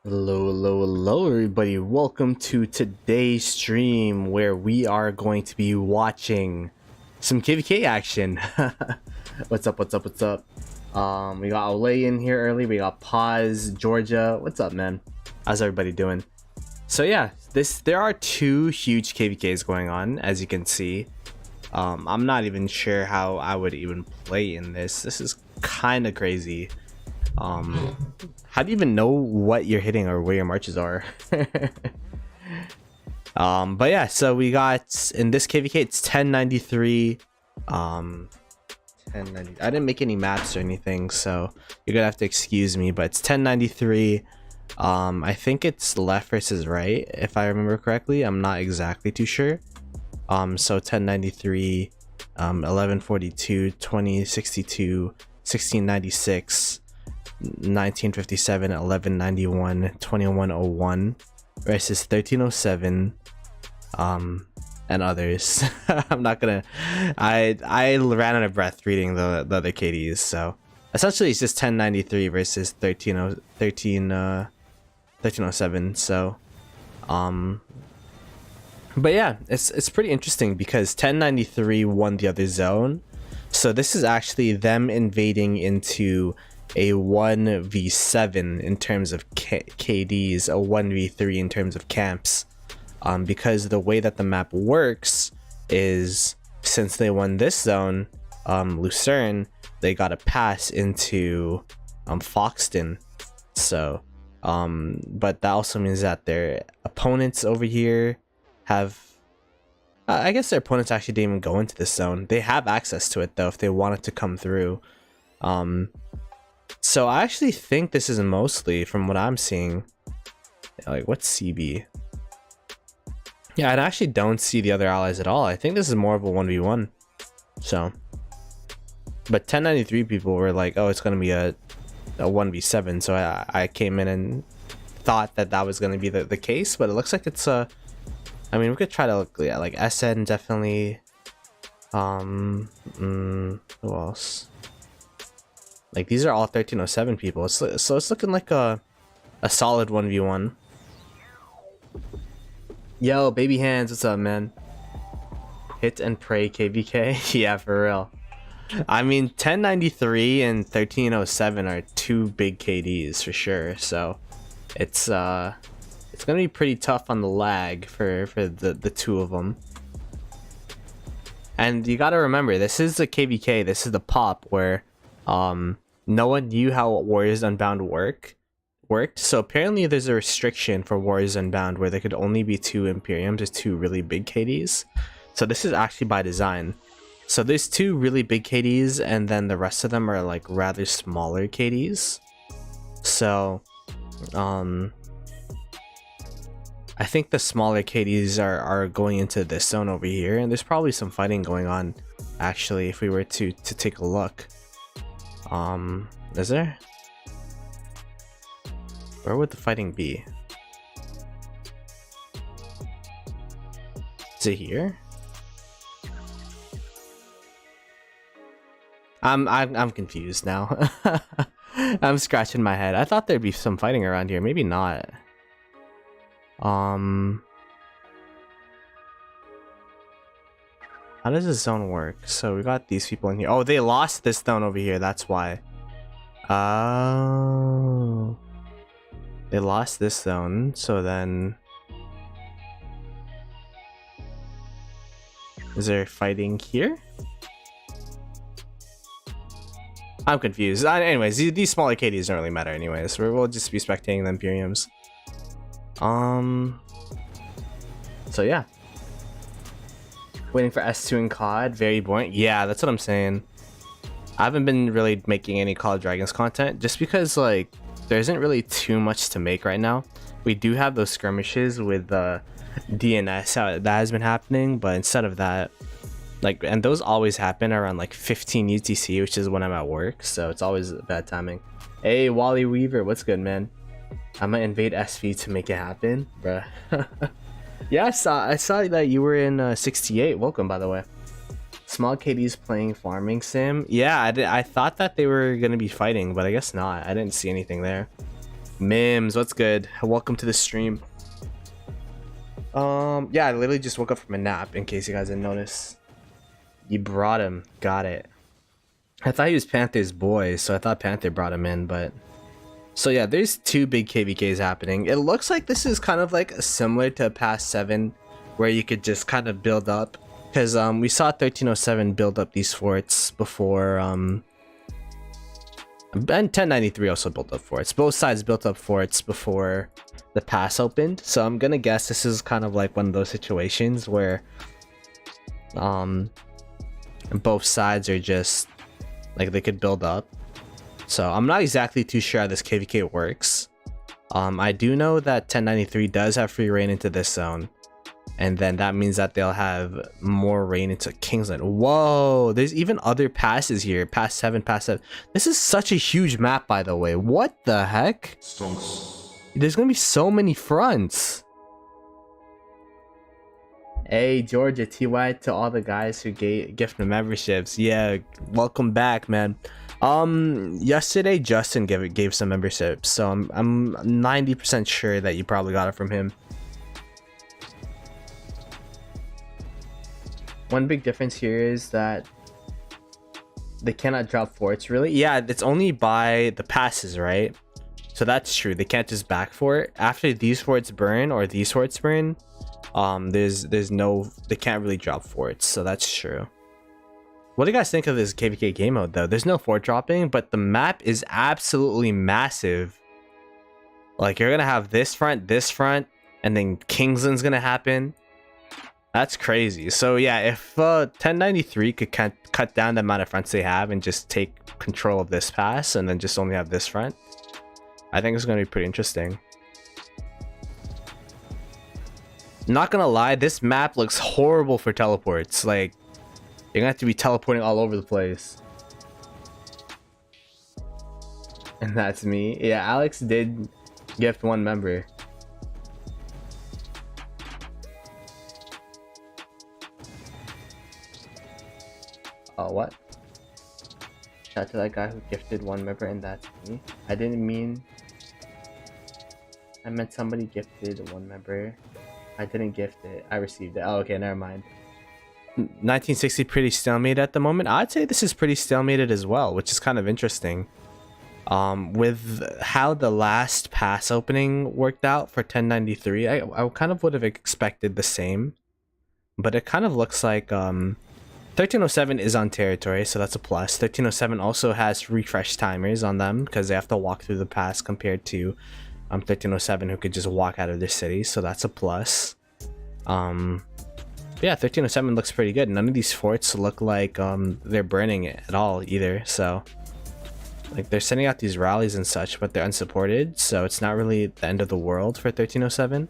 Hello, everybody. Welcome to today's stream where we are going to be watching some KVK action. What's up? We got Olay in here early. We got Paz, Georgia. What's up, man? How's everybody doing? So yeah, there are two huge KVKs going on, as you can see. I'm not even sure how I would even play in this. This is kind of crazy. How do you even know what you're hitting or where your marches are? But yeah, so we got in this KVK it's 1093. 1090. I didn't make any maps or anything, so you're gonna have to excuse me, but it's 1093. I think it's left versus right, if I remember correctly. I'm not exactly too sure. So 1093, 1142, 2062, 1696, 1957, 1191, 2101 versus 1307, and others. I'm not gonna. I ran out of breath reading the other KDs, so essentially it's just 1093 versus 1307. So, but yeah, it's pretty interesting because 1093 won the other zone, so this is actually them invading into a 1v7 in terms of KDs, a 1v3 in terms of camps, because the way that the map works is since they won this zone, Lucerne, they got a pass into Foxton. So but that also means that their opponents over here have I guess their opponents actually didn't even go into this zone. They have access to it though if they wanted to come through. So I actually think this is mostly, from what I'm seeing, like, what's CB? Yeah, I actually don't see the other allies at all. I think this is more of a 1v1. So, but 1093 people were like, oh, it's going to be a 1v7. So I came in and thought that that was going to be the case, but it looks like it's a, I mean, we could try to look, yeah, like SN definitely. Who else? Like, these are all 1307 people, so it's looking like a solid 1v1. Yo, baby hands, what's up, man? Hit and pray KVK. Yeah, for real. I mean, 1093 and 1307 are two big KDs for sure, so it's gonna be pretty tough on the lag for the two of them. And you gotta remember, this is the KVK, this is the pop where no one knew how Warriors Unbound worked. So apparently there's a restriction for Warriors Unbound where there could only be two Imperiums, there's two really big KDs. So this is actually by design. So there's two really big KDs and then the rest of them are like rather smaller KDs. So I think the smaller KDs are going into this zone over here, and there's probably some fighting going on actually if we were to take a look. Is there? Where would the fighting be? Is it here? I'm confused now. I'm scratching my head. I thought there'd be some fighting around here. Maybe not. How does this zone work? So we got these people in here. Oh, they lost this zone over here. That's why. Oh. They lost this zone. So then... is there fighting here? I'm confused. Anyways, these smaller KDs don't really matter anyways. We'll just be spectating the Imperiums. So yeah. Waiting for S2 and COD, very boring. Yeah, that's what I'm saying. I haven't been really making any Call of Dragons content just because like there isn't really too much to make right now. We do have those skirmishes with DNS that has been happening, but instead of that, like, and those always happen around like 15 UTC, which is when I'm at work, so it's always bad timing. Hey, Wally Weaver, what's good, man? I might invade SV to make it happen, bruh. Yeah, I saw that you were in 68. Welcome, by the way. Small KD's playing farming sim. Yeah, I thought that they were gonna be fighting, but I guess not. I didn't see anything there. Mims, what's good? Welcome to the stream. Yeah, I literally just woke up from a nap, in case you guys didn't notice. You brought him. Got it. I thought he was Panther's boy, so I thought Panther brought him in, but... So yeah, there's two big KVKs happening. It looks like this is kind of like similar to Pass 7, where you could just kind of build up. Because we saw 1307 build up these forts before... And 1093 also built up forts. Both sides built up forts before the pass opened. So I'm gonna guess this is kind of like one of those situations where both sides are just like they could build up. So I'm not exactly too sure how this KVK works. I do know that 1093 does have free reign into this zone. And then that means that they'll have more rain into Kingsland. Whoa, there's even other passes here. Pass 7, Pass 7. This is such a huge map, by the way. What the heck? Stonks. There's gonna be so many fronts. Hey, Georgia, TY to all the guys who gift the memberships. Yeah, welcome back, man. Yesterday, Justin gave some memberships. So I'm 90% sure that you probably got it from him. One big difference here is that they cannot drop forts, really. Yeah, it's only by the passes, right? So that's true. They can't just back fort. After these forts burn or these forts burn, there's no, they can't really drop forts. So that's true. What do you guys think of this KVK game mode though? There's no fort dropping, but the map is absolutely massive. Like you're gonna have this front, and then Kingsland's gonna happen. That's crazy. So yeah, if 1093 could cut down the amount of fronts they have and just take control of this pass and then just only have this front, I think it's going to be pretty interesting. Not gonna lie, this map looks horrible for teleports. Like, you're gonna have to be teleporting all over the place. And that's me. Yeah, Alex did gift one member. Oh, what? Shout out to that guy who gifted one member, and that's me. I didn't mean... I meant somebody gifted one member. I didn't gift it. I received it. Oh, okay, never mind. 1960 pretty stalemated at the moment. I'd say this is pretty stalemated as well, which is kind of interesting. With how the last pass opening worked out for 1093, I kind of would have expected the same. But it kind of looks like... 1307 is on territory, so that's a plus. 1307 also has refresh timers on them because they have to walk through the pass compared to 1307 who could just walk out of their city, so that's a plus. Yeah, 1307 looks pretty good. None of these forts look like they're burning it at all either, so like they're sending out these rallies and such, but they're unsupported, so it's not really the end of the world for 1307.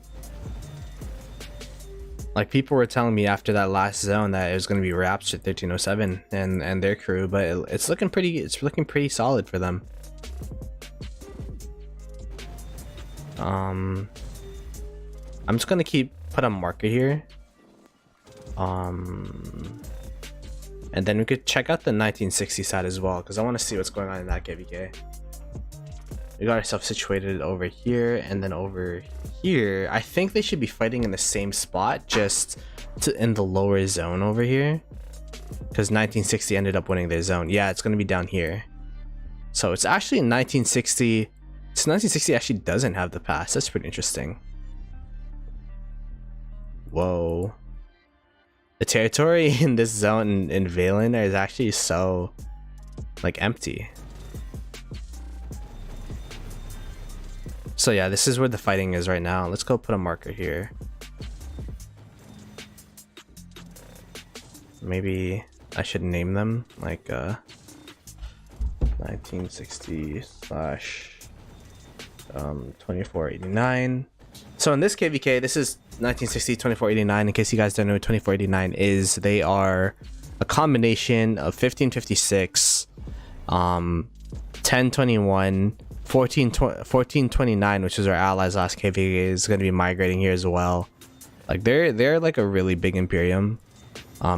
Like, people were telling me after that last zone that it was going to be wraps at 1307 and their crew, but it's looking pretty solid for them. I'm just going to put a marker here. And then we could check out the 1960 side as well, because I want to see what's going on in that KVK. We got ourselves situated over here and then over here. I think they should be fighting in the same spot, just in the lower zone over here, because 1960 ended up winning their zone. Yeah, it's going to be down here. So it's actually 1960. So 1960 actually doesn't have the pass. That's pretty interesting. Whoa. The territory in this zone in Valen is actually so like empty. So yeah, this is where the fighting is right now. Let's go put a marker here. Maybe I should name them like 1960 / 2489. So in this KVK, this is 1960 2489. In case you guys don't know what 2489 is, they are a combination of 1556, 1021, 1429, which is our allies' last KVK, is going to be migrating here as well. Like they're like a really big Imperium,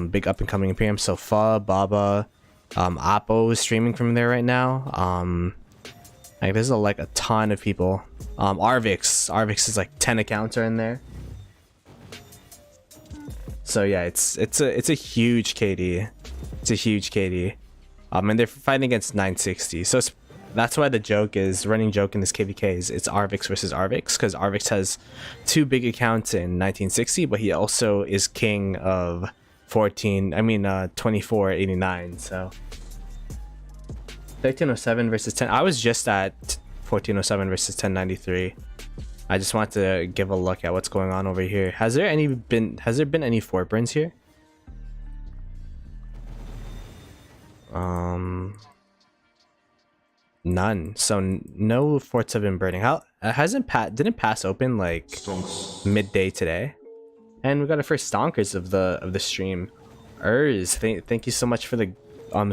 big up and coming Imperium. So Baba, Oppo is streaming from there right now. Like there's like a ton of people. Arvix is like 10 accounts are in there. So yeah, it's a huge KD. It's a huge KD. And they're fighting against 960. So that's why the running joke in this KVK is it's Arvix versus Arvix, because Arvix has 2 big accounts in 1960, but he also is king of 2489. So 1307 versus 10. I was just at 1407 versus 1093. I just want to give a look at what's going on over here. Has there been any fort burns here? None. So no forts have been burning. How didn't pass open like midday today? And we got our first stonkers of the stream. Thank you so much for the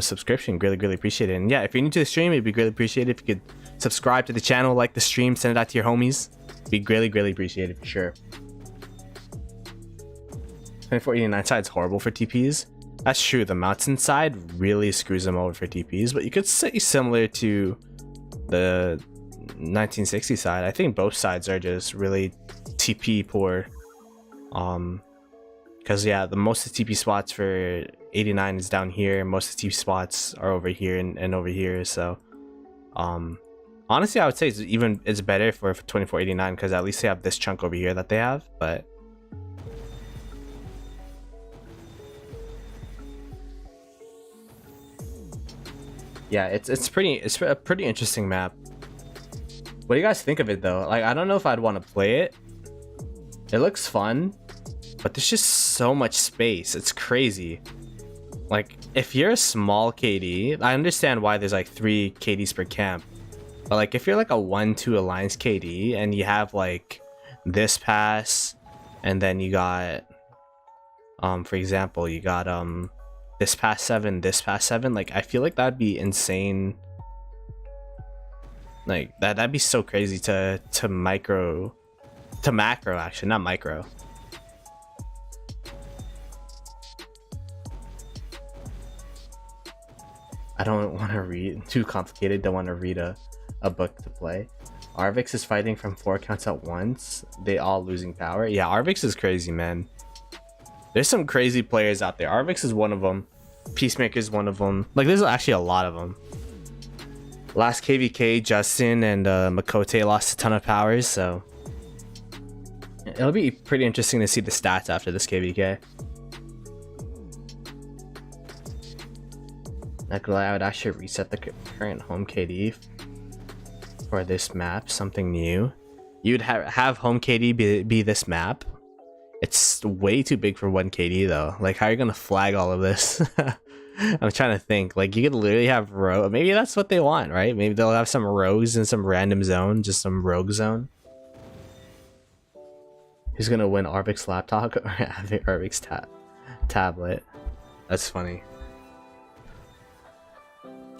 subscription. Really appreciate it. And yeah, if you're new to the stream, it'd be greatly appreciated if you could subscribe to the channel, like the stream, send it out to your homies. It'd be greatly appreciated for sure. 2489 side's horrible for TPs. That's true. The mountain side really screws them over for TPs, but you could say similar to the 1960 side. I think both sides are just really TP poor. Because yeah, the most of the TP spots for 89 is down here. Most of the TP spots are over here and over here. So honestly, I would say it's better for 2489 because at least they have this chunk over here that they have. But yeah, it's a pretty interesting map. What do you guys think of it though? Like, I don't know if I'd want to play it. It looks fun, but there's just so much space. It's crazy. Like, if you're a small KD, I understand why there's like 3 KDs per camp. But like, if you're like a 1-2 alliance KD and you have like this pass, and then you got, for example, you got this pass 7, this pass 7. Like, I feel like that'd be insane. Like that'd be so crazy to macro, actually, not micro. I don't want to read, too complicated. Don't want to read a book to play. Arvix is fighting from 4 accounts at once. They all losing power. Yeah, Arvix is crazy, man. There's some crazy players out there. Arvix is one of them. Peacemaker is one of them. Like, there's actually a lot of them. Last KVK, Justin and Makote lost a ton of powers, so it'll be pretty interesting to see the stats after this KVK. I would actually reset the current home KD for this map, something new. You'd have home KD be this map. It's way too big for 1 KD though. Like, how are you gonna flag all of this? I'm trying to think. Like, you could literally have row. Maybe that's what they want, right? Maybe they'll have some rogues in some random zone, just some rogue zone. Who's gonna win, Arvix laptop or Arvix tablet? That's funny.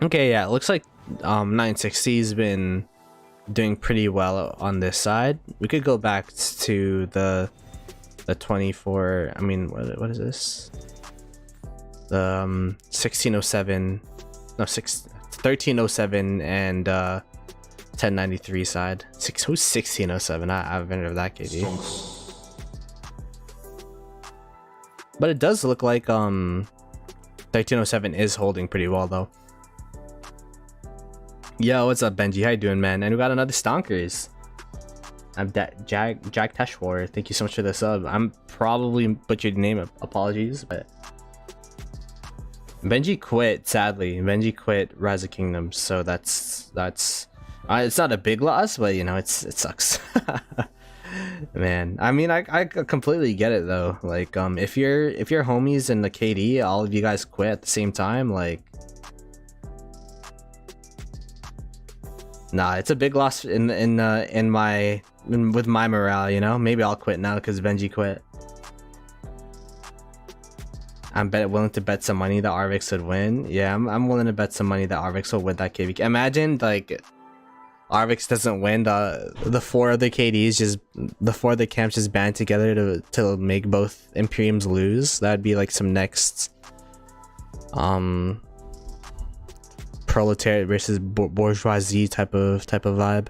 Okay, yeah, it looks like 960's been doing pretty well on this side. We could go back to the 24. I mean, what is this? The 1607, no, 1307 and 1093 side. Who's 1607? I haven't heard of that KD. But it does look like 1307 is holding pretty well though. Yo, what's up, Benji? How you doing, man? And we got another stonkers. I'm Jack Teshwar. Thank you so much for the sub. I'm probably butchered your name. Apologies, but Benji quit. Sadly, Benji quit Rise of Kingdoms. So that's it's not a big loss, but you know, it sucks. Man, I mean, I completely get it though. Like, if you're homies in the KD, all of you guys quit at the same time, like. Nah, it's a big loss with my morale, you know? Maybe I'll quit now because Benji quit. I'm willing to bet some money that Arvix would win. Yeah, I'm willing to bet some money that Arvix will win that KVK. Imagine, like, Arvix doesn't win, the 4 other KDs the 4 other camps just band together to make both Imperiums lose. That'd be like some next proletariat versus bourgeoisie type of vibe.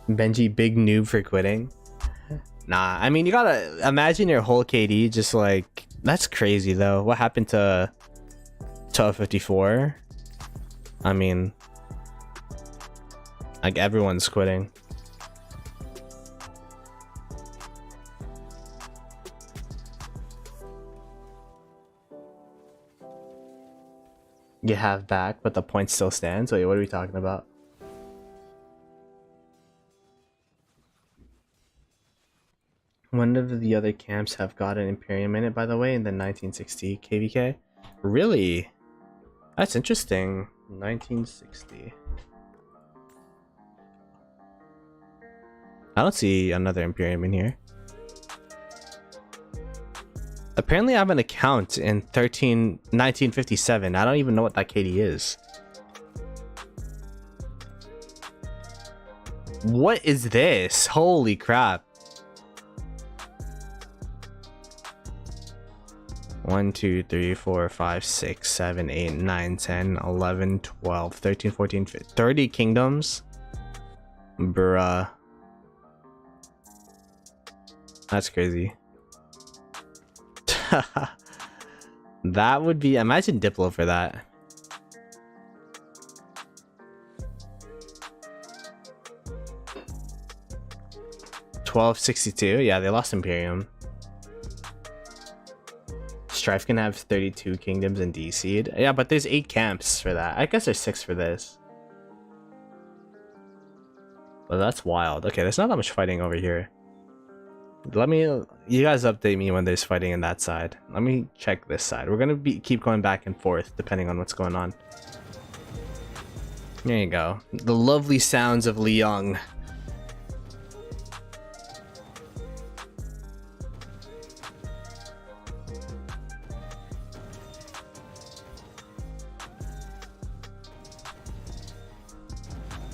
Benji, big noob for quitting. Nah, I mean, you gotta imagine your whole KD just like, that's crazy though. What happened to 54? I mean, like everyone's quitting. You have back, but the point still stands. Wait, what are we talking about? One of the other camps have got an Imperium in it, by the way, in the 1960 KVK. Really? That's interesting. 1960. I don't see another Imperium in here. Apparently I have an account in 1957. I don't even know what that KD is. What is this? Holy crap. 1, 2, 3, 4, 5, 6, 7, 8, 9, 10, 11, 12, 13, 14, 15, 30 kingdoms? Bruh. That's crazy. That would be, imagine Diplo for that. $12.62. Yeah, they lost Imperium. Strife can have 32 kingdoms and DC'd. Yeah, but there's 8 camps for that. I guess there's 6 for this. Well, that's wild. Okay, there's not that much fighting over here. Let me, you guys update me when there's fighting in that side. Let me check this side. We're gonna keep going back and forth depending on what's going on. There you go. The lovely sounds of Liang.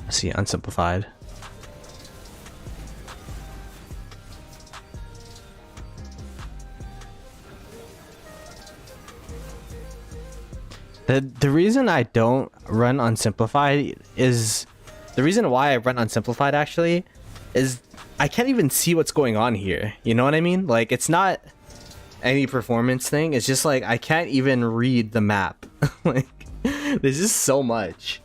I see unsimplified. The reason I don't run unsimplified is, the reason why I run unsimplified actually is I can't even see what's going on here. You know what I mean? Like, it's not any performance thing. It's just like I can't even read the map. Like, there's just so much.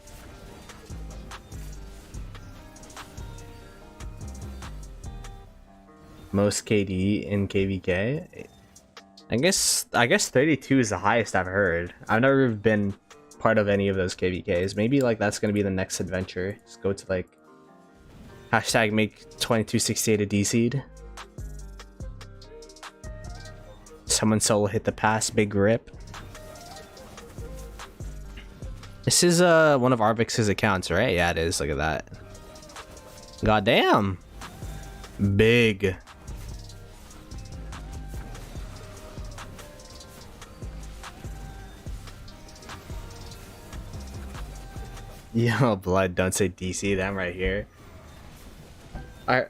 Most KD in KVK. I guess 32 is the highest I've heard. I've never been part of any of those KVKs. Maybe like that's gonna be the next adventure. Just go to like hashtag make 2268 a DC'd. Someone solo hit the pass, big rip. This is one of Arvix's accounts, right? Yeah, it is. Look at that. God damn. Big. Yo, blood, don't say DC, them right here. Alright.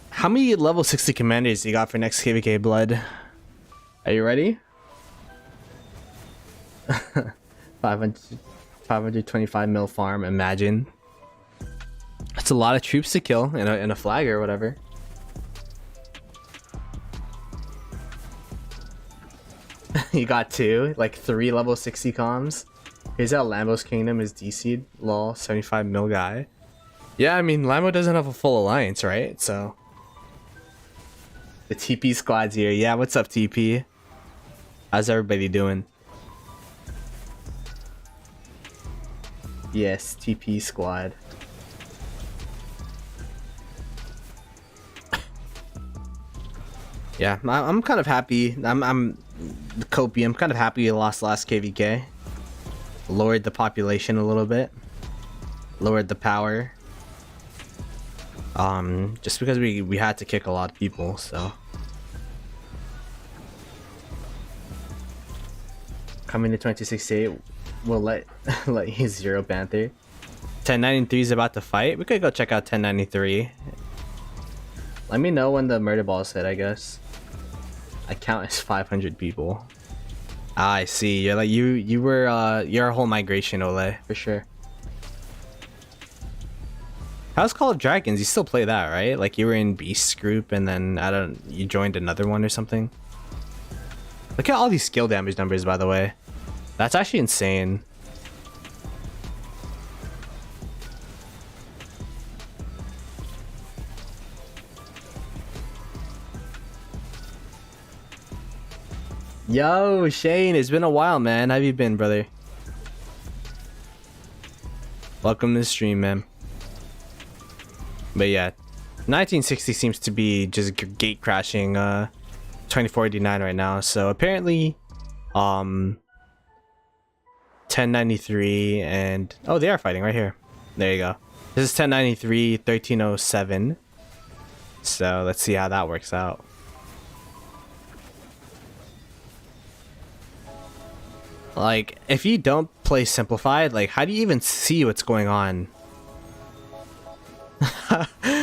How many level 60 commanders you got for next KVK, blood? Are you ready? 525 mil farm, imagine. That's a lot of troops to kill in a flag or whatever. You got 2, like 3 level 60 comms. Here's how Lambo's kingdom is DC'd. Lol, 75 mil guy. Yeah, I mean, Lambo doesn't have a full alliance, right? So the TP squad's here. Yeah, what's up, TP? How's everybody doing? Yes, TP squad. Yeah, I'm kind of happy. I'm Copium. I'm kind of happy we lost last KVK. Lowered the population a little bit. Lowered the power. Just because we had to kick a lot of people, so. Coming to 2068, we'll let you zero Panther. 1093 is about to fight. We could go check out 1093. Let me know when the murder balls hit, I guess. I count as 500 people. I see. You're like you were you're a whole migration Ole for sure. How's Call of Dragons? You still play that, right? Like you were in Beast's group and then you joined another one or something. Look at all these skill damage numbers, by the way. That's actually insane. Yo, Shane, it's been a while, man. How have you been, brother? Welcome to the stream, man. But yeah, 1960 seems to be just gate crashing 2489 right now. So apparently 1093 and oh, they are fighting right here. There you go. This is 1093 1307. So let's see how that works out. Like, if you don't play simplified, like, how do you even see what's going on?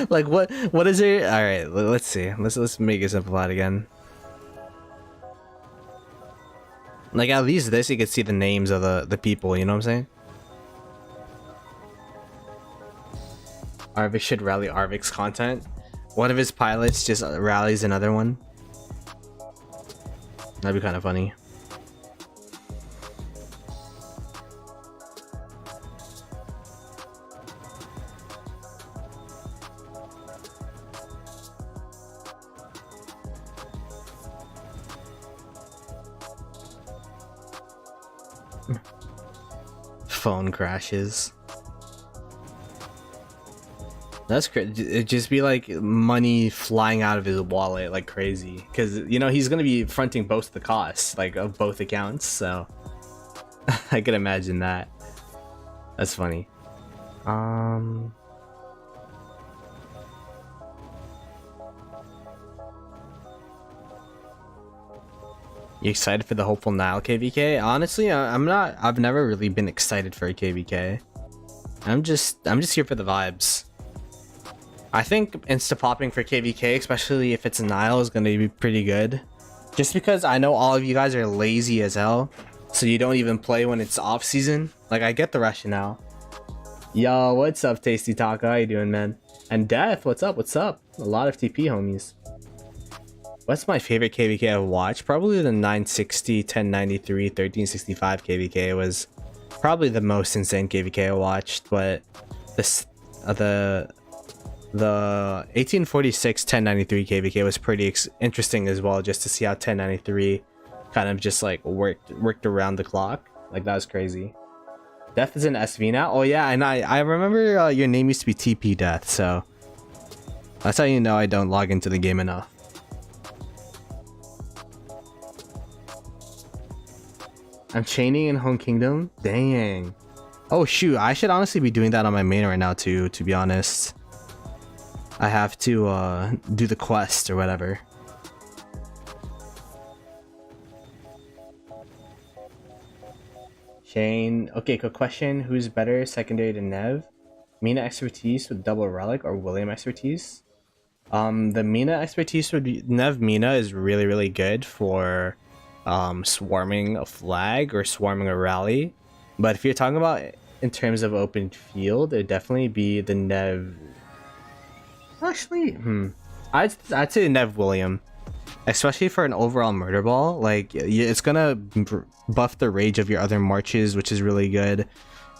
Like, what is it? All right, let's see. Let's make it simplified again. Like, at least this, you can see the names of the people. You know what I'm saying? Arvik should rally Arvik's content. One of his pilots just rallies another one. That'd be kind of funny. Phone crashes. That's crazy. It'd just be like money flying out of his wallet like crazy, because you know he's gonna be fronting both the costs, like of both accounts. So I could imagine that. That's funny. You excited for the Hopeful Nile KVK? Honestly, I'm not. I've never really been excited for a KVK. I'm just here for the vibes. I think insta popping for KVK, especially if it's a Nile, is gonna be pretty good. Just because I know all of you guys are lazy as hell, so you don't even play when it's off season. Like, I get the rationale. Yo, what's up, Tasty Taco? How you doing, man? And Death, what's up? What's up? A lot of TP homies. What's my favorite KVK I've watched? Probably the 960, 1093, 1365 KVK was probably the most insane KVK I watched. But this the 1846 1093 KVK was pretty interesting as well, just to see how 1093 kind of just like worked around the clock. Like, that was crazy. Death is an SV now. Oh yeah, and I remember your name used to be TP Death, so that's how you know I don't log into the game enough. I'm chaining in Home Kingdom? Dang. Oh shoot, I should honestly be doing that on my main right now too, to be honest. I have to do the quest or whatever. Shane, okay, quick question. Who's better secondary to Nev? Mina expertise with double relic or William expertise? The Mina expertise would be Nev Mina is really good for swarming a flag or swarming a rally, but if you're talking about in terms of open field, it'd definitely be the Nev. Actually, I'd say Nev William, especially for an overall murder ball. Like, it's gonna buff the rage of your other marches, which is really good.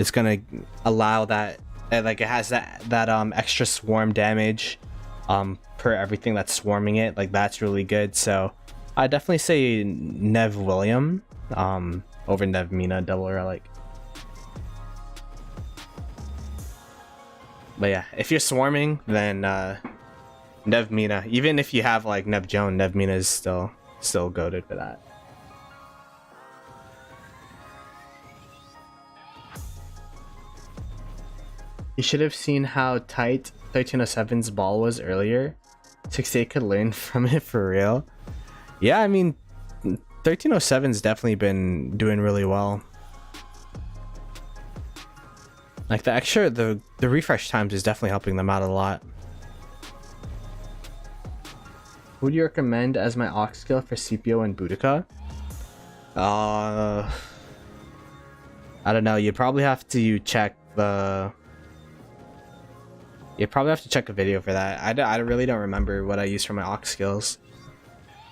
It's gonna allow that, like, it has that extra swarm damage per everything that's swarming it. Like, that's really good. So I definitely say Nev William over Nev Mina double relic. But yeah, if you're swarming, then Nev Mina. Even if you have like Nev Joan, Nev Mina is still goated for that. You should have seen how tight 1307's ball was earlier. 68 could learn from it for real. Yeah, I mean, 1307's definitely been doing really well. Like, the refresh times is definitely helping them out a lot. Who do you recommend as my aux skill for CPO and Boudica? I don't know. You probably have to check the. You probably have to check a video for that. I really don't remember what I used for my aux skills.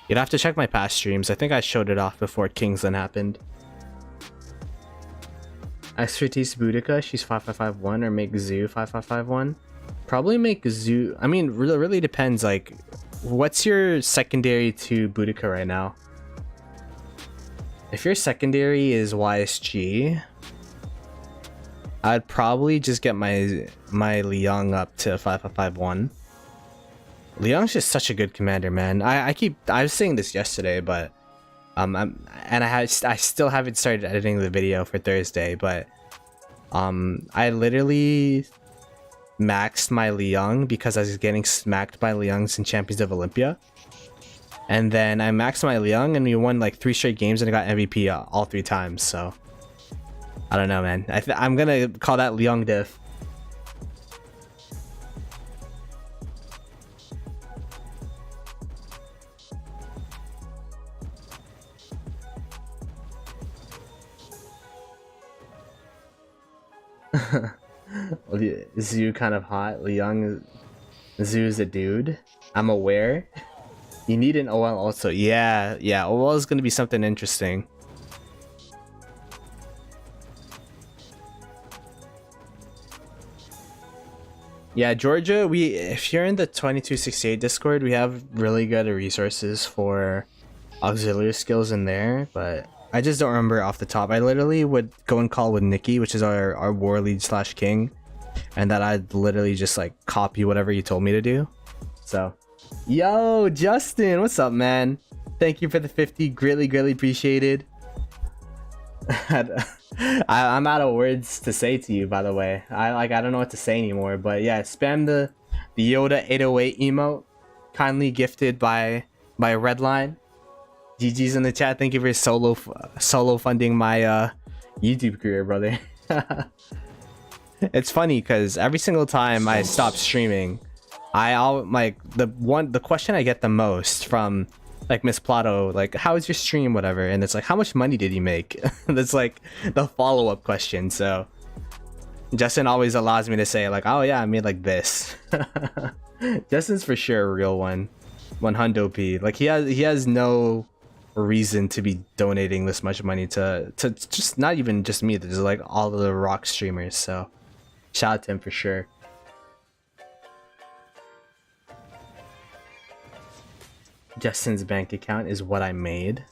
You'd have to check my past streams. I think I showed it off before Kingsland happened. Expertise Boudica, she's 5551, or make Zoo 5551. Probably make Zoo. I mean, really depends. Like, what's your secondary to Boudica right now? If your secondary is YSG, I'd probably just get my Liang up to 5551. Liang's just such a good commander, man. I was saying this yesterday, but I still haven't started editing the video for Thursday, but I literally maxed my Liang because I was getting smacked by Liangs in Champions of Olympia. And then I maxed my Liang and we won like 3 straight games and I got MVP all 3 times, so I don't know, man. I'm gonna call that Liang diff. Zoo kind of hot. Liang Zoo's a dude. I'm aware. You need an OL also. Yeah, OL is gonna be something interesting. Yeah, Georgia, if you're in the 2268 Discord, we have really good resources for auxiliary skills in there, but I just don't remember off the top. I literally would go and call with Nikki, which is our war lead / king, and that I'd literally just like copy whatever you told me to do. So, yo, Justin, what's up, man? Thank you for the 50, greatly appreciated. I'm out of words to say to you, by the way. I don't know what to say anymore, but yeah, spam the Yoda 808 emote, kindly gifted by Redline. GG's in the chat. Thank you for solo funding my YouTube career, brother. It's funny because every single time I stop streaming, the question I get the most from like Miss Ploto, like, how was your stream, whatever, and it's like, how much money did you make? That's like the follow-up question. So Justin always allows me to say like, oh yeah, I made like this. Justin's for sure a real one. 100 P. Like he has no reason to be donating this much money to just not even just me, there's like all of the rock streamers, so shout out to him for sure. Justin's bank account is what I made.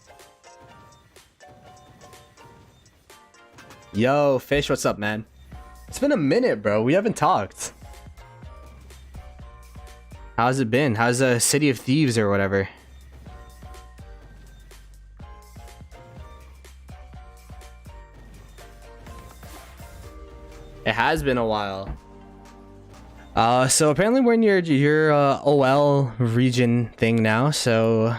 Yo, Fish, what's up, man? It's been a minute, bro. We haven't talked. How's it been? How's the City of Thieves or whatever? It has been a while. So apparently we're in your OL region thing now, so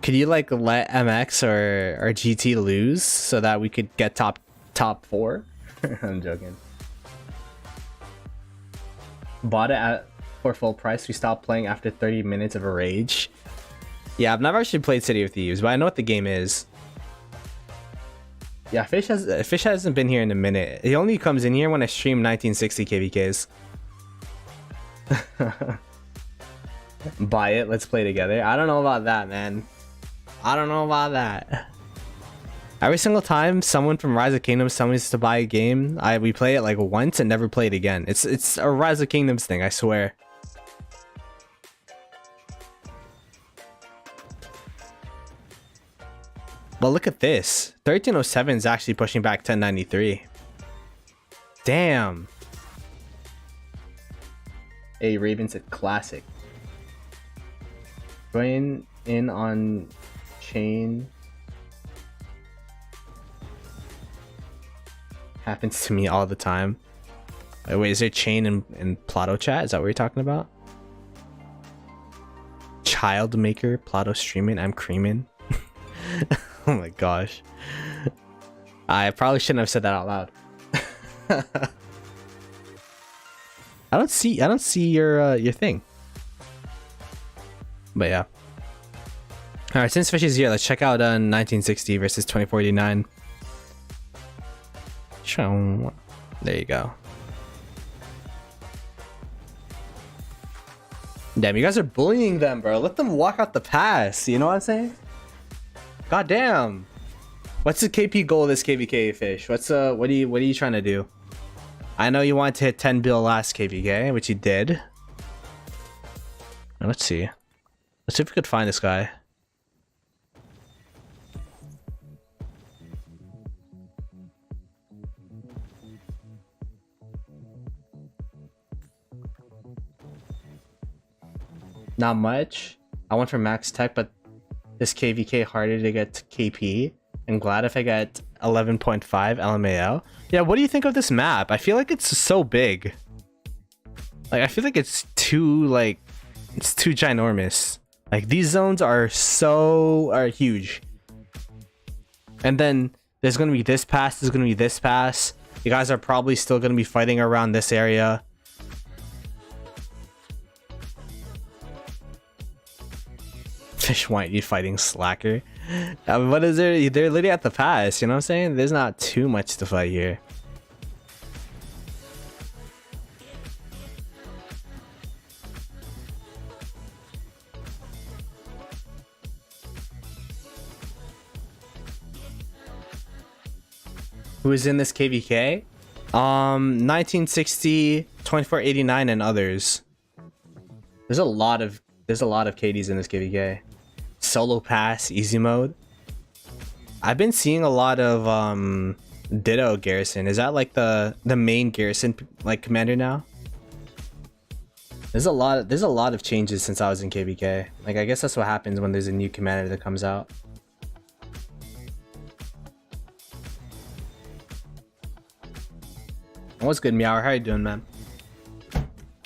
could you like let MX or GT lose so that we could get top 4? I'm joking. Bought it for full price. We stopped playing after 30 minutes of a rage. Yeah, I've never actually played City of Thieves, but I know what the game is. Yeah, Fish hasn't been here in a minute. He only comes in here when I stream 1960 KVKs. Buy it, let's play together. I don't know about that, man. I don't know about that. Every single time someone from Rise of Kingdoms tells me to buy a game, we play it like once and never play it again. It's a Rise of Kingdoms thing, I swear. But look at this. 1307 is actually pushing back 1093. Damn. Hey, Raven's a classic. Join in on chain. Happens to me all the time. Wait, is there chain in Ploto chat? Is that what you're talking about? Child maker, Ploto streaming, I'm creaming. Oh my gosh. I probably shouldn't have said that out loud. I don't see your thing. But yeah. All right, since Fish is here, let's check out 1960 versus 2489. There you go. Damn, you guys are bullying them, bro. Let them walk out the pass. You know what I'm saying? God damn. What's the KP goal of this KVK, Fish? What are you trying to do? I know you wanted to hit 10 bill last KVK, which you did. Now, let's see. Let's see if we could find this guy. Not much. I went for max tech, but this KVK harder to get to KP. I'm glad if I get 11.5 LMAO. Yeah, what do you think of this map? I feel like it's so big. Like, I feel like it's too ginormous. Like, these zones are huge. And then there's gonna be this pass, there's gonna be this pass. You guys are probably still gonna be fighting around this area. Fish White, you fighting slacker. What is there? They're literally at the pass, you know what I'm saying? There's not too much to fight here. Who is in this KVK? 1960, 2489, and others. There's a lot of KDs in this KVK. Solo pass, easy mode. I've been seeing a lot of Ditto Garrison. Is that like the main Garrison like commander now? There's a lot of changes since I was in KVK. Like, I guess that's what happens when there's a new commander that comes out. What's good, Meow? How you doing, man?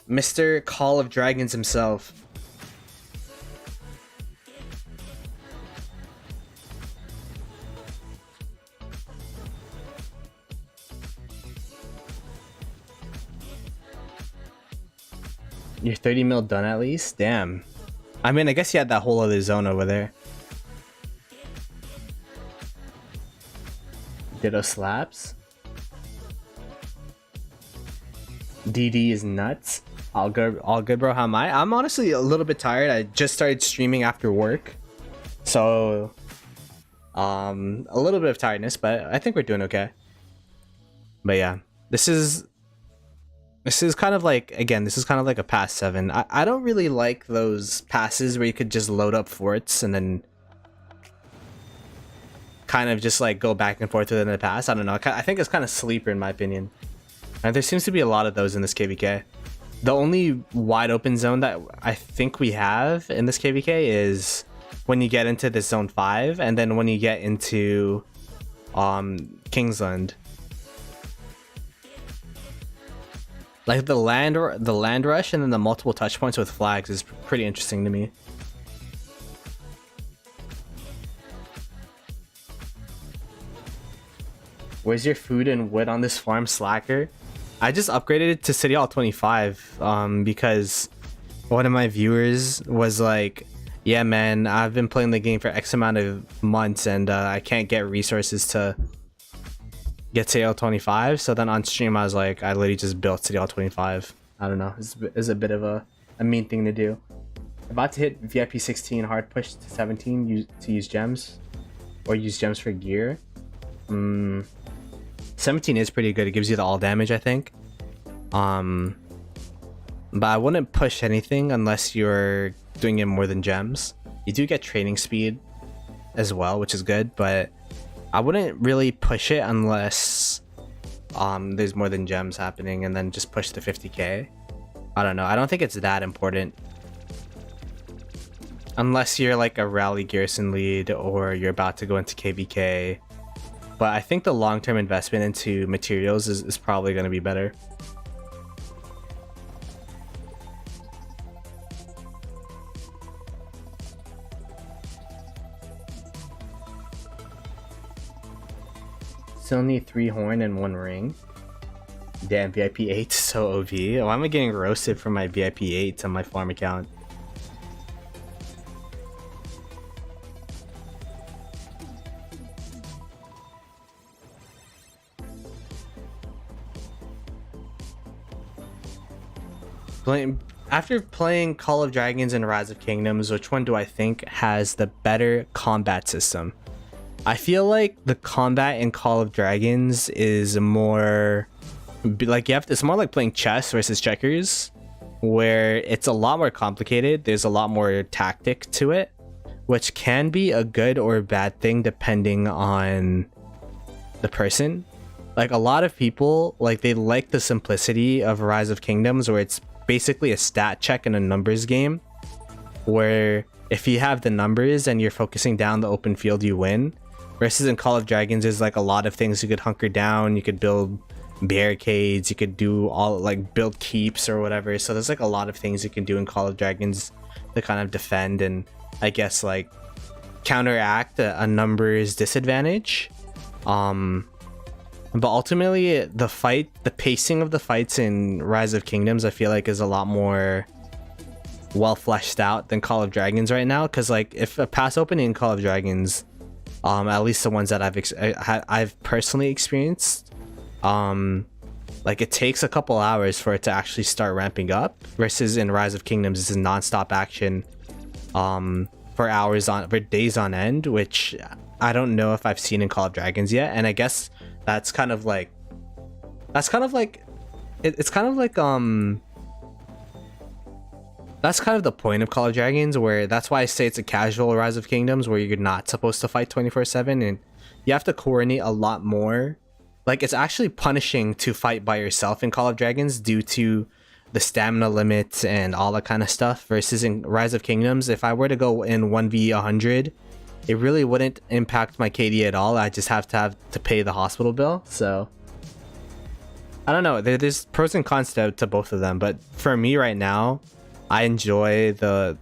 Mr. Call of Dragons himself. You're 30 mil done at least? Damn. I mean, I guess you had that whole other zone over there. Ditto slaps. DD is nuts. All good, bro. How am I? I'm honestly a little bit tired. I just started streaming after work. So, a little bit of tiredness, but I think we're doing okay. But yeah, this is kind of like, again, this is kind of like a pass 7. I don't really like those passes where you could just load up forts and then kind of just like go back and forth within the pass. I don't know. I think it's kind of sleeper in my opinion. And there seems to be a lot of those in this KVK. The only wide open zone that I think we have in this KVK is when you get into this zone 5 and then when you get into Kingsland. Like the land rush and then the multiple touch points with flags is pretty interesting to me. Where's your food and wood on this farm, slacker? I just upgraded it to City Hall 25 because one of my viewers was like, yeah man, I've been playing the game for X amount of months and I can't get resources to get City Hall 25. So then on stream I was like, I literally just built City Hall 25. I don't know, it's a bit of a mean thing to do. About to hit VIP 16, hard push to 17 to use gems or use gems for gear. 17 is pretty good. It gives you the all damage, I think. But I wouldn't push anything unless you're doing it more than gems. You do get training speed as well, which is good, but I wouldn't really push it unless there's more than gems happening, and then just push to 50k. I don't know. I don't think it's that important. Unless you're like a rally garrison lead or you're about to go into KVK. But I think the long-term investment into materials is probably going to be better. Still need 3 horn and 1 ring. Damn, VIP 8 is so OV. Why am I getting roasted for my VIP 8s on my farm account? After playing Call of Dragons and Rise of Kingdoms, which one do I think has the better combat system? I feel like the combat in Call of Dragons is more like it's more like playing chess versus checkers, where it's a lot more complicated. There's a lot more tactic to it, which can be a good or bad thing depending on the person. Like a lot of people, like they like the simplicity of Rise of Kingdoms, where it's basically a stat check in a numbers game, where if you have the numbers and you're focusing down the open field, you win. Versus in Call of Dragons, there's like a lot of things you could hunker down, you could build barricades, you could do all like build keeps or whatever. So there's like a lot of things you can do in Call of Dragons to kind of defend and I guess like counteract a numbers disadvantage. But ultimately the pacing of the fights in Rise of Kingdoms I feel like is a lot more well fleshed out than Call of Dragons right now, because like if a pass opening in Call of Dragons, at least the ones that I've personally experienced, like it takes a couple hours for it to actually start ramping up, versus in Rise of Kingdoms it's a non-stop action for days on end, which I don't know if I've seen in Call of Dragons yet. And I guess that's kind of like that's kind of the point of Call of Dragons, where that's why I say it's a casual Rise of Kingdoms, where you're not supposed to fight 24/7 and you have to coordinate a lot more. Like it's actually punishing to fight by yourself in Call of Dragons due to the stamina limits and all that kind of stuff, versus in Rise of Kingdoms, if I were to go in 1v100, it really wouldn't impact my KD at all. I just have to pay the hospital bill. So I don't know, there's pros and cons to both of them, but for me right now, I enjoy the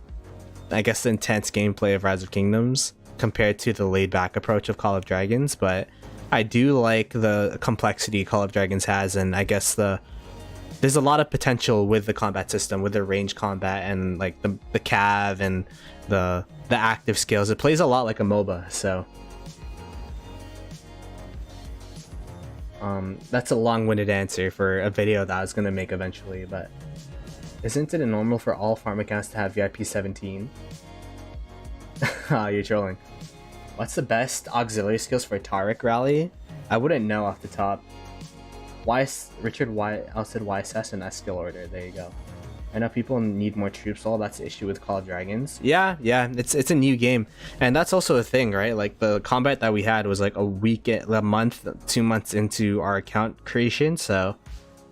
intense gameplay of Rise of Kingdoms compared to the laid back approach of Call of Dragons. But I do like the complexity Call of Dragons has, and I guess there's a lot of potential with the combat system, with the range combat and like the cav and the active skills. It plays a lot like a MOBA, so that's a long-winded answer for a video that I was gonna make eventually. But isn't it normal for all farm accounts to have VIP 17? You're trolling. What's the best auxiliary skills for Taric rally? I wouldn't know off the top. Richard said YSS and S skill order. There you go. I know people need more troops. All that's the issue with Call of Dragons. Yeah, it's a new game, and that's also a thing, right? Like the combat that we had was like a month, 2 months into our account creation, so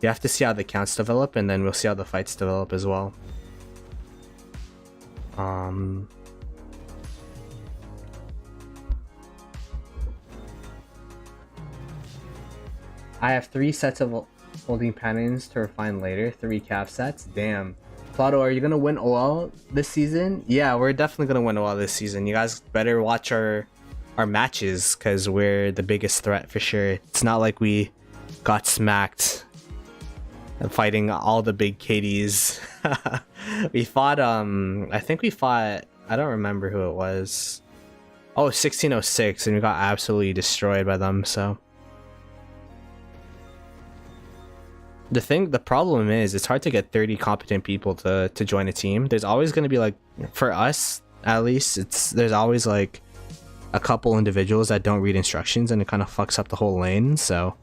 you have to see how the accounts develop, and then we'll see how the fights develop as well. I have 3 sets of holding patterns to refine later. 3 calf sets. Damn. Ploto, are you gonna win OL this season? Yeah, we're definitely gonna win OL this season. You guys better watch our matches, because we're the biggest threat for sure. It's not like we got smacked fighting all the big KDs. We fought I think we fought, I don't remember who it was. Oh, 1606, and we got absolutely destroyed by them. So the problem is it's hard to get 30 competent people to join a team. There's always going to be, like, for us at least, there's always like a couple individuals that don't read instructions, and it kind of fucks up the whole lane. So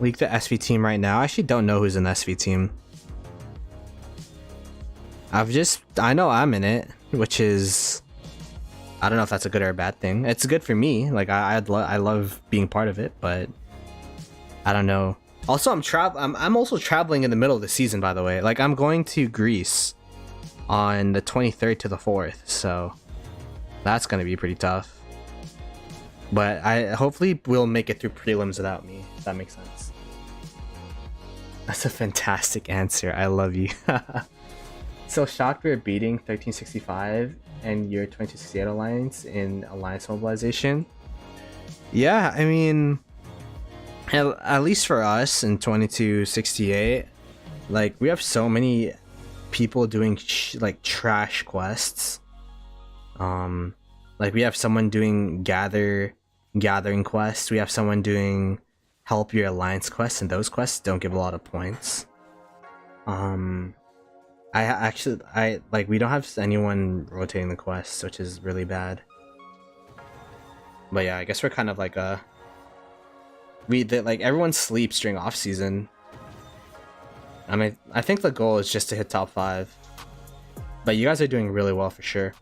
leak the SV team right now. I actually don't know who's in the SV team. I know I'm in it, which is, I don't know if that's a good or a bad thing. It's good for me. Like I love being part of it, but I don't know. Also, I'm also traveling in the middle of the season, by the way. Like I'm going to Greece on the 23rd to the 4th, so that's gonna be pretty tough. But hopefully we'll make it through prelims without me, if that makes sense. That's a fantastic answer. I love you. So shocked we're beating 1365 and your 2268 alliance in alliance mobilization. Yeah, I mean, at least for us in 2268, like we have so many people doing like trash quests. Like we have someone doing gather gathering quests. We have someone doing help your alliance quests, and those quests don't give a lot of points. I like, we don't have anyone rotating the quests, which is really bad. But yeah, I guess we're kind of like like everyone sleeps during off season. I mean, I think the goal is just to hit top 5. But you guys are doing really well for sure.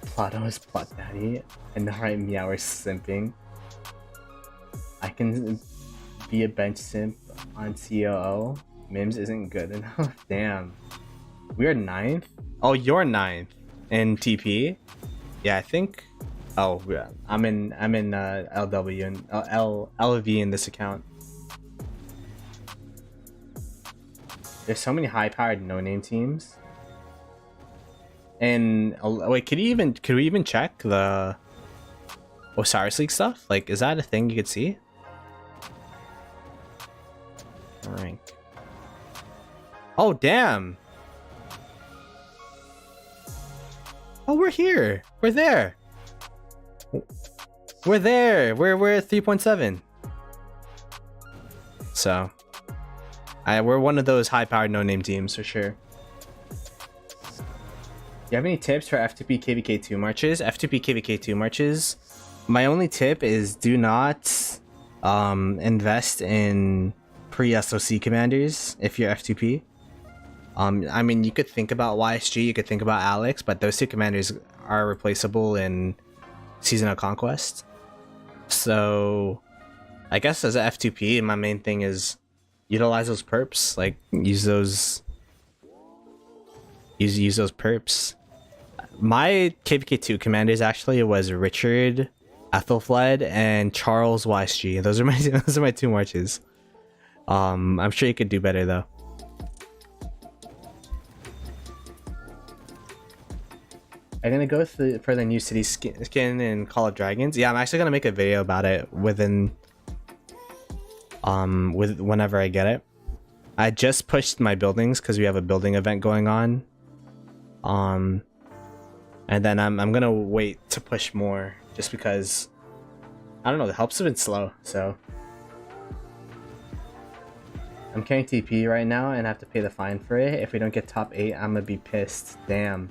Ploto is plot daddy, and alright, meow is simping. I can be a bench simp on COO. Mims isn't good enough. Damn. We are 9th? Oh, you're 9th in TP? Yeah, I think. Oh, yeah. I'm in LW and LV in this account. There's so many high-powered no-name teams. And wait, could we even check the Osiris League stuff? Like, is that a thing you could see? Rank. Oh, damn. Oh, we're here. We're there. We're there. We're at 3.7. So, we're one of those high-powered no-name teams for sure. Do you have any tips for F2P KVK 2 marches? F2P KVK 2 marches. My only tip is do not invest in pre-SOC commanders if you're F2P. I mean, you could think about YSG, you could think about Alex, but those 2 commanders are replaceable in Season of Conquest. So, I guess as a F2P, my main thing is utilize those perps. Like, use those perps. My KVK2 commanders actually was Richard, Ethelfled, and Charles YSG. Those are my 2 marches. I'm sure you could do better though. I'm gonna go for the new city skin in Call of Dragons. Yeah, I'm actually gonna make a video about it whenever I get it. I just pushed my buildings because we have a building event going on. And then I'm gonna wait to push more just because I don't know, the helps have been slow, so I'm carrying TP right now and have to pay the fine for it. If we don't get top 8, I'm gonna be pissed. Damn.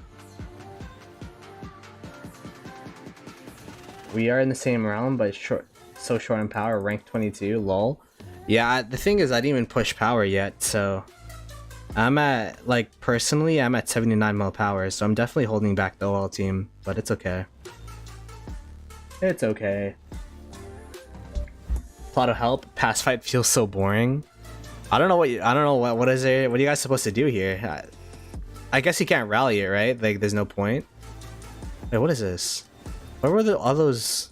We are in the same realm, but so short on power, rank 22, lol. Yeah, the thing is I didn't even push power yet, so I'm at, like, personally, I'm at 79 mil power, so I'm definitely holding back the OL team, but it's okay. It's okay. Ploto help. Past fight feels so boring. I don't know what is there. What are you guys supposed to do here? I guess you can't rally it, right? Like, there's no point. Wait, what is this? What were all those?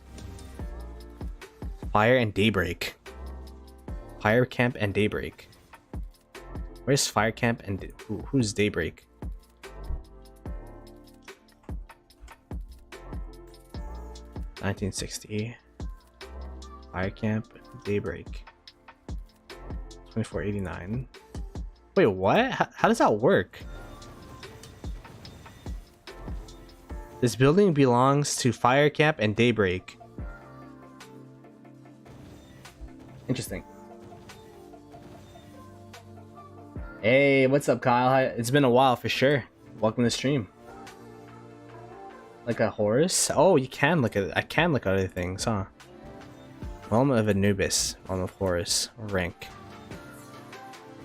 Fire and Daybreak. Fire Camp and Daybreak. Where's Fire Camp and who's Daybreak? $1960. Fire Camp, Daybreak. $24.89. Wait, what? How does that work? This building belongs to Fire Camp and Daybreak. Interesting. Hey, what's up, Kyle? It's been a while for sure. Welcome to the stream. Like a horse? Oh, you can look at it. I can look at other things, huh? Realm of Anubis. Realm of Horus. Rank.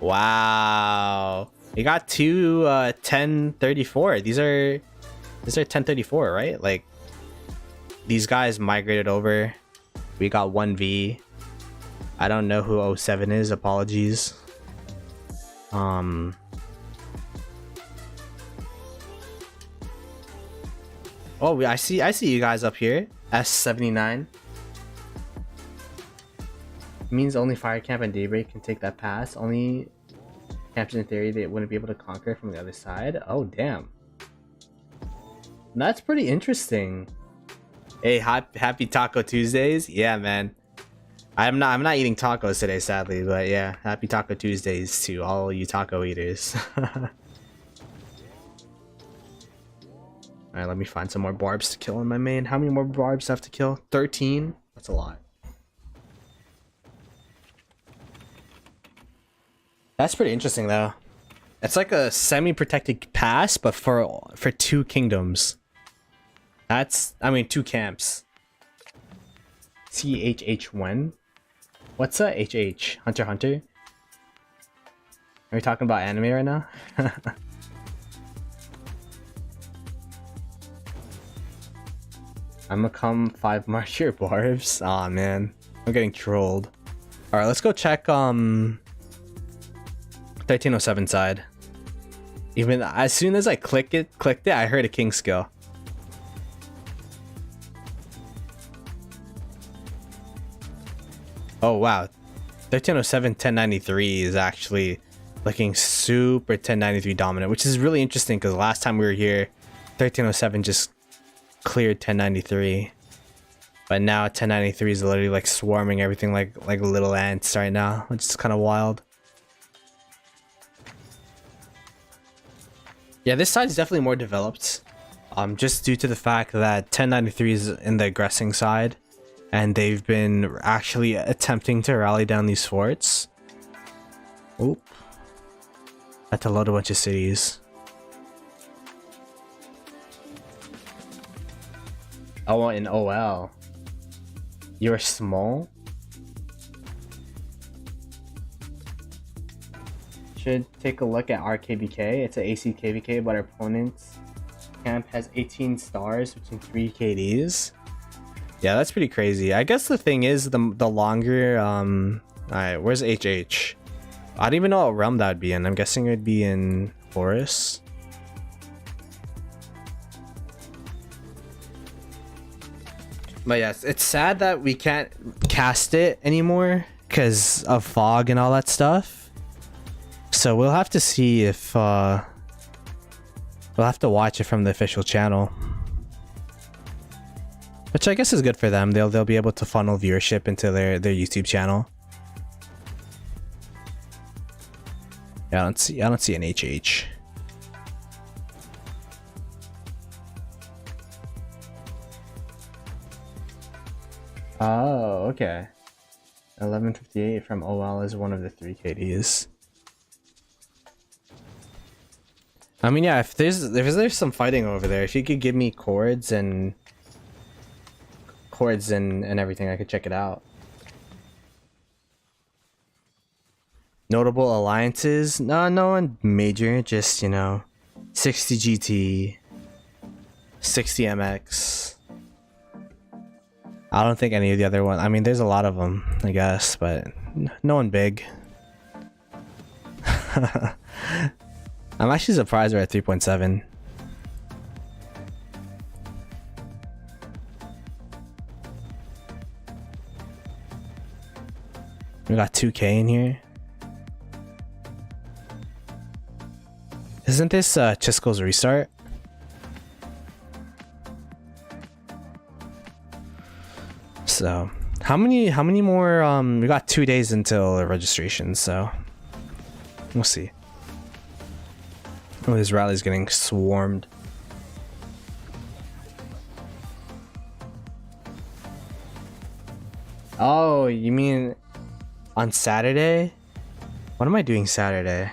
Wow. You got 2 1034. These are 1034, right? Like, these guys migrated over. We got 1V. I don't know who 07 is. Apologies. Oh, I see you guys up here. S79 means only Fire Camp and Daybreak can take that pass. Only camps in theory they wouldn't be able to conquer from the other side. Oh, damn. That's pretty interesting. Hey, happy Taco Tuesdays. Yeah, man. I'm not eating tacos today, sadly, but yeah, happy Taco Tuesdays to all you taco eaters. Alright, let me find some more barbs to kill in my main. How many more barbs do I have to kill? 13? That's a lot. That's pretty interesting though. It's like a semi-protected pass, but for 2 kingdoms. That's, I mean, 2 camps. THH1? What's a HH? Hunter x Hunter? Are we talking about anime right now? I'm gonna come 5 marcher barbs. Aw, oh, man. I'm getting trolled. Alright, let's go check 1307 side. Even as soon as I clicked it, I heard a king skill. Oh wow, 1307 1093 is actually looking super 1093 dominant, which is really interesting because last time we were here, 1307 just cleared 1093, but now 1093 is literally like swarming everything like little ants right now, which is kind of wild. Yeah, this side is definitely more developed, just due to the fact that 1093 is in the aggressing side. And they've been actually attempting to rally down these forts. Oop. Had to load a bunch of cities. Oh, in OL. You're small? Should take a look at our KVK. It's an AC KVK, but our opponent's camp has 18 stars between 3 KDs. Yeah, that's pretty crazy. I guess the thing is, the longer, alright, where's HH? I don't even know what realm that would be in. I'm guessing it would be in Horus. But yes, it's sad that we can't cast it anymore because of fog and all that stuff. So we'll have to see if, we'll have to watch it from the official channel. Which I guess is good for them. They'll be able to funnel viewership into their YouTube channel. Yeah, I don't see an HH. Oh, okay. 1158 from OL is one of the 3 KDs. I mean, yeah, if there's some fighting over there, if you could give me chords and everything, I could check it out. Notable alliances? No one major, just, you know, 60 GT, 60 MX. I don't think any of the other ones. I mean, there's a lot of them, I guess, but no one big. I'm actually surprised we're at 3.7. We got 2K in here. Isn't this Chisco's restart? So how many more we got 2 days until registration, so we'll see. Oh, this rally's getting swarmed. Oh, you mean on Saturday? What am I doing Saturday?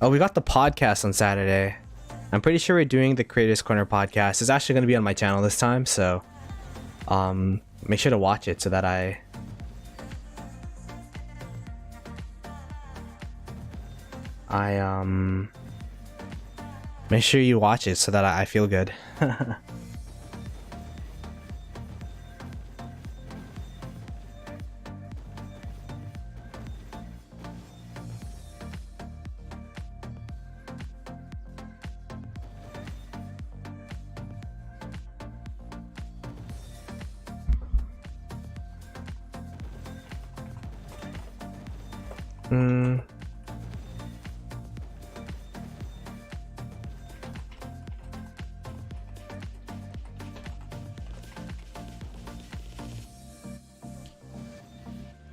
Oh, we got the podcast on Saturday. I'm pretty sure we're doing the Creators Corner podcast. It's actually going to be on my channel this time, so make sure to watch it so that make sure you watch it so that I feel good.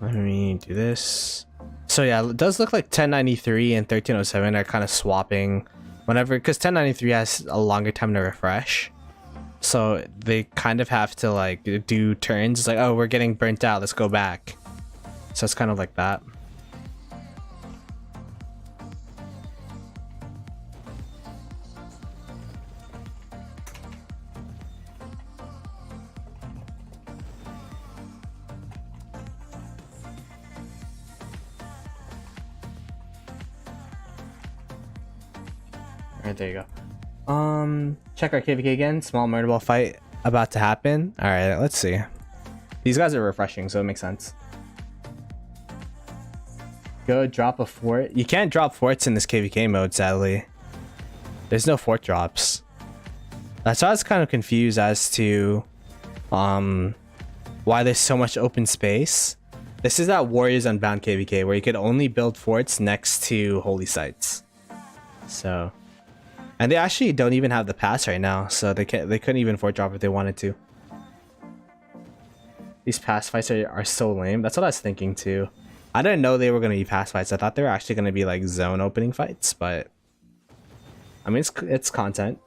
Let me do this. So yeah, it does look like 1093 and 1307 are kind of swapping whenever, because 1093 has a longer time to refresh. So they kind of have to like do turns. It's like, oh, we're getting burnt out, let's go back. So it's kind of like that. Alright, there you go. Check our KVK again. Small murder ball fight about to happen. Alright, let's see. These guys are refreshing, so it makes sense. Go drop a fort. You can't drop forts in this KVK mode, sadly. There's no fort drops. That's why I was kind of confused as to why there's so much open space. This is that Warriors Unbound KVK where you could only build forts next to holy sites. So, and they actually don't even have the pass right now, so they couldn't even fort drop if they wanted to. These pass fights are so lame. That's what I was thinking too. I didn't know they were going to be pass fights. I thought they were actually going to be like zone opening fights, but I mean, it's content.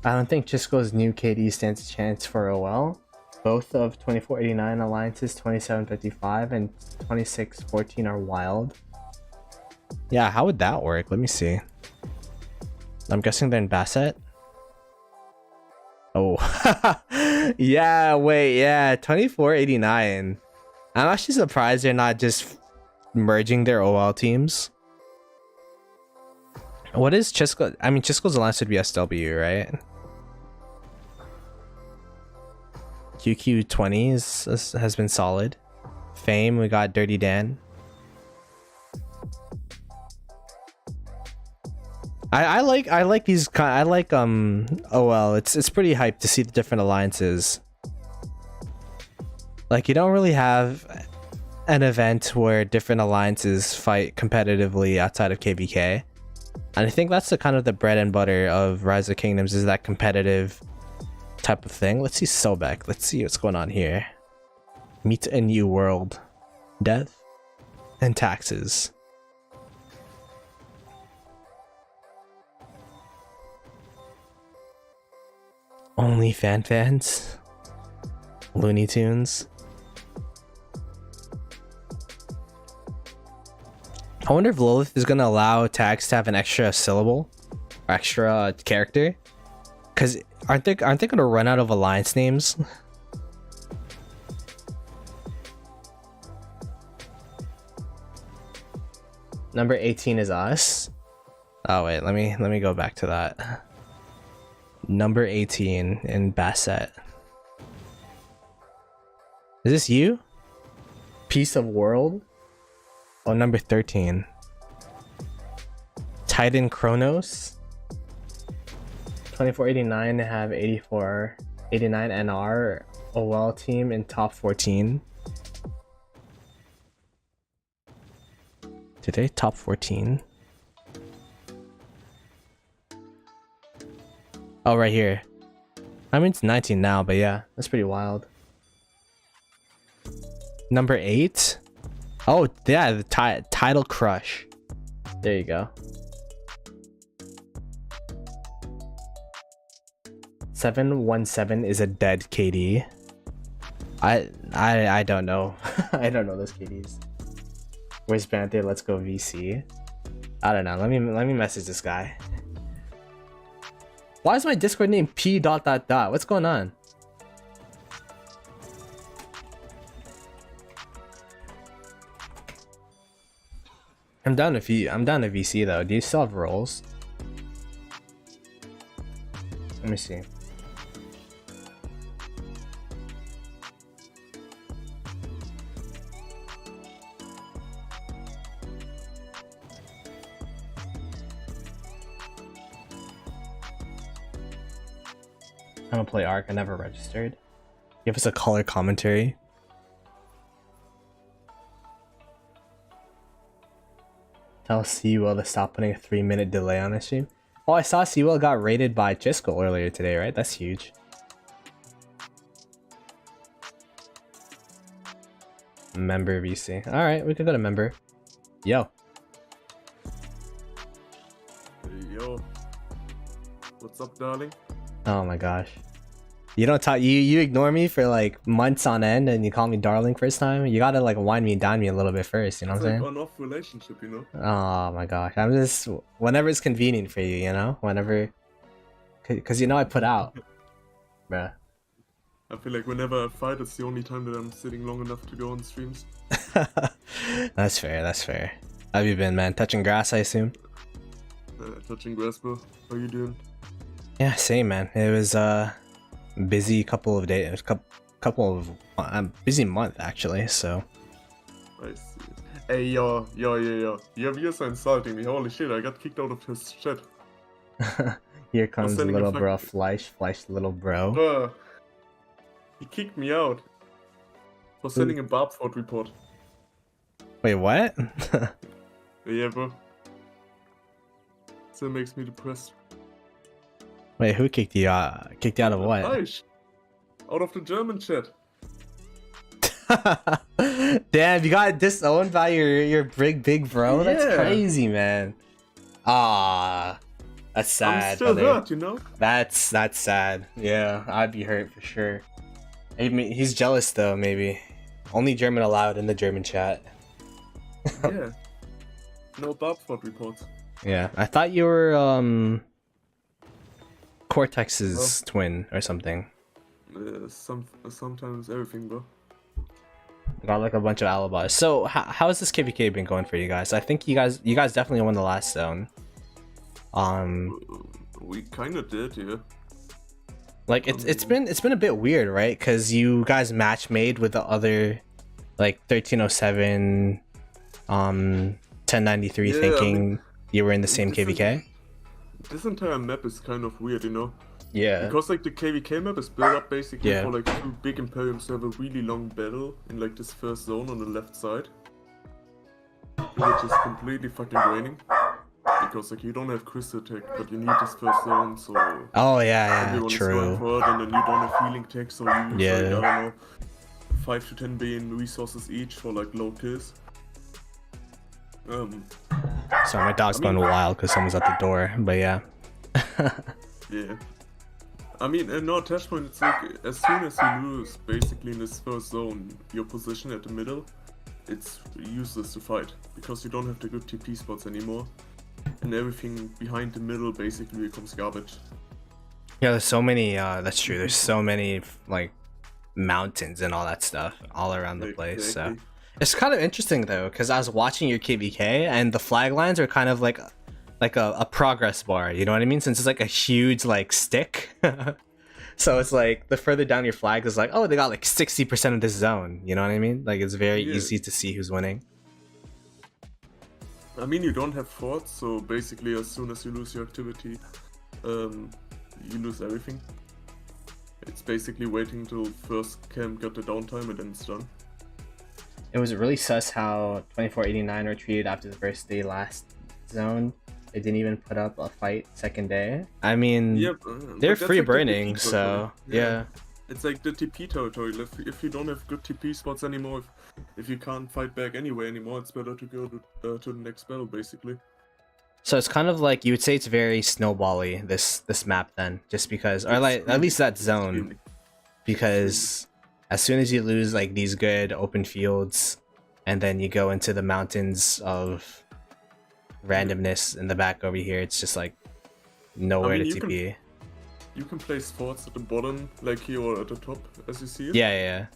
I don't think Chisco's new KD stands a chance for OL. Both of 2489 alliances 2755 and 2614 are wild. Yeah, how would that work? Let me see. I'm guessing they're in Bassett. Oh, yeah, wait, yeah, 2489. I'm actually surprised they're not just merging their OL teams. What is Chisco? I mean, Chisco's alliance would be SW, right? QQ20 has been solid. Fame, we got Dirty Dan. I like these. I like OL. It's pretty hyped to see the different alliances. Like, you don't really have an event where different alliances fight competitively outside of KVK. And I think that's the kind of the bread and butter of Rise of Kingdoms, is that competitive type of thing. Let's see Sobek. Let's see what's going on here. Meet a new world. Death and taxes. Only fans. Looney Tunes. I wonder if Lilith is gonna allow tags to have an extra syllable or extra character, because aren't they gonna run out of alliance names? Number 18 is us. Oh wait, let me go back to that. Number 18 in Bassett. Is this you? Piece of World? Oh, number 13. Titan Chronos. 2489 have 8489 NR OL team in top 14. Today top 14. Oh, right here. I mean, it's 19 now, but yeah, that's pretty wild. Number 8. Oh yeah, the title crush. There you go. 717 is a dead KD. I don't know. I don't know those KDs. Where's Banthe? Let's go VC. I don't know. Let me message this guy. Why is my Discord name P ... What's going on? I'm down to VC though. Do you still have roles? Let me see. I don't play Arc. I never registered. Give us a color commentary. Tell Sewell to stop putting a 3-minute delay on his stream. Oh, I saw Sewell got raided by Chisco earlier today, right? That's huge. Member VC. Alright, we could go to member. Yo. Hey, yo. What's up, darling? Oh my gosh. You don't talk, you ignore me for like months on end and you call me darling first time? You gotta like wind me down me a little bit first, you know what I'm saying? It's like on-off relationship, you know? Oh my gosh. I'm just, whenever it's convenient for you, you know? Whenever, cause you know I put out. Bruh. I feel like whenever I fight, it's the only time that I'm sitting long enough to go on streams. That's fair, that's fair. How have you been, man? Touching grass, I assume? Touching grass, bro. How you doing? Yeah, same, man. It was busy couple of days, couple of busy month actually. So. I see. Hey, yo. Your viewers are insulting me. Holy shit! I got kicked out of his chat. Here comes little bro, Fleisch, little bro. He kicked me out for sending a Barbford report. Wait, what? Yeah, bro. So it makes me depressed. Wait, who kicked you out? Kicked you out of what? Fleisch. Out of the German chat. Damn, you got disowned by your big bro? That's crazy, man. Ah, that's sad. I'm still hurt, you know? That's sad. Yeah, I'd be hurt for sure. He's jealous though, maybe. Only German allowed in the German chat. Yeah. No Barbford reports. Yeah, I thought you were Cortex's twin or something. Sometimes everything, bro. Got like a bunch of alibis. So how has this KVK been going for you guys? I think you guys definitely won the last zone. We kind of did, yeah. Like it's been a bit weird, right? Because you guys match made with the other, like 1307, 1093, yeah, thinking I mean, you were in the same KVK. This entire map is kind of weird, you know. Yeah. Because like the KVK map is built up basically Yeah. for like two big Imperiums to have a really long battle in like this first zone on the left side, which is completely fucking draining. Because like you don't have crystal tech, but you need this first zone, so Oh yeah, everyone is true. going for it, and then you don't have healing tech, so you use Yeah. like, I don't know, 5 to 10 billion resources each for like low kills. Sorry, my dog's going wild because someone's at the door, but yeah. Yeah. I mean, in our attach point, it's like, as soon as you lose, basically in this first zone, your position at the middle, it's useless to fight, because you don't have the good TP spots anymore, and everything behind the middle basically becomes garbage. Yeah, there's so many, that's true, there's so many, like, mountains and all that stuff all around the place, Exactly. so. It's kind of interesting, though, because I was watching your KVK, and the flag lines are kind of like a progress bar, you know what I mean? Since it's like a huge, like, stick. So it's like, the further down your flag is like, oh, they got like 60% of this zone, you know what I mean? Like, it's very easy to see who's winning. I mean, you don't have forts, so basically as soon as you lose your activity, you lose everything. It's basically waiting till first camp got the downtime and then it's done. It was really sus how 2489 retreated after the first day last zone. They didn't even put up a fight second day. I mean, they're free like burning, so yeah. It's like the TP territory. If you don't have good TP spots anymore, if you can't fight back anyway anymore, it's better to go to the next battle, basically. So it's kind of like, you would say it's very snowbally, this map then, just because, or like at least that zone, because as soon as you lose like these good open fields, and then you go into the mountains of randomness in the back over here, it's just like nowhere to TP. You can place forts at the bottom, like here, or at the top, as you see it. Yeah.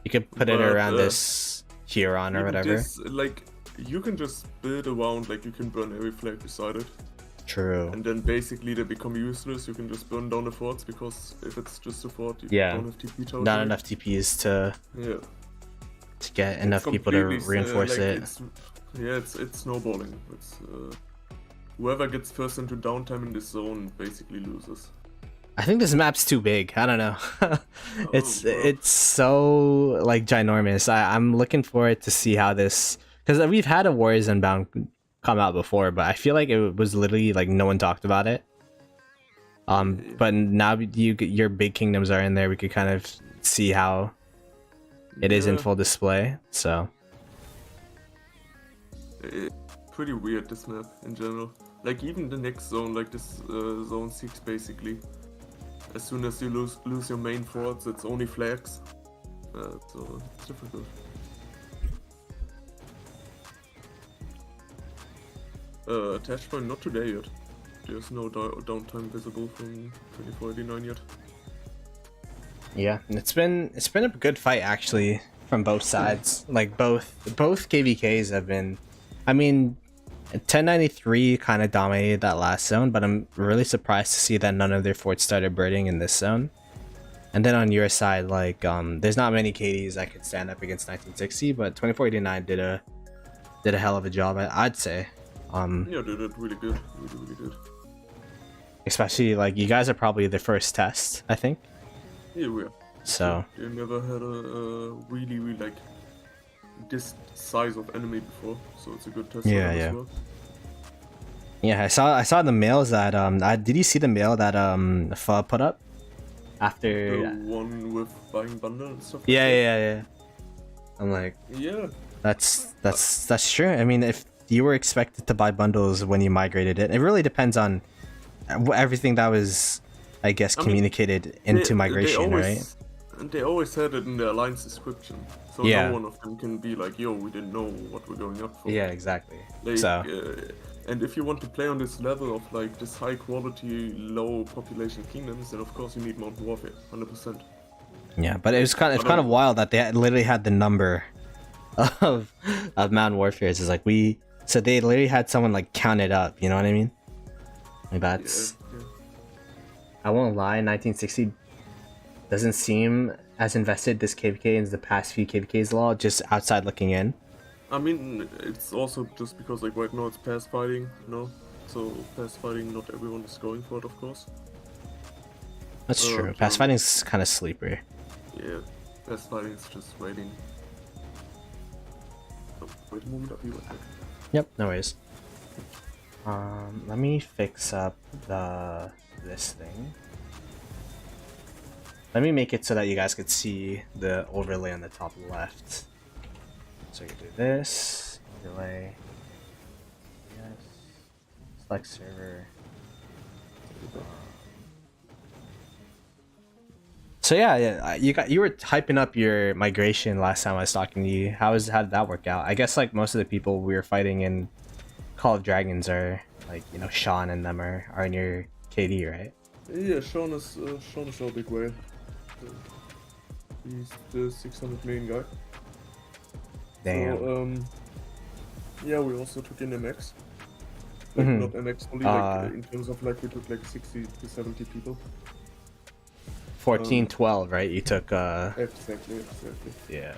You could put it around this Huron or whatever. Like, you can just build around, like you can burn every flag beside it. True. And then basically they become useless. You can just burn down the forts, because if it's just a fort, you don't have TP tower. Not enough TPs to get enough people to reinforce it. It's snowballing. It's whoever gets first into downtime in this zone basically loses. I think this map's too big. I don't know. it's bro. it's so like ginormous. I'm looking forward to see how this, because we've had a Warriors Unbound come out before, but I feel like it was literally like no one talked about it. Yeah, But now your big kingdoms are in there. We could kind of see how it is in yeah. full display. So Pretty weird, this map in general. Like even the next zone, like this zone 6 basically. As soon as you lose your main forts, it's only flags. So it's difficult. Attach point not today yet. There's no downtime visible from 2489 yet. yeah, it's been a good fight actually from both sides. Like both KVKs have been. I mean, 1093 kind of dominated that last zone, but I'm really surprised to see that none of their forts started birding in this zone. And then on your side, like, there's not many KDs that could stand up against 1960, but 2489 did a hell of a job, I'd say. Yeah, they did really good, really good. Especially like you guys are probably the first test, I think. Yeah, we are. So They never had a really like this size of enemy before, so it's a good test for them as well. yeah, I saw the mails that did you see the mail that Pha put up after The one with buying bundle and stuff. yeah. I'm like, Yeah. that's true. I mean, if you were expected to buy bundles when you migrated it, it really depends on everything that was, I guess, communicated into migration, right? And they always had it in the alliance description, so Yeah. no one of them can be like, "Yo, we didn't know what we're going up for." Yeah, exactly. Like, So and if you want to play on this level of like this high quality, low population kingdoms, then of course you need Mountain Warfare, 100%. yeah, but it's kind of wild that they literally had the number of Mountain Warfares. Is like so they literally had someone like count it up. You know what I mean? Like that's. Yeah. I won't lie, 1960 doesn't seem as invested this KVK as the past few KVKs law, just outside looking in. I mean, it's also just because like right now it's pass fighting, so pass fighting, not everyone is going for it, of course. That's true. Pass fighting's kind of sleeper. Yeah, pass fighting is just waiting. Oh, wait a moment, I'll be right back. Yep, no worries. Let me fix up this thing. Let me make it so that you guys could see the overlay on the top left. So you can do this, overlay, yes, select server. So yeah, you were hyping up your migration last time I was talking to you. How did that work out? I guess like most of the people we were fighting in Call of Dragons are like, you know, Sean and them are in your KD, right? Yeah, Sean is our big whale. He's the 600 million guy. Damn. So, yeah, we also took in MX. Like, not MX only, like, in terms of like we took like 60 to 70 people. 14, 12, right? You took Exactly. yeah.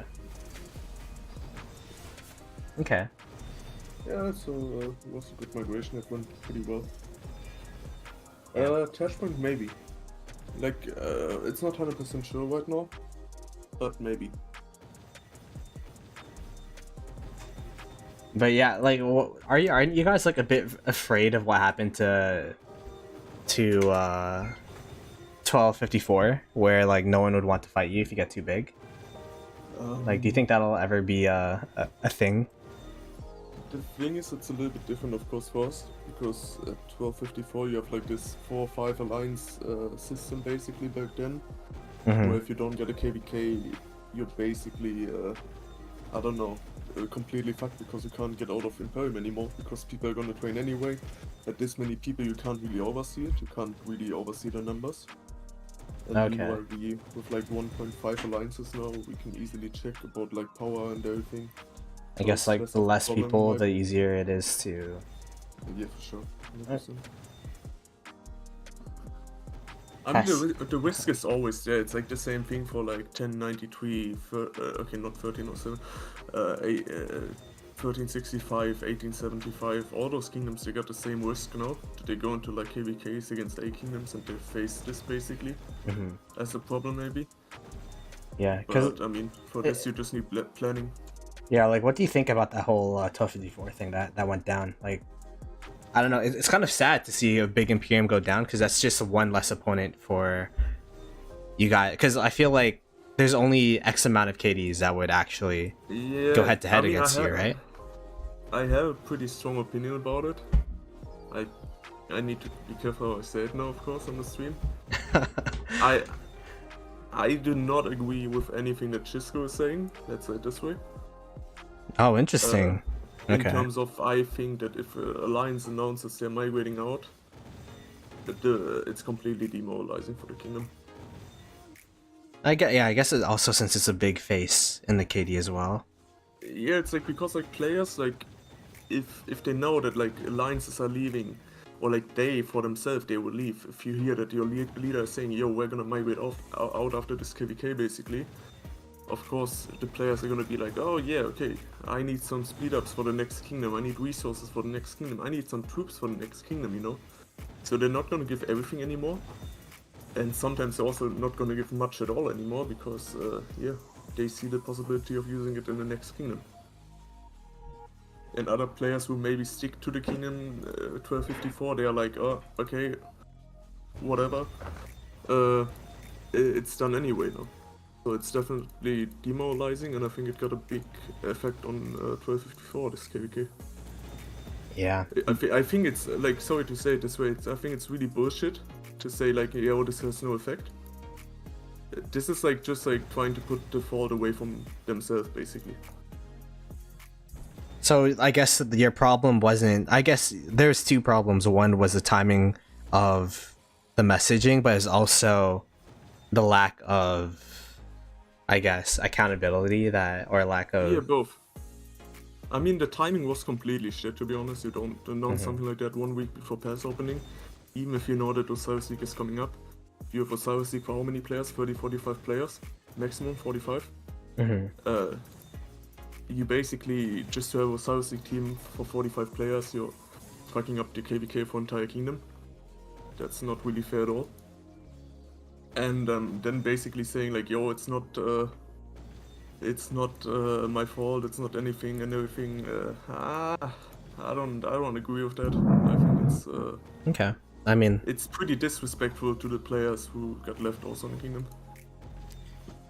Okay. Yeah, so it was a good migration. It went pretty well. Attachment maybe. Like, it's not 100% sure right now, but maybe. But yeah, like, aren't you guys like a bit afraid of what happened to 1254, where like no one would want to fight you if you get too big? Like, do you think that'll ever be a thing? The thing is, it's a little bit different, of course, for us, because at 1254 you have like this 4 or 5 alliance system basically back then, where if you don't get a KVK, you're basically, I don't know, completely fucked, because you can't get out of Imperium anymore, because people are gonna train anyway. At this many people you can't really oversee it, you can't really oversee the numbers. And meanwhile, with like 1.5 alliances now, we can easily check about like power and everything. I guess like the less people, the easier it is to. Yeah, for sure. 100%. I mean, the risk is always there. It's like the same thing for like 1093, okay, not 1307, 1365, 1875, all those kingdoms, they got the same risk now. They go into like KVKs against A kingdoms and they face this basically as a problem maybe. Yeah, because But I mean, for this you just need planning. yeah, like what do you think about that whole 1254 thing that went down? Like, I don't know, it's kind of sad to see a big Imperium go down because that's just one less opponent for you guys. Because I feel like there's only X amount of KDs that would actually go head to head against you, right? I have a pretty strong opinion about it. I need to be careful how I say it now, of course, on the stream. I do not agree with anything that Chisco is saying. Let's say it this way. Oh, interesting. In terms of, I think that if Alliance announces they're migrating out, it's completely demoralizing for the kingdom. I guess it also since it's a big face in the KD as well. Yeah, it's like because like players like if they know that like alliances are leaving, or like they for themselves they will leave. If you hear that your leader is saying, "Yo, we're gonna migrate out after this KVK," basically, of course the players are gonna be like, "Oh yeah, okay, I need some speed ups for the next kingdom. I need resources for the next kingdom. I need some troops for the next kingdom," you know. So they're not gonna give everything anymore. And sometimes they're also not going to give much at all anymore because, yeah, they see the possibility of using it in the next kingdom. And other players who maybe stick to the kingdom 1254, they are like, oh, okay, whatever. It's done anyway now. So it's definitely demoralizing, and I think it got a big effect on 1254, this KVK. Yeah. I think it's, like, sorry to say it this way, I think it's really bullshit to say like, yo, this has no effect. This is like just like trying to put the fault away from themselves, basically. So I guess your problem wasn't. I guess there's two problems. One was the timing of the messaging, but it's also the lack of, I guess, accountability or lack of. Yeah, both. I mean, the timing was completely shit, to be honest. You don't announce something like that 1 week before pass opening. Even if you know that Osiris League is coming up. You have Osiris League for how many players? 30, 45 players? Maximum 45? You basically, just to have a Osiris League team for 45 players, you're fucking up the KVK for entire kingdom. That's not really fair at all. And then basically saying like, yo, it's not my fault, it's not anything and everything. I don't agree with that. I think it's okay. I mean, it's pretty disrespectful to the players who got left also in the kingdom.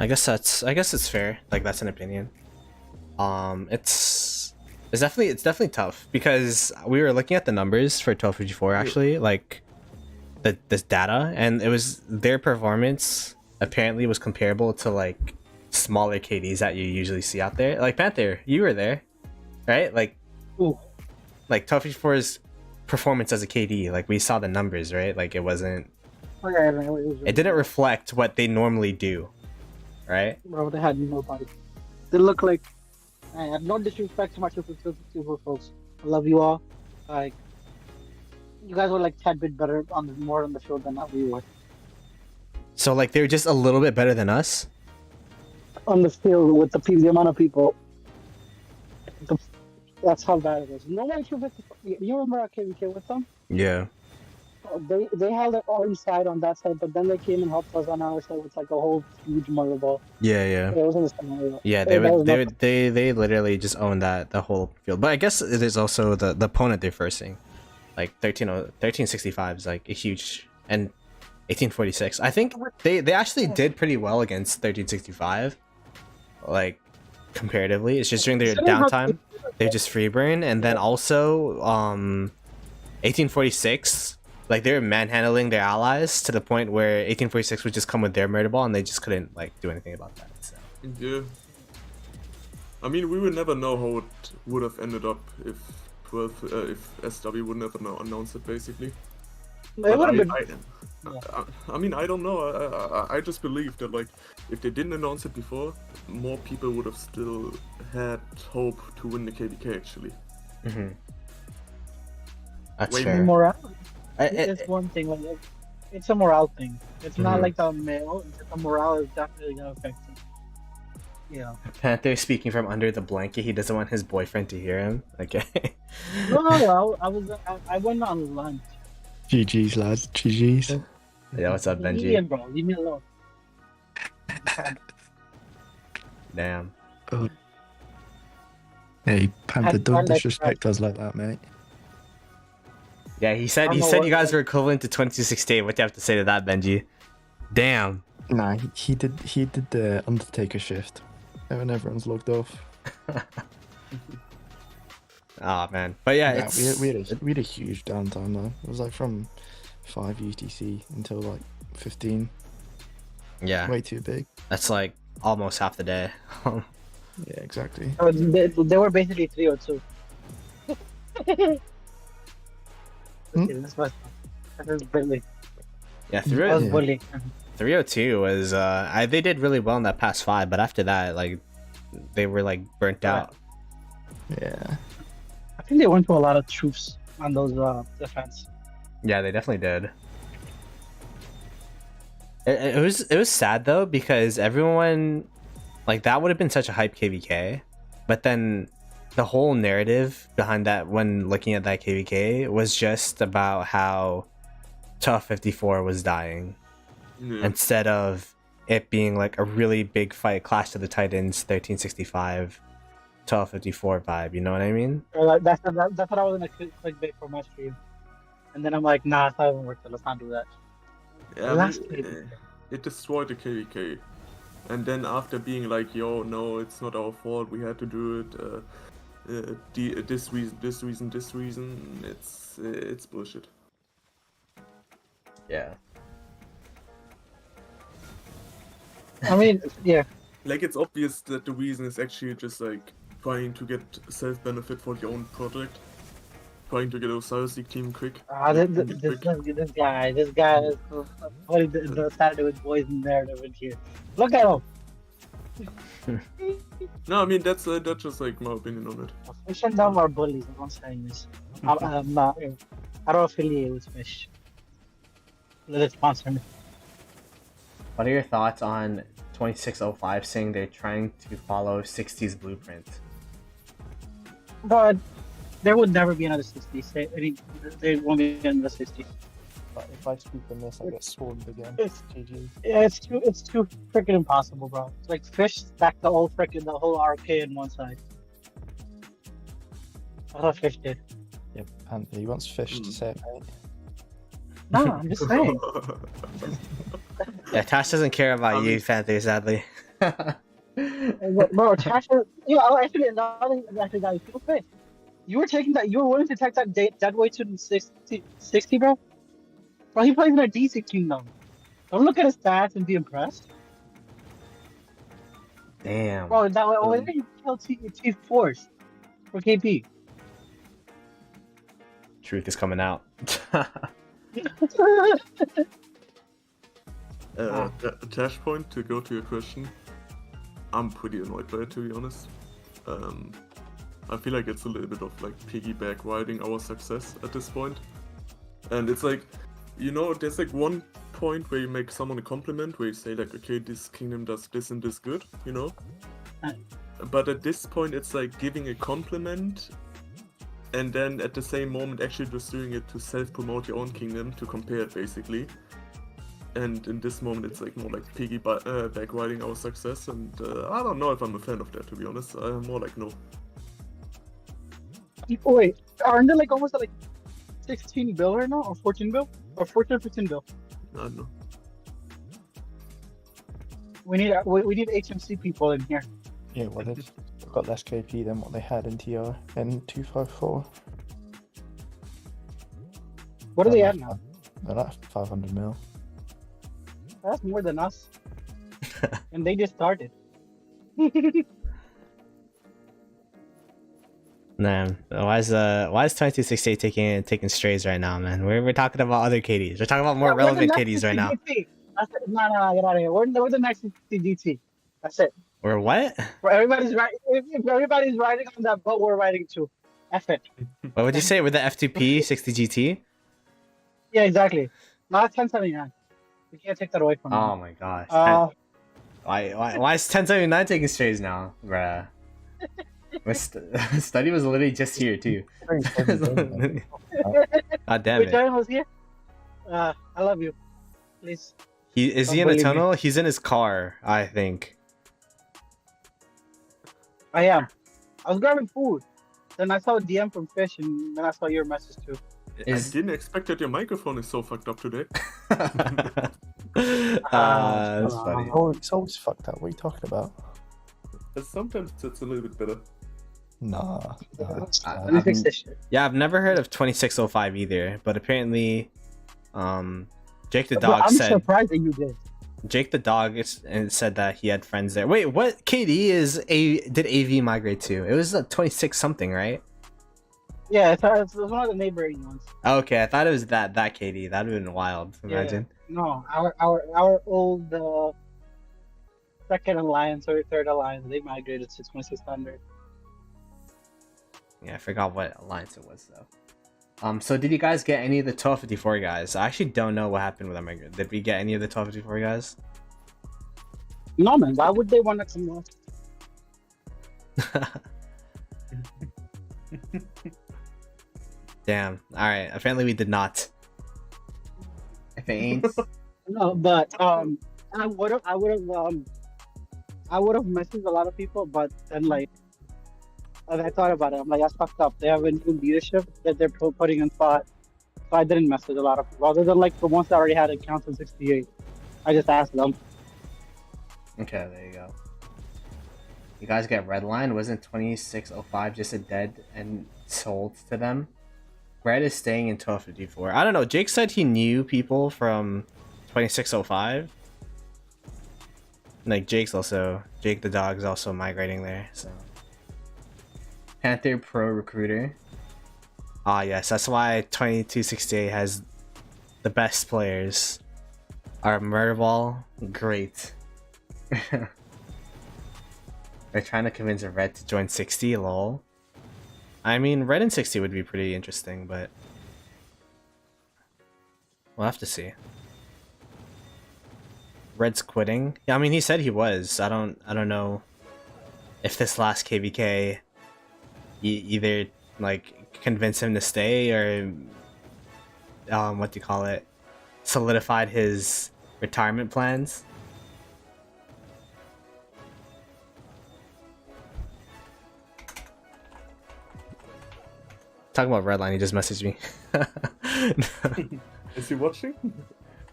I guess it's fair. Like, that's an opinion. It's definitely tough because we were looking at the numbers for 1254 actually, like this data, and it was their performance apparently was comparable to like smaller KDs that you usually see out there. Like Panther, you were there, right? Like, like 1254's performance as a KD, like we saw the numbers, right? Like it wasn't. It didn't reflect what they normally do, right? Bro, they had nobody. They look like. I have no disrespect to my super folks. I love you all. Like, you guys were like 10 bit better more on the field than we were. So like they're just a little bit better than us on the field with the amount of people. That's how bad it was. You remember our KVK with them? Yeah. They held it all inside on that side, but then they came and helped us on our side with like a whole huge mother ball. Yeah. It was in the scenario. Yeah, they literally just own the whole field. But I guess it is also the opponent they're versing. Like 1365 is like a huge, and 1846. I think they actually did pretty well against 1365. Like comparatively, it's just during their downtime they just free burn, and then also 1846. Like they were manhandling their allies to the point where 1846 would just come with their murder ball, and they just couldn't like do anything about that. So. Yeah. I mean, we will never know how it would have ended up if SW would never announce it, basically. I mean, I don't know. I just believe that like if they didn't announce it before, more people would have still had hope to win the KVK actually. That's fair. Morale. It's one thing. Like, it's a morale thing. It's not like the male. The morale is definitely gonna affect it. Yeah. Panther speaking from under the blanket. He doesn't want his boyfriend to hear him. Okay. No, I went on lunch. GG's, lads. GG's. Yeah, what's up, Leave me Benji? in, bro. Leave me alone. Damn. Oh. Hey, Panther, Had don't fun, like, disrespect us like that, mate. Yeah, he said I don't know you what- guys were equivalent to 2068. What do you have to say to that, Benji? Damn. Nah, he did the Undertaker shift. And when everyone's logged off. Oh man. But yeah, Nah, it's we had a huge downtime though. It was like from 5 UTC until like 15. yeah. Way too big. That's like almost half the day. Yeah, exactly. Oh, they were basically 302. Hmm? This was bully. Yeah, I was 302 bully. 302 was they did really well in that past 5, but after that, like, they were like burnt out. Yeah. I think they went to a lot of truths on those defense. Yeah, they definitely did. It was sad though, because everyone, like, that would have been such a hype KVK, but then the whole narrative behind that when looking at that KVK was just about how Tough 54 was dying, Yeah. instead of it being like a really big fight, Clash of the Titans 1365 Tough 54 vibe, you know what I mean? That's what I was gonna clickbait for my stream, and then I'm like, nah, it's not even worth it. Let's not do that. Yeah, Last I mean, KVK. it destroyed the KVK. And then after being like, yo, no, it's not our fault, we had to do it, this reason, it's bullshit. Yeah. I mean, yeah. Like, it's obvious that the reason is actually just like trying to get self-benefit for your own project. Trying to get Osiris League team quick. This guy is putting the Saturday with boys narrative in here. Look at him. No, I mean, that's just like my opinion on it. Fish and Dumb are bullies. I'm not saying this. I'm not. I don't affiliate with Fish. Let it sponsor me. What are your thoughts on 2605 saying they're trying to follow 60's blueprint? But there would never be another 60. There won't be another 60. But if I speak on this, I get swarmed again. It's- GG. Yeah, it's too freaking impossible, bro. It's like Fish stacked the whole RK in one side. That's what Fish did. Yep, Panther, he wants Fish to say it, mate. No, I'm just saying. Yeah, Tash doesn't care about I you, mean- Panther, sadly. Bro, Tasha, actually, actually, guys, feel fit. You were taking that. You were willing to take that dead weight to 60, bro. Bro, he plays in a decent kingdom. Don't look at his stats and be impressed. Damn. Bro, that way over there you killed Chief Force for KP. Truth is coming out. Dash point, to go to your question, I'm pretty annoyed by it, to be honest. I feel like it's a little bit of like piggyback riding our success at this point. And it's like, you know, there's like one point where you make someone a compliment, where you say like, okay, this kingdom does this and this good, you know? But at this point, it's like giving a compliment, and then at the same moment actually just doing it to self-promote your own kingdom, to compare it basically. And in this moment, it's like more like piggyback riding our success, and I don't know if I'm a fan of that, to be honest. I'm more like, no. Wait, aren't they like almost at like 16 bill right now, or 14 bill, or 14 or 15 bill? I don't know. We need HMC people in here. Yeah, well, they've got less KP than what they had in TR in 254. What are they at now? They're at 500 mil. That's more than us. And they just started. Man, why is 2268 taking strays right now, man? We're talking about other KDs. We're talking about more relevant KDs right now. That's it. No, get out of here. We're the next DT. That's it. We're what? For everybody's right. If everybody's riding on that boat, we're riding too. F it. What would you say? We're the F2P 60 GT? Yeah, exactly. Not 1079. You can't take that away from me. Oh my gosh. Why is 1079 taking strays now, bruh? Study was literally just here too. God damn Wait, it. Giant was here. I love you. Please. Is he Don't in a bully me. tunnel? He's in his car, I think. I am. I was grabbing food. Then I saw a DM from Fish, and then I saw your message too. I didn't expect that your microphone is so fucked up today. That's funny. Oh, it's always fucked up. What are you talking about? But sometimes it's a little bit better. Nah. it's I- Let me I've fix been- this shit. Yeah, I've never heard of 2605 either, but apparently, Jake the Bro, dog I'm said surprised that you did. Jake the dog and said that he had friends there. Wait, what KD did AV migrate to? It was a 26 something, right? Yeah, it's one of the neighboring ones. Okay, I thought it was that KD. That'd have been wild. Imagine. No, our old second alliance or third alliance, they migrated to 2600. Yeah, I forgot what alliance it was though. So did you guys get any of the 1254 guys? I actually don't know what happened with them. Did we get any of the 1254 guys? No man, why would they want to come off? Damn. All right. Apparently we did not. If it ain't. No, but I would have messaged a lot of people, but then like as I thought about it, I'm like, that's fucked up. They have a new leadership that they're putting in thought. So I didn't message a lot of people, other than like the ones that already had accounts in 68. I just asked them. Okay, there you go. You guys get Redline? Wasn't 2605 just a dead and sold to them? Red is staying in 1254. I don't know. Jake said he knew people from 2605. Like Jake the dog's also migrating there. So Panther Pro Recruiter. Ah yes, that's why 2268 has the best players. Our Murderball, great. They're trying to convince a Red to join 60, lol. I mean, Red and 60 would be pretty interesting, but we'll have to see. Red's quitting. Yeah, I mean, he said he was. I don't know if this last KVK either like convinced him to stay or what do you call it? Solidified his retirement plans. Talking about Redline, he just messaged me. Is he watching?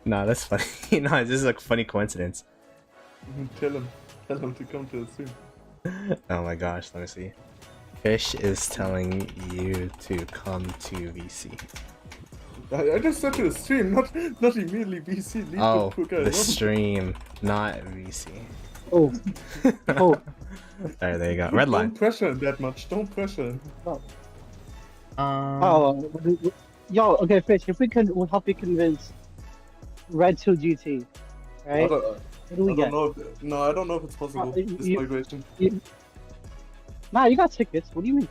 No, that's funny. No, this is a funny coincidence. Tell him to come to the stream. Oh my gosh, let me see. Fish is telling you to come to VC. I just said to the stream, not immediately VC. Leave Oh, the poor guy the alone. stream, not VC. Oh, oh, There you go. Redline. Don't pressure him that much. Don't pressure him. oh, yo, okay, Fish. If we can, we'll help you convince Red 2 GT, right? What do we I get? don't know. No, I don't know if it's possible. This migration. Nah, you got tickets. What do you mean?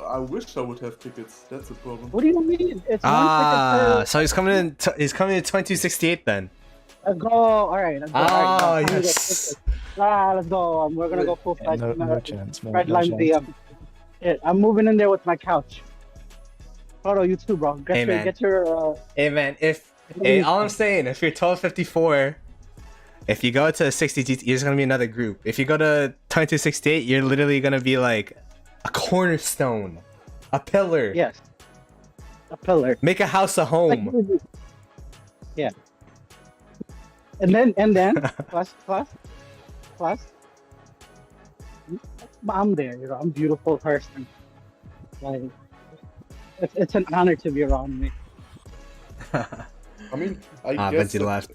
I wish I would have tickets. That's the problem. What do you mean? It's Ah, one so he's coming in. He's coming in 2268 then. Let's go. All right. Let's go. Oh, All right, yes. let's go. We're gonna go full Yeah, flight. no chance, man. Red No line chance. DM. Shit, I'm moving in there with my couch. Photo, you too, bro. Hey, man. Get your. Hey man, hey, all I'm saying, if you're 1254, if you go to 60 GT, there's gonna be another group. If you go to 2268, you're literally gonna be like a cornerstone, a pillar. Yes. A pillar. Make a house a home. Yeah. And then plus. I'm there. You know, I'm a beautiful person. Like, it's an honor to be around me. I mean, I Benji guess. left.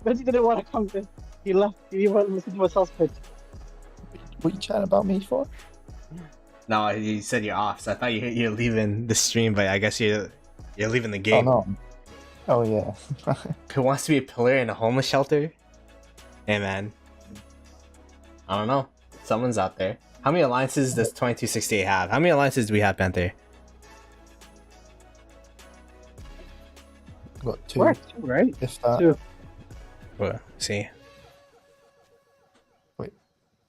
Benji didn't want to come in. He left. He went to listen to myself pitch. What are you chatting about me for? No, you said you're off, so I thought you're leaving the stream, but I guess you're leaving the Oh game. no. Oh yeah. Who wants to be a pillar in a homeless shelter? Hey man, I don't know. Someone's out there. How many alliances does 2268 have? How many alliances do we have, Panther? got 2. We're 2, right? If that. 2. Well, see.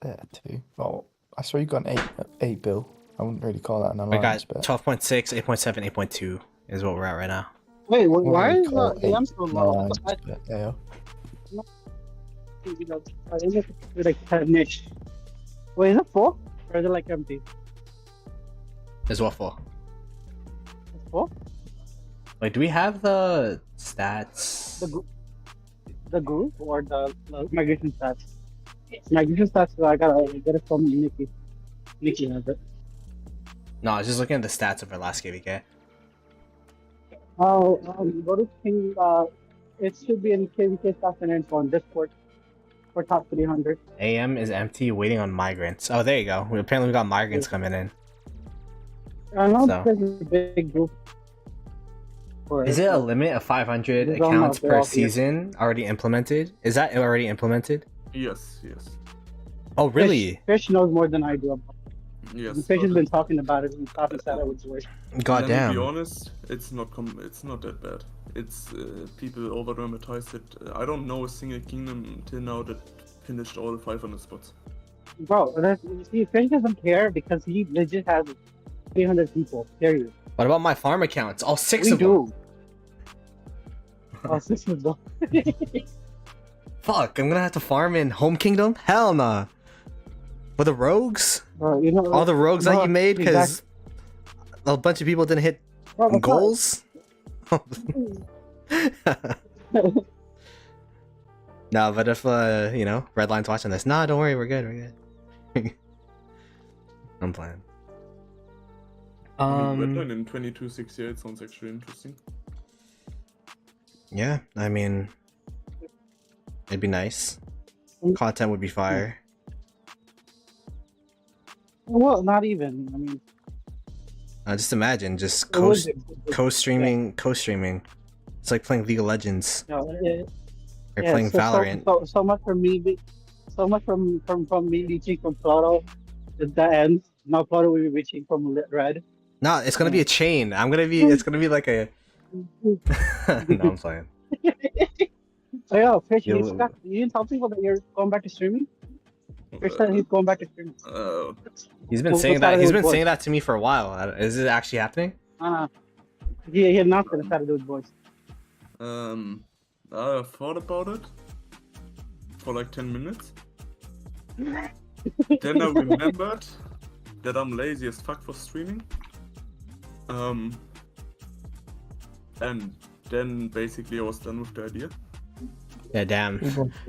Yeah, 2. Oh, I saw you got an 8 bill. I wouldn't really call that an We alliance, got but 12.6, 8.7, 8.2 is what we're at right now. Wait, I wouldn't why really is call the AM so an low? alliance, I but yeah. think, I think it's like 10-ish. Wait, is it full? Or is it like empty? Is what for? It's full? Wait, do we have the stats? The group or the migration stats? Migration stats, I gotta get it from Nikki. Nikki has it. No, I was just looking at the stats of our last KVK. Oh, go to King, it should be in KVK stats and info on Discord for top 300. AM is empty, waiting on migrants. Oh, there you go. Apparently we got migrants coming in. I know So. there's a big group. Is it a limit of 500 These are accounts not per all season already implemented? Is that already implemented? Yes, yes, Oh, really? Fish knows more than I do about yes. it. Fish has but been talking about it and talking said it was worse. let me be Goddamn. honest, it's not that bad. It's people over dramatize it. I don't know a single kingdom till now that finished all the 500 spots. Bro, you see, Fish doesn't care because he legit has 300 people, period. What about my farm accounts? All 6 We of them. do. Oh, 6 of them. Fuck, I'm gonna have to farm in Home Kingdom? Hell nah. For the rogues? Bro, you know, All the rogues that no, you made because exactly. a bunch of people didn't hit Bro, that's goals? No, but if Redline's watching this, nah, don't worry, we're good. I'm playing. Redline in 2268 sounds actually interesting. Yeah, I mean, it'd be nice. Content would be fire. Well, not even. I mean, Just imagine, just it would co-streaming. It's like playing League of Legends no, or playing Valorant. So much from me, so much from me reaching from Ploto at the end. Now Ploto will be reaching from Red. No, it's gonna be a chain. It's gonna be like a. No, I'm playing. So yeah, Fish, Yo. you didn't tell people that you're going back to streaming? Fish said he's going back to streaming. He's been What's saying that that. He's with been voice? saying that to me for a while. Is it actually happening? He announced that it started with voice. I thought about it for like 10 minutes. Then I remembered that I'm lazy as fuck for streaming. And then basically I was done with the idea. Yeah, damn.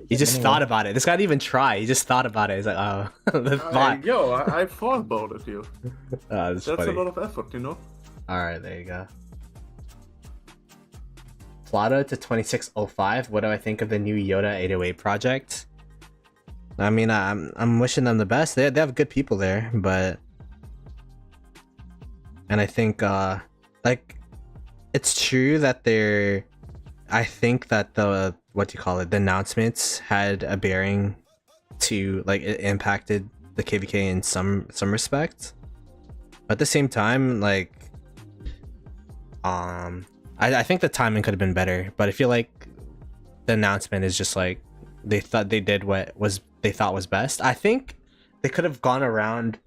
He just thought about it. This guy didn't even try. He just thought about it. He's like, oh, the thought. I thought about it, yo. That's That's funny. a lot of effort, you know? Alright, there you go. Ploto to 2605. What do I think of the new Yoda 808 project? I mean, I'm wishing them the best. They have good people there, but... And I think, like, it's true that they're... I think that the, the announcements had a bearing to, like, it impacted the KVK in some respect. But at the same time, like, I think the timing could have been better, but I feel like the announcement is just like, they thought they did what they thought was best. I think they could have gone around,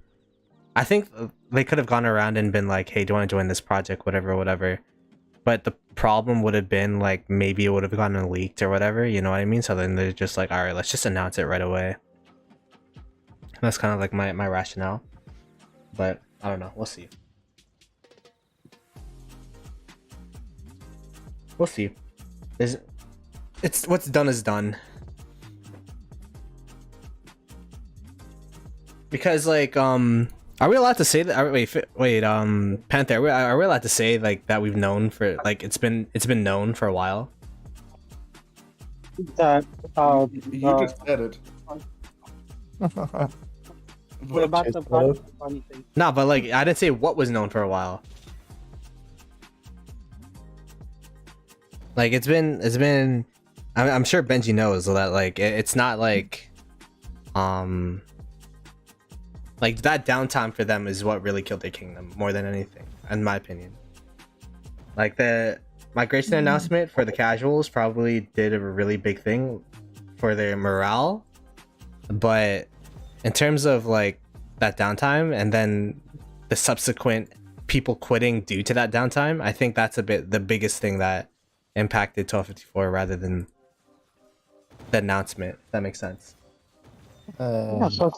and been like, hey, do you want to join this project, whatever. But the problem would have been like, maybe it would have gotten leaked or whatever, you know what I mean? So then they're just like, all right, let's just announce it right away. And that's kind of like my rationale, but I don't know, we'll see. We'll see. It's what's done is done. Because like are we allowed to say that? Wait, Panther, are we allowed to say like that we've known for like it's been known for a while? That You just said it. what about the funny thing? No, but like I didn't say what was known for a while. Like it's been I'm sure Benji knows that like it's not like like that downtime for them is what really killed their kingdom more than anything, in my opinion. Like migration announcement for the casuals probably did a really big thing for their morale, but in terms of like that downtime and then the subsequent people quitting due to that downtime, I think that's the biggest thing that impacted 1254 rather than the announcement. If that makes sense. Yeah, so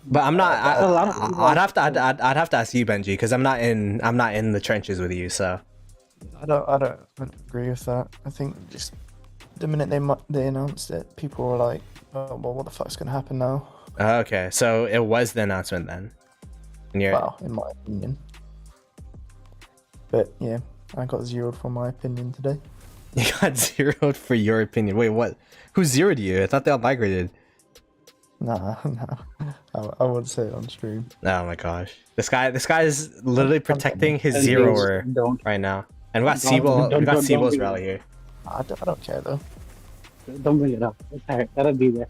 But I'm not. a lot of people I'd have to ask you, Benji, because I'm not in the trenches with you. So I don't agree with that. I think just the minute they announced it, people were like, "Oh, well, what the fuck's gonna happen now?" okay, so it was the announcement then. And you're, Well, in my opinion. But yeah, I got zeroed for my opinion today. you got zeroed for your opinion. Wait, what? Who zeroed you? I thought they all migrated. Nah, I wouldn't say it on stream. Oh my gosh, this guy is literally protecting his zeroer right now. And we got Siebel's rally here. I don't care though. Don't bring it up. It's alright. That'll be there.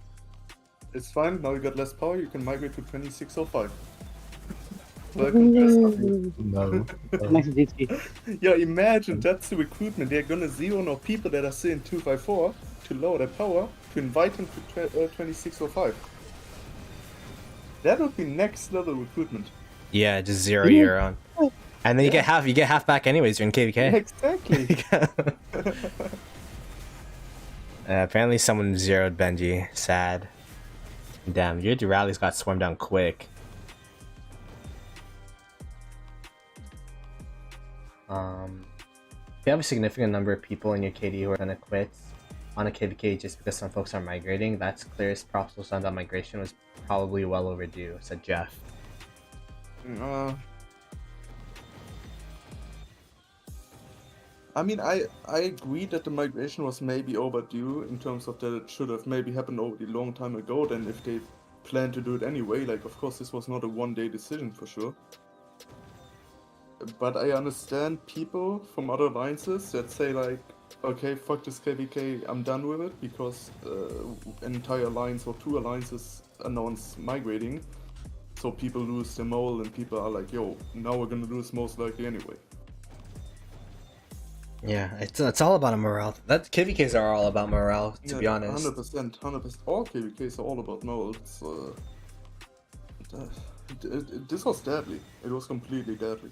It's fine. Now you got less power. You can migrate to 2605. Welcome to the stuff. No. Next GT. Yeah, imagine that's the recruitment. They're gonna zero now people that are still in 254 to lower their power to invite them to 2605. That would be next level recruitment. Yeah, just zero your own, and then you get half back anyways. You're in KVK. Exactly. Apparently someone zeroed Benji. Sad. Damn, your rallies got swarmed down quick. If you have a significant number of people in your KD who are gonna quit on a KVK just because some folks are migrating, that's clearest possible sign that migration was probably well overdue, said Jeff. I mean, I agree that the migration was maybe overdue in terms of that it should have maybe happened already a long time ago than if they planned to do it anyway. Like, of course, this was not a one-day decision for sure. But I understand people from other alliances that say like, okay, fuck this KVK, I'm done with it, because an entire alliance or two alliances announce migrating. So people lose their morale and people are like, yo, now we're gonna lose most likely anyway. Yeah, it's all about a morale. That KVKs are all about morale, to be honest. 100%. All KVKs are all about morale. It's, this was deadly. It was completely deadly.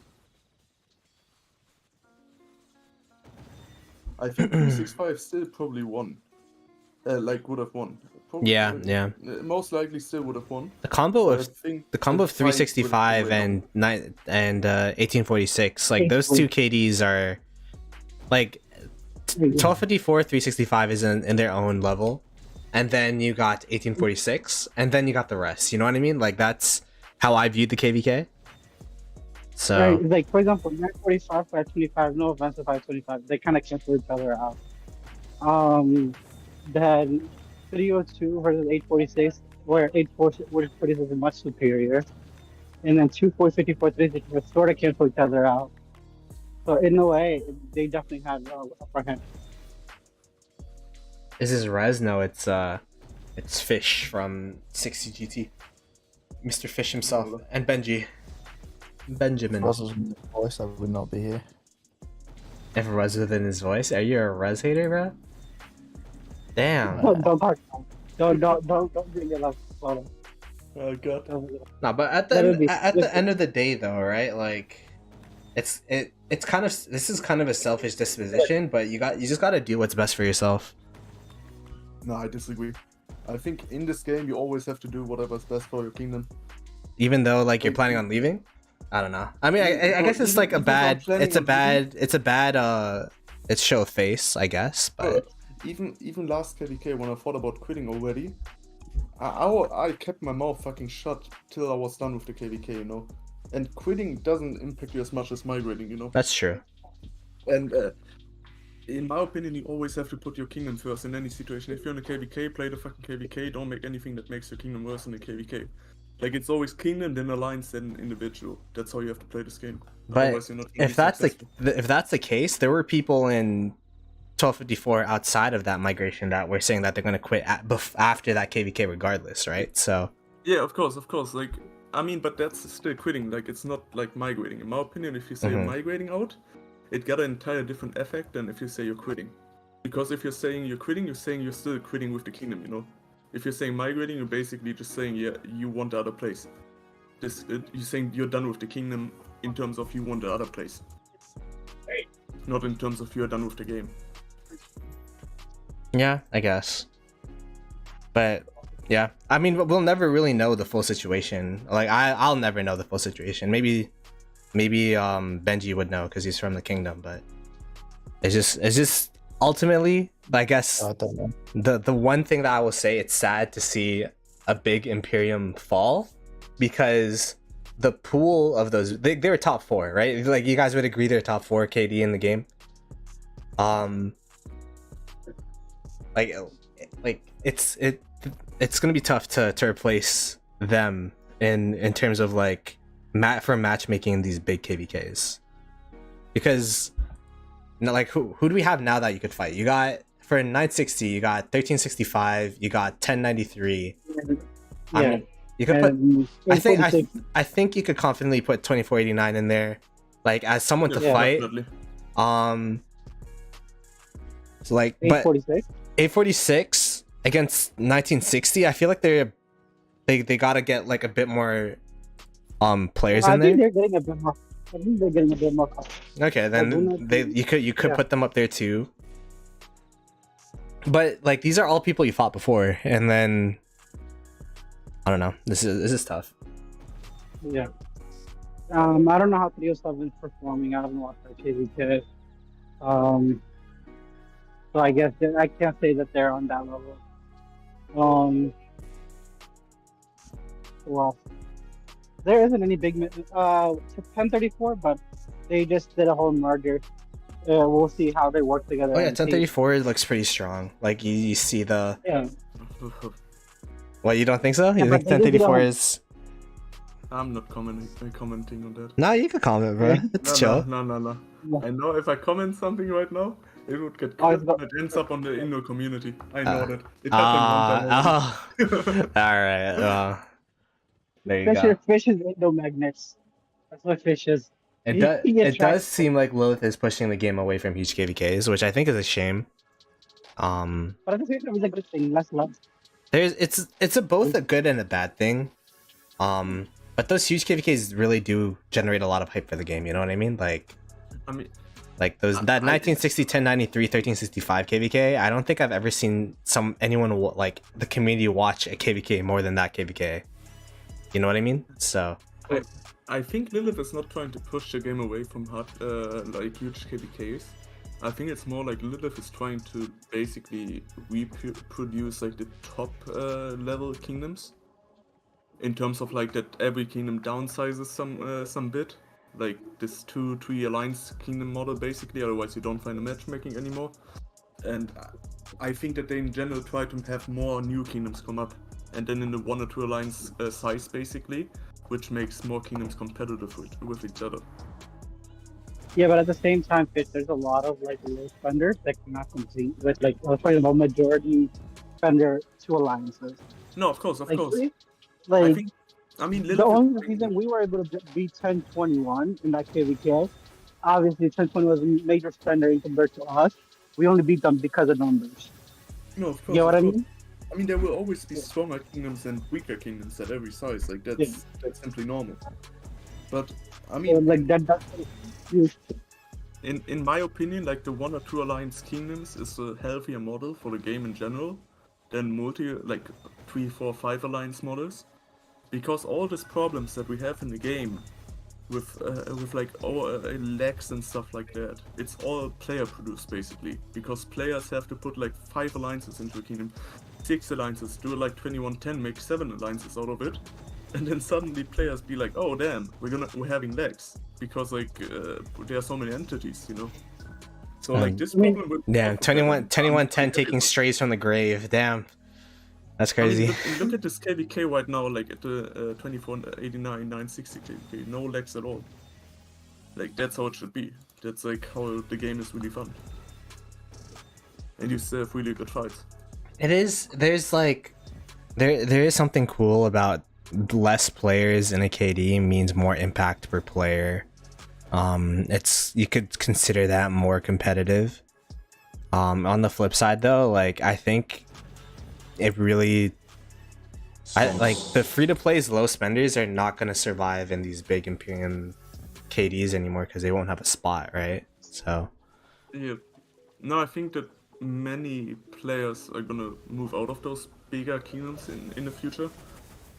I think 265 still probably won. Would have won. Probably, Yeah. Most likely still would have won. The combo of the 365 and 1846, like those two KDs are like 1254, 365 is in their own level, and then you got 1846, and then you got the rest. You know what I mean? Like that's how I viewed the KVK. So Right, like for example, 945, 525, no offense to 525, they kind of cancel each other out. Then 302 versus 846, where 846 is much superior, and then 2454, 364 sort of cancel each other out. So in a way, they definitely had upper hand. is this Rez? No, it's Fish from 60 GT, Mr. Fish himself, and Benjamin. If Russ was in the voice, I would not be here. If Rez within his voice, are you a Rez hater, bro? Damn. Don't talk. Don't bring it up. Oh god. No, but at the end of the day, though, right? Like, it's kind of, this is kind of a selfish disposition, but you just gotta do what's best for yourself. No, I disagree. I think in this game you always have to do whatever's best for your kingdom. Even though like you're planning on leaving, I don't know. I mean, I guess it's like it's show of face, I guess. But even last KVK when I thought about quitting already, I kept my mouth fucking shut till I was done with the KVK, you know. And quitting doesn't impact you as much as migrating, you know. That's true. And in my opinion, you always have to put your kingdom first in any situation. If you're in a KVK, play the fucking KVK. Don't make anything that makes your kingdom worse in the KVK. Like, it's always kingdom, then alliance, then individual. That's how you have to play this game. But if that's the case, there were people in 1254 outside of that migration that were saying that they're going to quit after that KVK regardless, right? So yeah, of course. Like, I mean, but that's still quitting. Like, it's not like migrating. In my opinion, if you say you're migrating out, it got an entire different effect than if you say you're quitting. Because if you're saying you're quitting, you're saying you're still quitting with the kingdom, you know? If you're saying migrating, you're basically just saying, yeah, you want the other place. You're saying you're done with the kingdom in terms of you want the other place. Not in terms of you're done with the game. Yeah, I guess. But yeah, I mean, we'll never really know the full situation. Like I'll never know the full situation. Maybe Benji would know because he's from the kingdom. But it's just ultimately, I guess I don't know. the one thing that I will say, it's sad to see a big Imperium fall, because the pool of those, they were top 4, right? Like you guys would agree they're top 4 KD in the game. Like it's gonna be tough to replace them in terms of like for matchmaking in these big KVKs, because like who do we have now that you could fight? You got, for 960, you got 1365, you got 1093. I mean, you could put, I think you could confidently put 2489 in there, like as someone to fight. Definitely. So like, but 846 against 1960, I feel like they gotta get like a bit more players in there. I think they're getting a bit more. I think they're getting a bit more. Okay, then you could put them up there too. But like, these are all people you fought before, and then I don't know. This is tough. Yeah. I don't know how 307 is performing. I haven't watched that KVK. So I guess I can't say that they're on that level. Well, there isn't any big 1034, but they just did a whole merger. We'll see how they work together. Oh yeah, 1034 looks pretty strong. Like you see the. Yeah. What, you don't think so? You think 1034 is? I'm not commenting on that. No, you can comment, bro. It's chill. No. I know if I comment something right now, it would get it ends up on the Indo community. I know that. It happened one time. Alright. There you go. Fish is Indo magnets. That's what fish is. It does seem like Lilith is pushing the game away from huge KVKs, which I think is a shame. But at the same time, it's a good thing. Less love. It's both a good and a bad thing. But those huge KVKs really do generate a lot of hype for the game. You know what I mean? Like, that 1960, 1093, 1365 KVK. I don't think I've ever seen anyone like the community watch a KVK more than that KVK. You know what I mean? So. I think Lilith is not trying to push the game away from like huge KVKs. I think it's more like Lilith is trying to basically reproduce like the top level kingdoms, in terms of like that every kingdom downsizes some bit, like this 2-3 alliance kingdom model basically. Otherwise, you don't find a matchmaking anymore. And I think that they in general try to have more new kingdoms come up, and then in the 1 or 2 alliance size basically, which makes more kingdoms competitive with each other. Yeah, but at the same time, there's a lot of like low spenders that cannot compete with like, for example, majority spender 2 alliances. No, of course. Like, Lilith the only reason we were able to beat 1021 in that KVK, obviously 1020 was a major spender in compared to us. We only beat them because of numbers. No, of course. You know what I mean? I mean, there will always be stronger kingdoms and weaker kingdoms at every size. Like that's simply normal. But I mean, like that's in my opinion, like the 1 or 2 alliance kingdoms is a healthier model for the game in general than like 3, 4, 5 alliance models, because all these problems that we have in the game with like lags and stuff like that, it's all player produced basically, because players have to put like 5 alliances into a kingdom, 6 alliances, do like 2110, make 7 alliances out of it, and then suddenly players be like, oh damn, we're having lags because like there are so many entities, you know. So like this problem with 2110 taking strays from the grave. Damn, that's crazy. I mean, look at this KVK right now, like at the 2489 960 KVK, no lags at all. Like that's how it should be. That's like how the game is really fun, and you still have really good fights. It is. There's like there is something cool about less players in a KD means more impact per player. It's you could consider that more competitive. On the flip side though, like I think it really like the free-to-plays low spenders are not going to survive in these big Imperium KDs anymore because they won't have a spot, right? So Yeah. No, I think that many players are gonna move out of those bigger kingdoms in the future.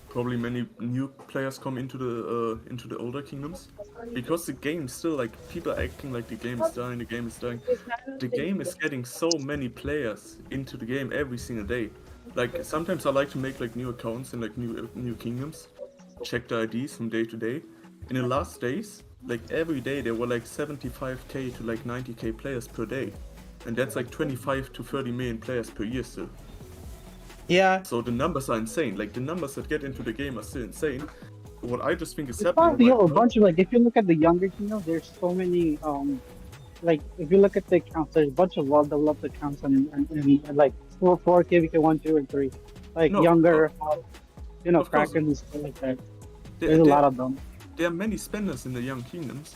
Probably many new players come into the older kingdoms because the game still, like, people are acting like the game is dying. The game is dying. The game is getting so many players into the game every single day. Like sometimes I like to make like new accounts in like new kingdoms, check the IDs from day to day. In the last days, like every day there were like 75k to like 90k players per day, and that's like 25 to 30 million players per year still. yeah, So the numbers are insane. Like the numbers that get into the game are still insane. What I just think is It's happening probably right a now- bunch of like if you look at the younger kingdoms, there's so many like if you look at the accounts, there's a bunch of well-developed accounts and like four KVK 1, 2, and 3, like No, younger, you know, of course. crackers and stuff like that. there- There's a there- lot of them, There are many spenders in the young kingdoms.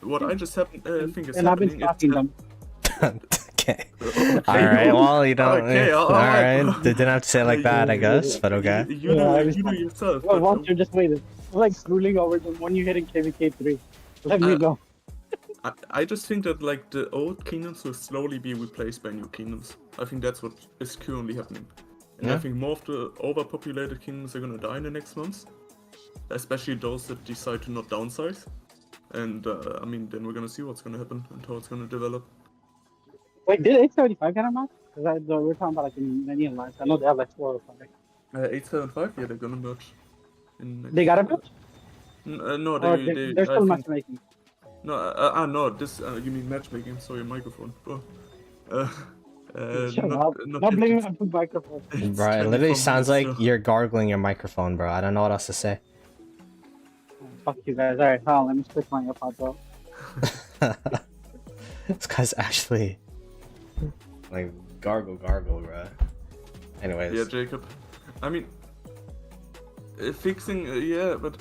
What I just think is and I've been happening is stalking that- them. okay. Okay. All right. Well, you don't. Okay, all alright. right. They didn't have to say it like that, I guess. But okay. You Yeah, I do just- yourself. Well, but, Walter, just wait. I'm like scrolling over them when you hitting KVK 3. Let me go. I just think that like the old kingdoms will slowly be replaced by new kingdoms. I think that's what is currently happening. And I Yeah. think more of the overpopulated kingdoms are gonna die in the next months. Especially those that decide to not downsize. And I mean, then we're gonna see what's gonna happen and how it's gonna develop. Wait, did 875 get them out? Because we're talking about like in many alliance. I know they have like 4 or 5. 875, yeah, they're gonna merge. In next- They got a match? No, Or they they're I still think- matchmaking? No, this, you mean matchmaking, sorry, microphone. Bro. Shut not, up. Not blaming on the microphone. It's Bro, it literally 24 sounds like minutes, so- you're gargling your microphone, bro. I don't know what else to say. Fuck you guys. Alright, hold on, let me switch my AirPods out. This guy's actually like gargle, bro. Anyways, Yeah, Jacob. I mean, fixing, yeah, but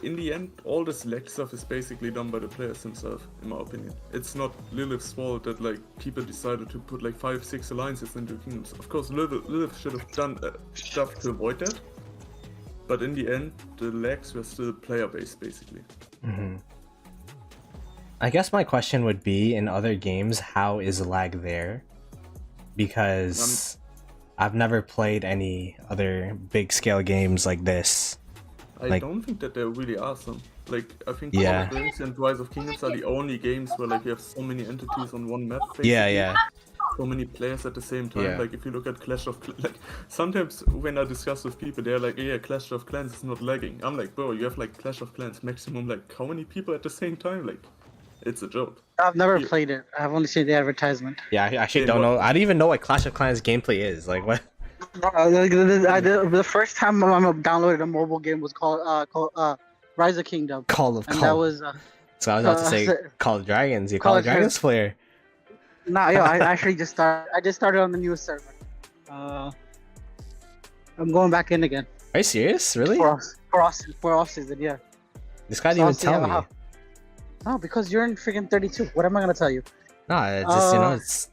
in the end, all this lag stuff is basically done by the players themselves, in my opinion. It's not Lilith's fault that like people decided to put like 5-6 alliances into kingdoms. Of course, Lilith should have done stuff to avoid that. But in the end, the lags were still player-based, basically. I guess my question would be, in other games, how is lag there? Because I've never played any other big scale games like this. I Like- don't think that there really are some. Like, I think Yeah. Call of Duty and Rise of Kingdoms are the only games where like you have so many entities on one map. Yeah, basically. yeah. So many players at the same time. Yeah. Like, if you look at like, sometimes when I discuss with people, they're like, yeah, Clash of Clans is not lagging. I'm like, bro, you have like Clash of Clans maximum, like, how many people at the same time? Like, it's a joke. I've never Yeah. played it. I've only seen the advertisement. Yeah, I actually Yeah, don't what- know. I don't even know what Clash of Clans gameplay is. Like, what? The first time I downloaded a mobile game was called Rise of Kingdom, Call of and Call. that was So I was about to say so- Call of Dragons. You Call Call of of Dragons player. nah. Yo, I actually just started. I just started on the newest server. I'm going back in again Are you serious? Really? for off season. Yeah. This guy So didn't I'll even see tell me. how- No, because you're in freaking 32. What am I gonna tell you? No, it's just, you know, Uh, it's.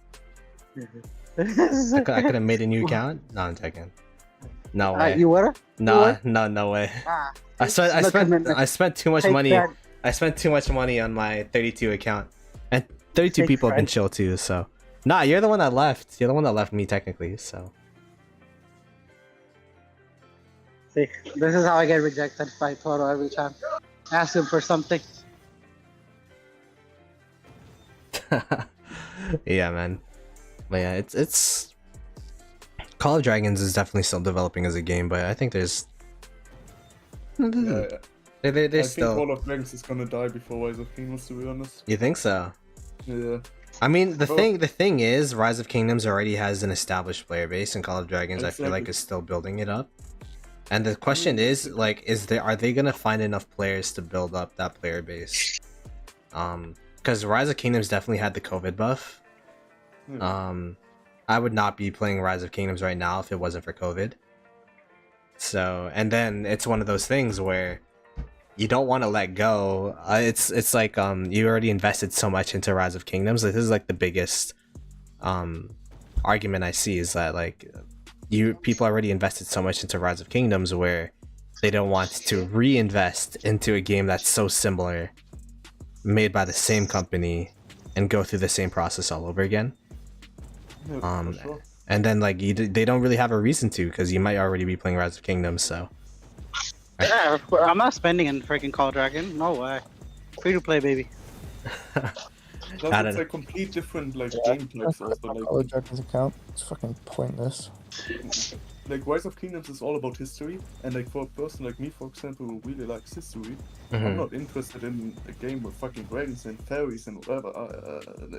I could have made a new account. No, I'm joking. No way. You would? No, no way. Ah, I look, commitment. spent too much Take money. that. I spent too much money on my 32 account, and 32 Take people have been pride. chill too. So, nah, you're the one that left. You're the one that left me technically. So, See, this is how I get rejected by Ploto every time. Ask him for something. yeah, man. But yeah, it's Call of Dragons is definitely still developing as a game, but I think there's Yeah, I there's think still. Call of Dragons is gonna die before Rise of Kingdoms, to be honest. You think so? Yeah. I mean, the Well- thing is, Rise of Kingdoms already has an established player base, and Call of Dragons, I feel like, Exactly. is still building it up. And the question is, like, are they gonna find enough players to build up that player base? Because Rise of Kingdoms definitely had the COVID buff. I would not be playing Rise of Kingdoms right now if it wasn't for COVID. So, and then it's one of those things where you don't want to let go. It's like you already invested so much into Rise of Kingdoms. Like, this is like the biggest argument I see is that like people already invested so much into Rise of Kingdoms where they don't want to reinvest into a game that's so similar, made by the same company, and go through the same process all over again. Yeah, for sure. And then like they don't really have a reason to, because you might already be playing Rise of Kingdoms. So Yeah, I'm not spending in freaking Call Dragon. No way. Free to play, baby. Plus, I don't it's know. like complete different like game types also. College Dragon's account. It's fucking pointless. Like Rise of Kingdoms is all about history, and like for a person like me, for example, who really likes history, I'm not interested in a game with fucking dragons and fairies and whatever.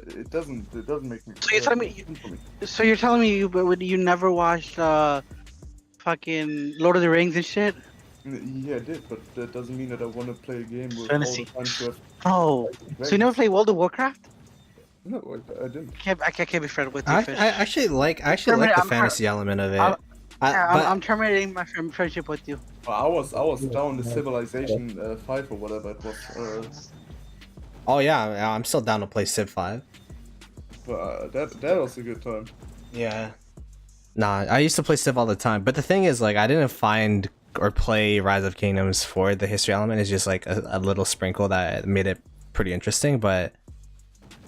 It doesn't make me. So you're telling me- for me. So you're telling me you never watched fucking Lord of the Rings and shit? Yeah, I did, but that doesn't mean that I want to play a game with Fantasy. all the time to have Oh. dragons. So you never played World of Warcraft? No, I didn't. I can't be friends with you, I Fish. actually like the I'm- fantasy element of it. I'm- But I'm terminating my friendship with you. I was down the Civilization 5 or whatever it was. oh yeah, I'm still down to play Civ 5. But that was a good time. Yeah. Nah, I used to play Civ all the time, but the thing is, like, I didn't find or play Rise of Kingdoms for the history element. It's just like a little sprinkle that made it pretty interesting. But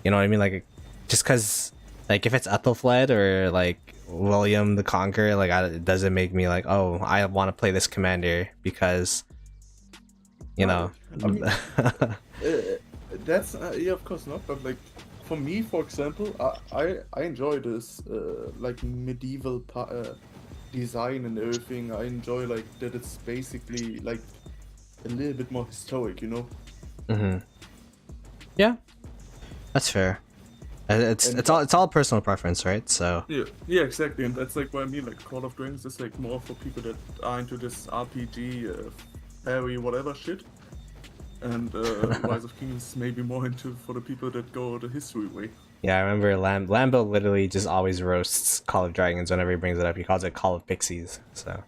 you know what I mean, like, just because, like, if it's Ethelfled or like William the Conqueror, like, it doesn't make me like, oh, I want to play this commander because, you know. I mean, that's yeah, of course not. But like for me, for example, I enjoy this like medieval design and everything. I enjoy like that it's basically like a little bit more historic, you know. Yeah, that's fair. It's all personal preference, right? So Yeah, exactly, and that's like what I mean. Like Call of Dragons is like more for people that are into this RPG, fairy, whatever shit. And Rise of Kingdoms is maybe more into for the people that go the history way. yeah, I remember Lambo literally just always roasts Call of Dragons whenever he brings it up. He calls it Call of Pixies. So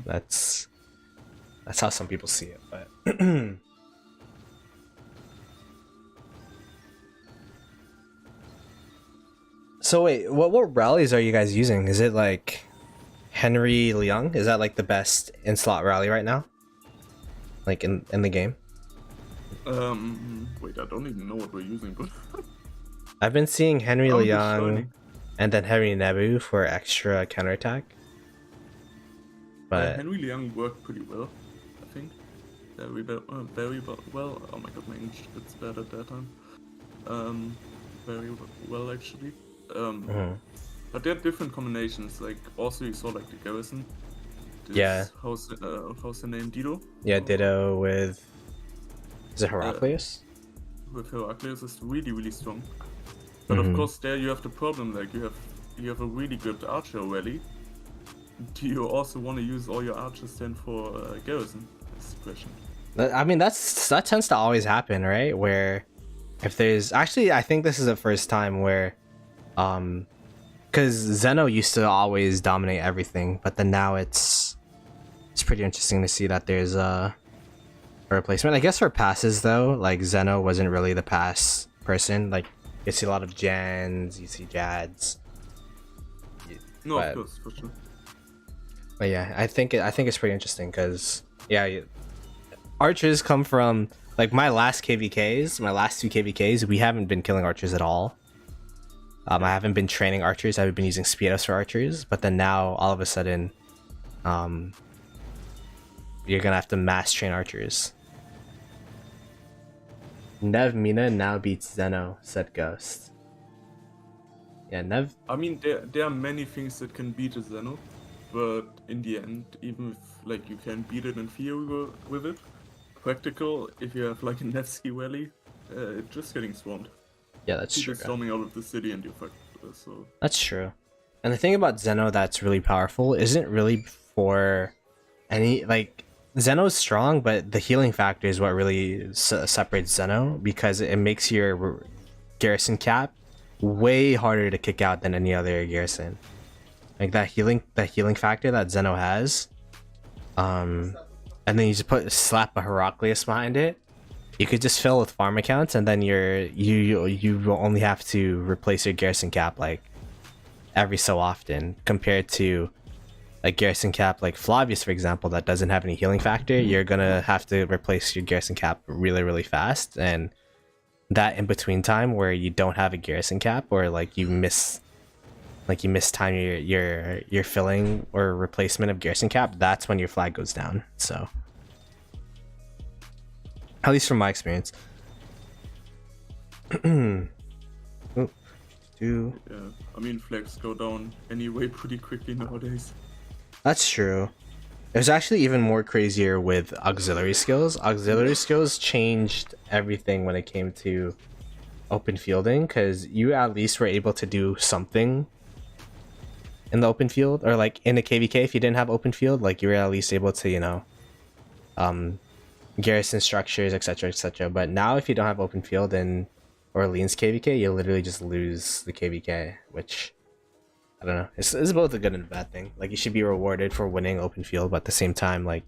that's how some people see it. But so wait, what rallies are you guys using? Is it like Henry Leung? Is that like the best in slot rally right now? Like in the game? Wait, I don't even know what we're using, but I've been seeing Henry Oh, he's Leung shiny. and then Henry Nebu for extra counterattack. But Henry Leung worked pretty well, I think. Very well. Oh my god, my English gets bad at that time. Very well actually. But there are different combinations. Like also you saw like the garrison. This, Yeah. How's the name? Dido. yeah, Ditto with, is it Heraclius? With Heraclius is really strong. But of course there you have the problem, like you have a really good archer rally. Do you also want to use all your archers then for garrison? That's the question. I mean, that tends to always happen, right? Where if there's actually, I think this is the first time where, because Zeno used to always dominate everything, but then now it's pretty interesting to see that there's a replacement. I guess for passes though, like Zeno wasn't really the pass person. Like you see a lot of Jans, you see Jads. No, But- of course, for sure. But yeah, I think it's pretty interesting because archers come from, like, my last two KVKs. We haven't been killing archers at all. I haven't been training archers. I've been using Speedos for archers. But then now, all of a sudden, you're gonna have to mass train archers. Nev Mina now beats Zeno, said Ghost. Yeah, Nev. I mean, there are many things that can beat a Zeno, but in the end, even if like you can beat it in theory with it, practical, if you have like a Nevsky rally, it's just getting swarmed. Yeah, that's People true. storming out of the city and you're fucked. So That's true. And the thing about Zeno that's really powerful isn't really for any, like, Zeno's strong, but the healing factor is what really separates Zeno, because it makes your garrison cap way harder to kick out than any other garrison. Like that healing factor that Zeno has, and then you just slap a Heraclius behind it, you could just fill with farm accounts, and then you will only have to replace your garrison cap like every so often, compared to like garrison cap like Flavius, for example, that doesn't have any healing factor. You're gonna have to replace your garrison cap really fast, and that in between time where you don't have a garrison cap, or like you miss time your filling or replacement of garrison cap, that's when your flag goes down. So at least from my experience. Ooh, Yeah, I mean flags go down anyway pretty quickly nowadays. that's true. It was actually even more crazier with auxiliary skills. Auxiliary skills changed everything when it came to open fielding, because you at least were able to do something in the open field, or like in a KVK. If you didn't have open field, like you were at least able to, you know, garrison structures, etc. But now if you don't have open field in Orleans KVK, you literally just lose the KVK, which I don't know. It's both a good and a bad thing. Like, you should be rewarded for winning open field, but at the same time, like,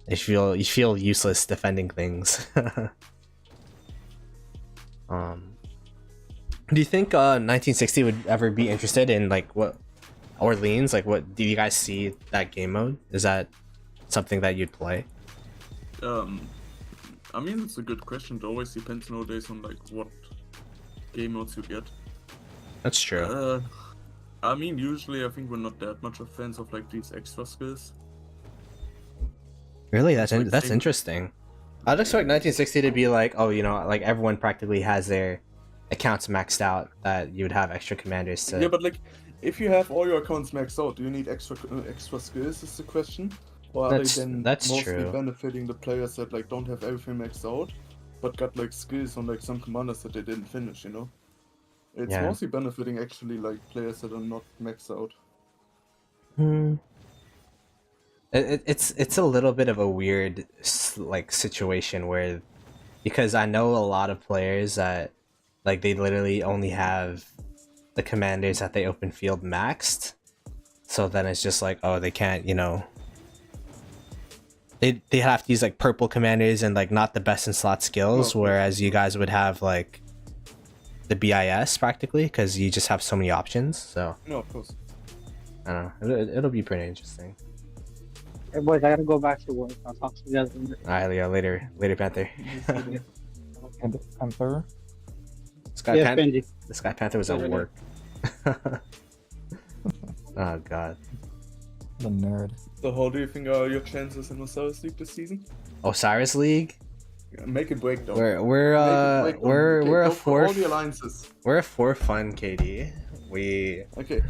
you feel useless defending things. Do you think 1960 would ever be interested in like what Orleans? Like, what do you guys see that game mode? Is that something that you'd play? I mean, it's a good question. It always depends nowadays on like what game modes you get. That's true. I mean, usually I think we're not that much of fans of like these extra skills. Really, that's like that's same- interesting. I'd expect 1960 to be like, oh, you know, like everyone practically has their accounts maxed out, that you would have extra commanders to. Yeah, but like, if you have all your accounts maxed out, do you need extra skills? Is the question, or are That's- they then that's mostly true. benefiting the players that like don't have everything maxed out, but got like skills on like some commanders that they didn't finish? You know, it's Yeah. mostly benefiting actually like players that are not maxed out. It's a little bit of a weird like situation where, because I know a lot of players that like they literally only have the commanders that they open field maxed, so then it's just like, oh, they can't, you know, they have to use like purple commanders and like not the best in slot skills, No, whereas you guys would have like the BIS practically, because you just have so many options. So No, of course. I don't know, it'll be pretty interesting. Hey boys, I gotta go back to work. I'll talk to you guys later. All right, Leo, later Panther. And Panther. Sky Yes, Benji. The Sky Panther was at Later. work. Oh god. The nerd. So how do you think are your chances in Osiris League this season? Osiris League? Yeah, make a breakdown. We're Make a breakdown. we're Okay, we're a go for all the four alliances. we're a 4-fun KD. We Okay,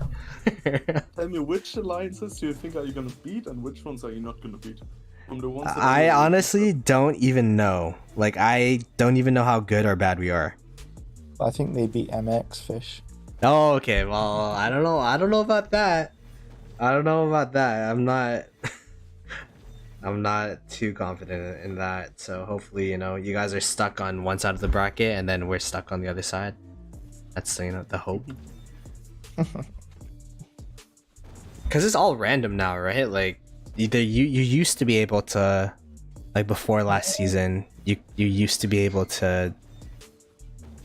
tell me which alliances do you think are you gonna beat and which ones are you not gonna beat? From the ones that I are honestly don't even know. Like, I don't even know how good or bad we are. I think they beat MX Fish. Oh, okay. Well, I don't know. I don't know about that. I'm not I'm not too confident in that. So hopefully, you know, you guys are stuck on one side of the bracket and then we're stuck on the other side. That's, you know, the hope. Because it's all random now, right? Like, either you used to be able to, like, before last season, you used to be able to,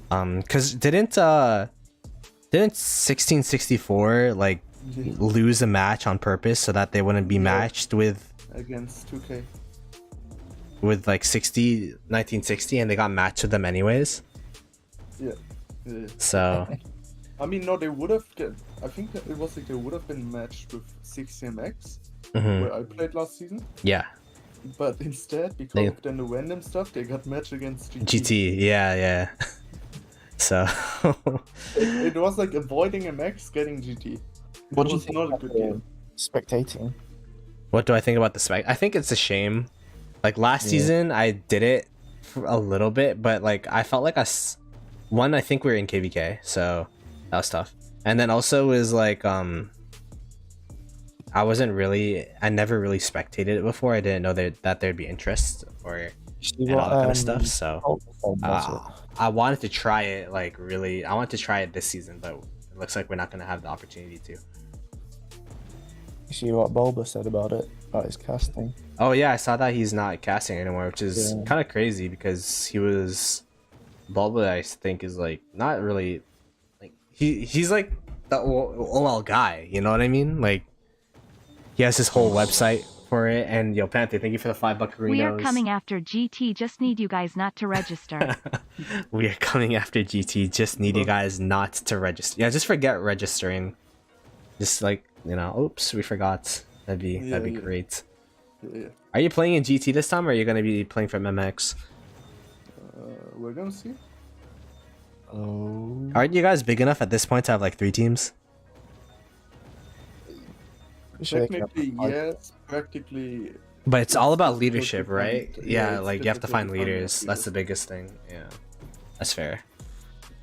because didn't 1664 like lose a match on purpose so that they wouldn't be matched with against 2K. like 1960, and they got matched with them anyways. Yeah. Yeah. So I mean, no, they would have. I think it was like they would have been matched with 60MX, mhm. where I played last season. Yeah, But instead, because They- of then the random stuff, they got matched against GT. GT, yeah. So It was like avoiding MX, getting GT. What It do you was think not a about good the game. spectating? what do I think about the spec? I think it's a shame. Like, last Yeah. season, I did it for a little bit, but like I felt like one, I think we were in KVK, so that was tough. And then also is like I never really spectated it before. I didn't know that there'd be interest or See and all that kind of what, stuff. So Ploto was I wanted to try it, like, really. I wanted to try it this season, but it looks like we're not gonna have the opportunity to. You see what Bulba said about it? about his casting. Oh yeah, I saw that he's not casting anymore, which is Yeah. kind of crazy because he was Bulba. I think is like not really like he's like the OL guy. You know what I mean? Like he has his whole website for it. And yo, Panther, thank you for the $5 buccarinos. We are coming after GT. Just need you guys not to register. We are coming after GT. Just need you guys not to register. Yeah, just forget registering. Just like, you know, oops, we forgot. That'd be great. Yeah. Are you playing in GT this time, or are you gonna be playing from MX? We're gonna see. Oh. Aren't you guys big enough at this point to have like 3 teams? Technically, yes. Practically, But it's all about difficult leadership, to right? find- Yeah, it's like you have to difficult find to find leaders. enough That's the leaders. biggest thing. Yeah, that's fair.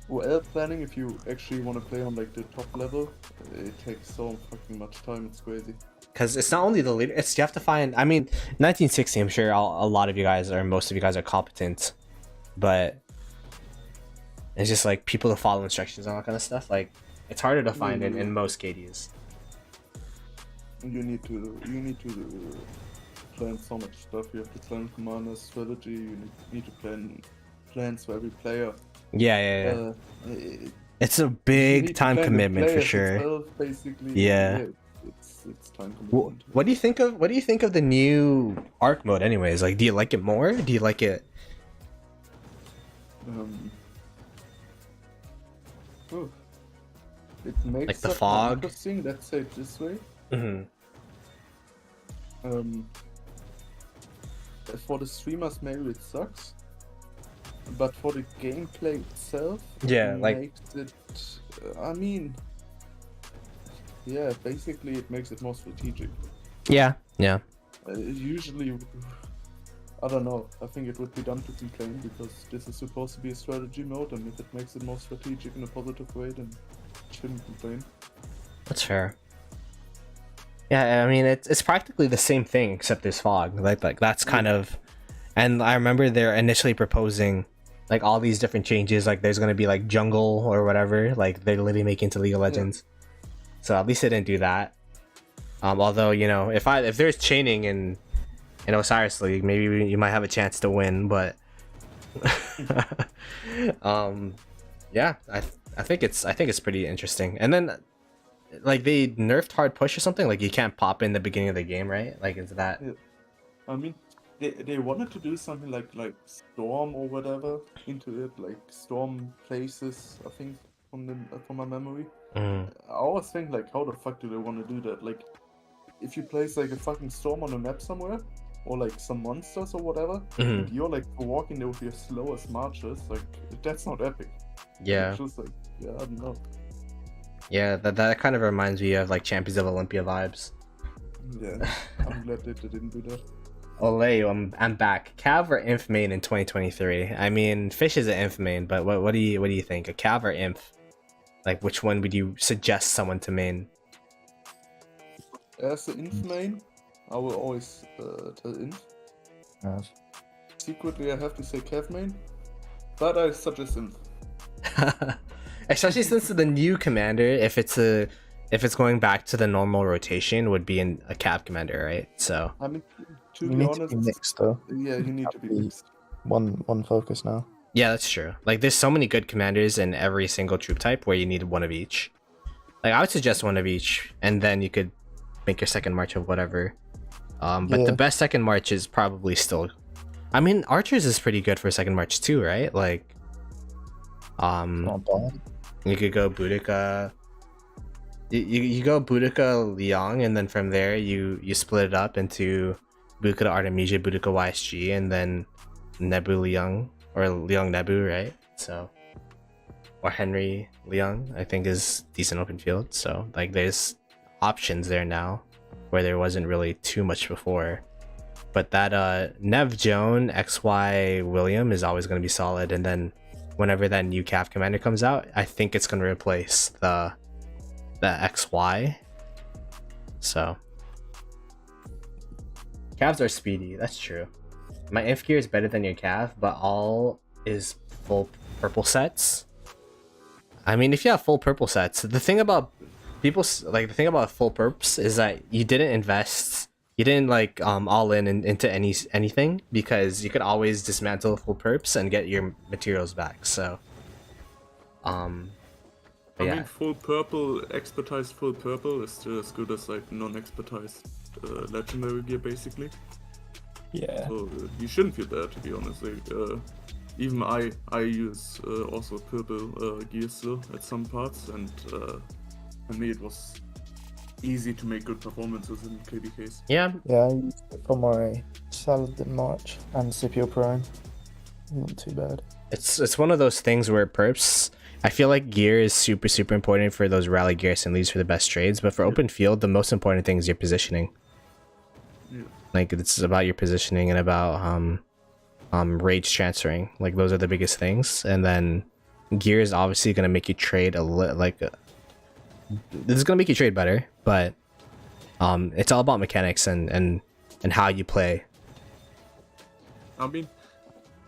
Well, planning, if you actually want to play on like the top level, it takes so fucking much time. It's crazy. Because it's not only the leader, it's you have to find. I mean, 1960. I'm sure a lot of you guys, or most of you guys, are competent, but it's just like people to follow instructions and all that kind of stuff. Like it's harder to find in most KDs. You need to plan so much stuff. You have to plan commander strategy. You need to plan plans for every player. Yeah. It- It's a you big need to time plan the commitment for players sure. itself, basically. Yeah. It's time commitment. What do you think of the new arc mode anyways? Like do you like it more? Do you like it Oh. It makes Like the stuff fog? interesting. Let's say it this way. Mhm. For the streamers, maybe it sucks, but for the gameplay itself, Yeah, it like- makes it. I mean, yeah, basically it makes it more strategic. Yeah. Usually, I don't know. I think it would be dumb to complain because this is supposed to be a strategy mode, and if it makes it more strategic in a positive way, then shouldn't complain. That's fair. Yeah, I mean it's practically the same thing except there's fog. Like that's kind of, and I remember they're initially proposing like all these different changes. Like there's gonna be like jungle or whatever. Like they're literally making to League of Legends. So at least they didn't do that. Although you know if there's chaining in Osiris League, maybe you might have a chance to win. But yeah, I think it's pretty interesting. And then like they nerfed hard push or something. Like you can't pop in the beginning of the game, right? Like is that? Yeah. I mean, they wanted to do something like storm or whatever into it, like storm places. I think from my memory. Mm. I always think like, how the fuck do they want to do that? Like, if you place like a fucking storm on a map somewhere, or like some monsters or whatever, Mhm. and you're like walking there with your slowest marches, like that's not epic. Yeah, It's just like, yeah, I don't know. yeah. That kind of reminds me of like Champions of Olympia vibes. Yeah, I'm glad that they didn't do that. Olay, I'm back. Cav or Inf main in 2023? I mean, Fish is an Inf main, but what do you think? A Cav or Inf? Like, which one would you suggest someone to main? As the inf main, I will always tell inf. Yes. Secretly, I have to say Cav main, but I suggest inf. Especially since the new commander, if it's going back to the normal rotation, would be a Cav commander, right? So I mean, to You be need honest, to be mixed though. yeah, you need to be Be- mixed. One focus now. yeah, that's true. Like, there's so many good commanders in every single troop type where you need one of each. Like, I would suggest one of each, and then you could make your second march of whatever. But the Yeah. best second march is probably still. I mean, Archers is pretty good for second march too, right? Like, Not bad. you could go Boudica. You go Boudica Liang, and then from there you split it up into Boudica to Artemisia, Boudica YSG, and then Nebu Liang or Liang Nebu, right? So, or Henry Liang, I think is decent open field. So like, there's options there now, where there wasn't really too much before. But that Nev Joan XY William is always going to be solid, and then whenever that new CAF commander comes out, I think it's going to replace the XY. So calves are speedy, that's true. My inf gear is better than your calf, but all is full purple sets. I mean, if you have full purple sets, the thing about full perps is that you didn't invest You didn't like all into anything because you could always dismantle full perps and get your materials back. So, but I yeah, mean, full purple, expertise full purple is still as good as like non-expertise legendary gear, basically. Yeah. So you shouldn't feel bad, to be honest. Like, even I use also purple gear still at some parts, and for me it was easy to make good performances in KVKs. yeah, Yeah, I used it for my Saladin March and Scipio Prime. Not too bad. it's one of those things where perps. I feel like gear is super important for those rally gears and leads for the best trades, but for open field, the most important thing is your positioning. Yeah. Like it's about your positioning and about rage transferring. Like those are the biggest things, and then gear is obviously gonna make you trade this is gonna make you trade better, but it's all about mechanics and how you play. I mean,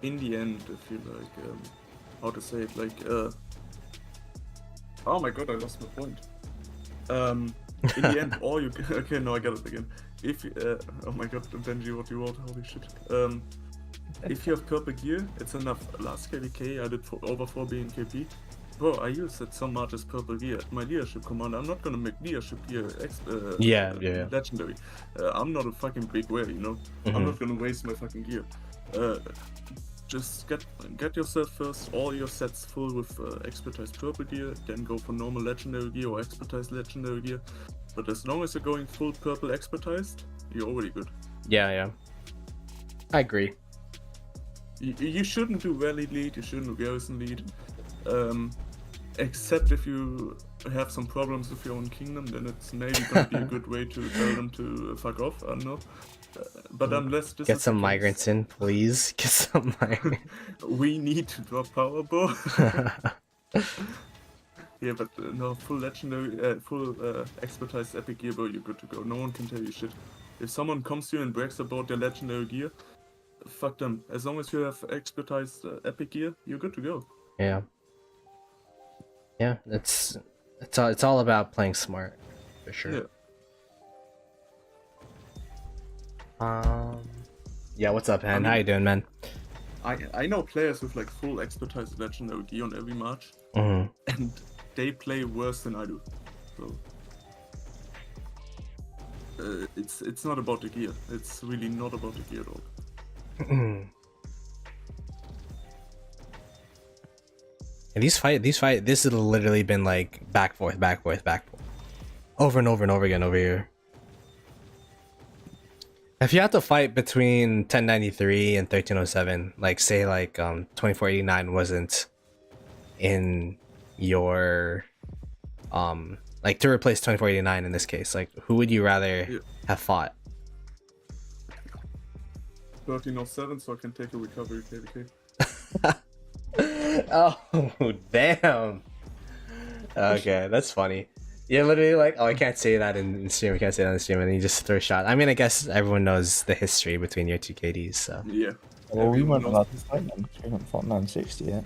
in the end, if you like, how to say it, like, oh my god, I lost my point. In the end, all you okay, no, I got it again. If oh my god, Benji, what you wrote, holy shit. If you have purple gear, it's enough. Last KVK, I did over 4 BNKP. Bro, I used it so much as purple gear. My leadership command, I'm not gonna make leadership gear Yeah. legendary. I'm not a fucking big whale, you know? I'm not gonna waste my fucking gear. Just get yourself first all your sets full with expertise purple gear, then go for normal legendary gear or expertise legendary gear. But as long as you're going full purple expertised, you're already good. Yeah. I agree. You shouldn't do rally lead, you shouldn't do garrison lead. Except if you have some problems with your own kingdom, then it's maybe gonna be a good way to tell them to fuck off, I don't know. But unless this Get is some the case, migrants in, please. Get some migrants. we need to drop power, bro. Yeah, but no, full legendary, full expertise epic gear, bro, you're good to go. No one can tell you shit. If someone comes to you and brags about their legendary gear, fuck them. As long as you have expertise epic gear, you're good to go. Yeah, it's all about playing smart, for sure. Yeah. Yeah, what's up, man? I mean- How you doing, man? I know players with like full expertise legendary gear on every match, Mm-hmm. and they play worse than I do. So it's not about the gear. It's really not about the gear at all. And this has literally been like back forth, over and over again over here. If you had to fight between 1093 and 1307, like say like 2489 wasn't in your like to replace 2489 in this case, like who would you rather have fought? 1307, so I can take a recovery KVK. Oh damn. Okay, that's funny. You're literally like, oh, I can't say that in stream, I can't say that in stream, and then you just throw a shot. I mean, I guess everyone knows the history between your two KDs, so. Yeah. Well, we Everyone weren't knows allowed to this. fight them because we haven't fought 960 yet.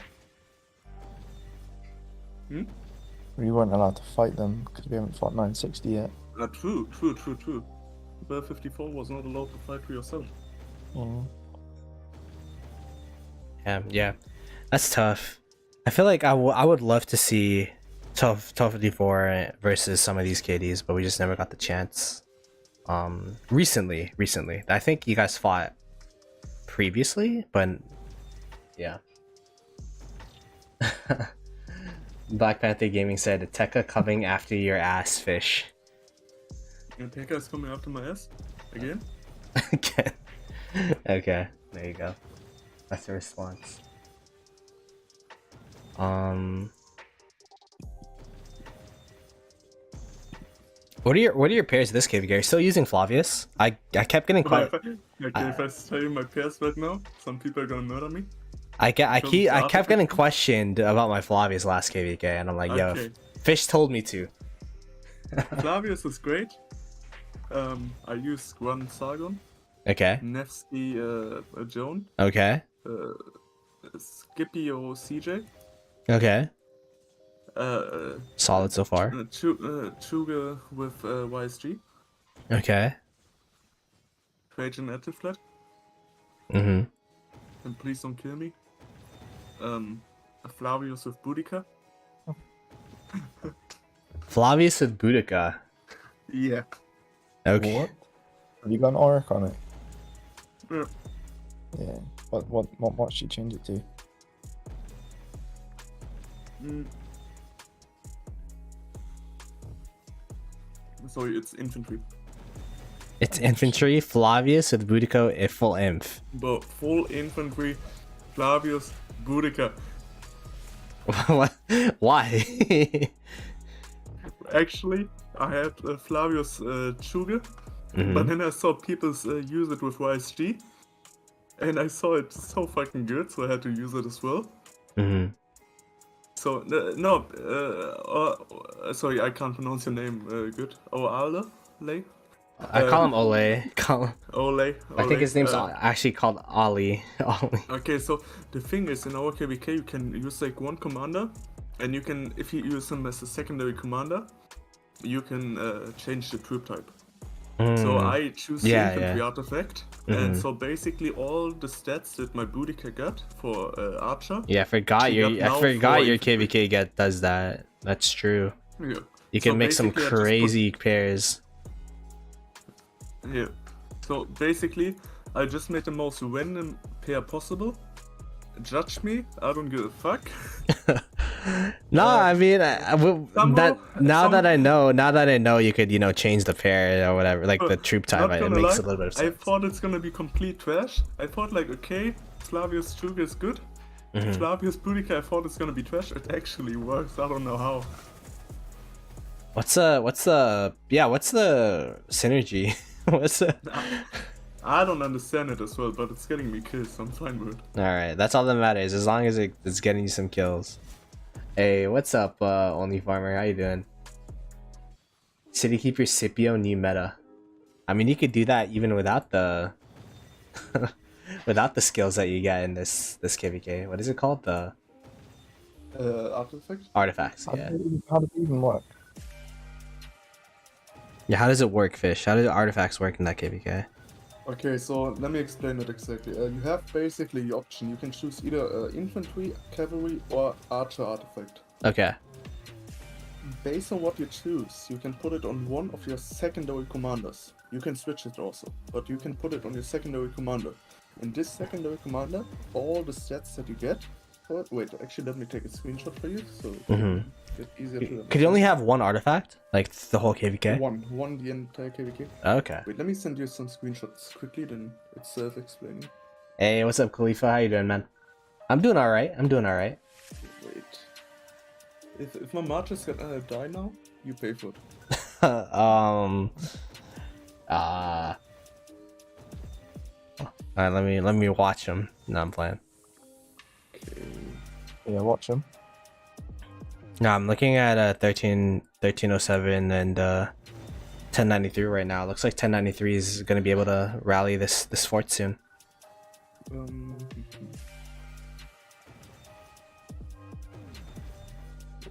We weren't allowed to fight them because we haven't fought 960 yet. True. But 54 was not allowed to fight for yourself. Oh. Yeah, that's tough. I feel like I would love to see 1254 versus some of these KDs, but we just never got the chance. Recently, I think you guys fought previously, but yeah. Black Panther Gaming said, Tekka coming after your ass, fish. And Tekka is coming after my ass again. Okay. Okay, there you go. That's the response. What are your pairs this KVK? Are you still using Flavius? I kept getting quite. Okay, if I tell you my pairs right now, some people are gonna murder me. I kept getting questioned about my Flavius last KVK, and I'm like, yo, Okay. Fish told me to. Flavius is great. I use Guan Sargon, Okay. Nevsky Joan, Okay. Scipio CJ, Okay. Solid so far. Chuga with YSG, Okay. Trajan active flat. Mm-hmm. And please don't kill me. A Flavius with Boudica. Flavius with Boudica. Yeah. Okay. What? Have you got an Auric on it? Yeah. Yeah. What should you change it to? Sorry, it's infantry. It's infantry, Flavius with Boudica, if full inf. But full infantry, Flavius, Boudica. What? Why? Actually, I had Flavius Chuge, but then I saw people use it with YSG, and I saw it so fucking good, so I had to use it as well. Mm-hmm. So, sorry, I can't pronounce your name good. Oale? Lay? I call him Ole. Ole. I think his name's actually called Ollie. Ollie. Okay, so the thing is, in our KVK, you can use like one commander, and you can, if you use him as a secondary commander, you can change the troop type. So I choose the infantry artifact, and so basically all the stats that my Boudica got for Archer. Yeah, I forgot your KVK does that. That's true. Yeah. You can make some crazy pairs. Yeah. So basically, I just made the most random pair possible. Judge me, I don't give a fuck. No, I mean, now that I know, you could, change the pair or whatever, like the troop type. It makes a little bit of sense. I thought it's gonna be complete trash. I thought like, okay, Flavius Chuge is good. Flavius Boudica, I thought it's gonna be trash. It actually works. I don't know how. What's the synergy? What's the? I don't understand it as well, but it's getting me kills, so I'm fine with it. Alright, that's all that matters, as long as it's getting you some kills. Hey, what's up, Only Farmer? How you doing? City Keeper Scipio new meta. I mean, you could do that even without the without the skills that you get in this KVK. What is it called? The Artifact? artifacts. Yeah. How does it even work? Yeah. How does it work, Fish? How do the artifacts work in that KVK? Okay, so let me explain it exactly. You have basically the option. You can choose either infantry, cavalry, or archer artifact. Okay. Based on what you choose, you can put it on one of your secondary commanders. You can switch it also, but you can put it on your secondary commander. And this secondary commander, all the stats that you get. Wait, actually, let me take a screenshot for you, so it's easier to. Could you only have one artifact, like the whole KVK? One the entire KVK. Okay. Wait, let me send you some screenshots quickly, then it's self-explaining. Hey, what's up, Khalifa? How you doing, man? I'm doing all right. Wait. If my marches gonna die now, you pay for it. Alright, let me watch him. No, I'm playing. Okay. Yeah, watch them. No, I'm looking at 1307 and 1093 right now. Looks like 1093 is gonna be able to rally this fort soon.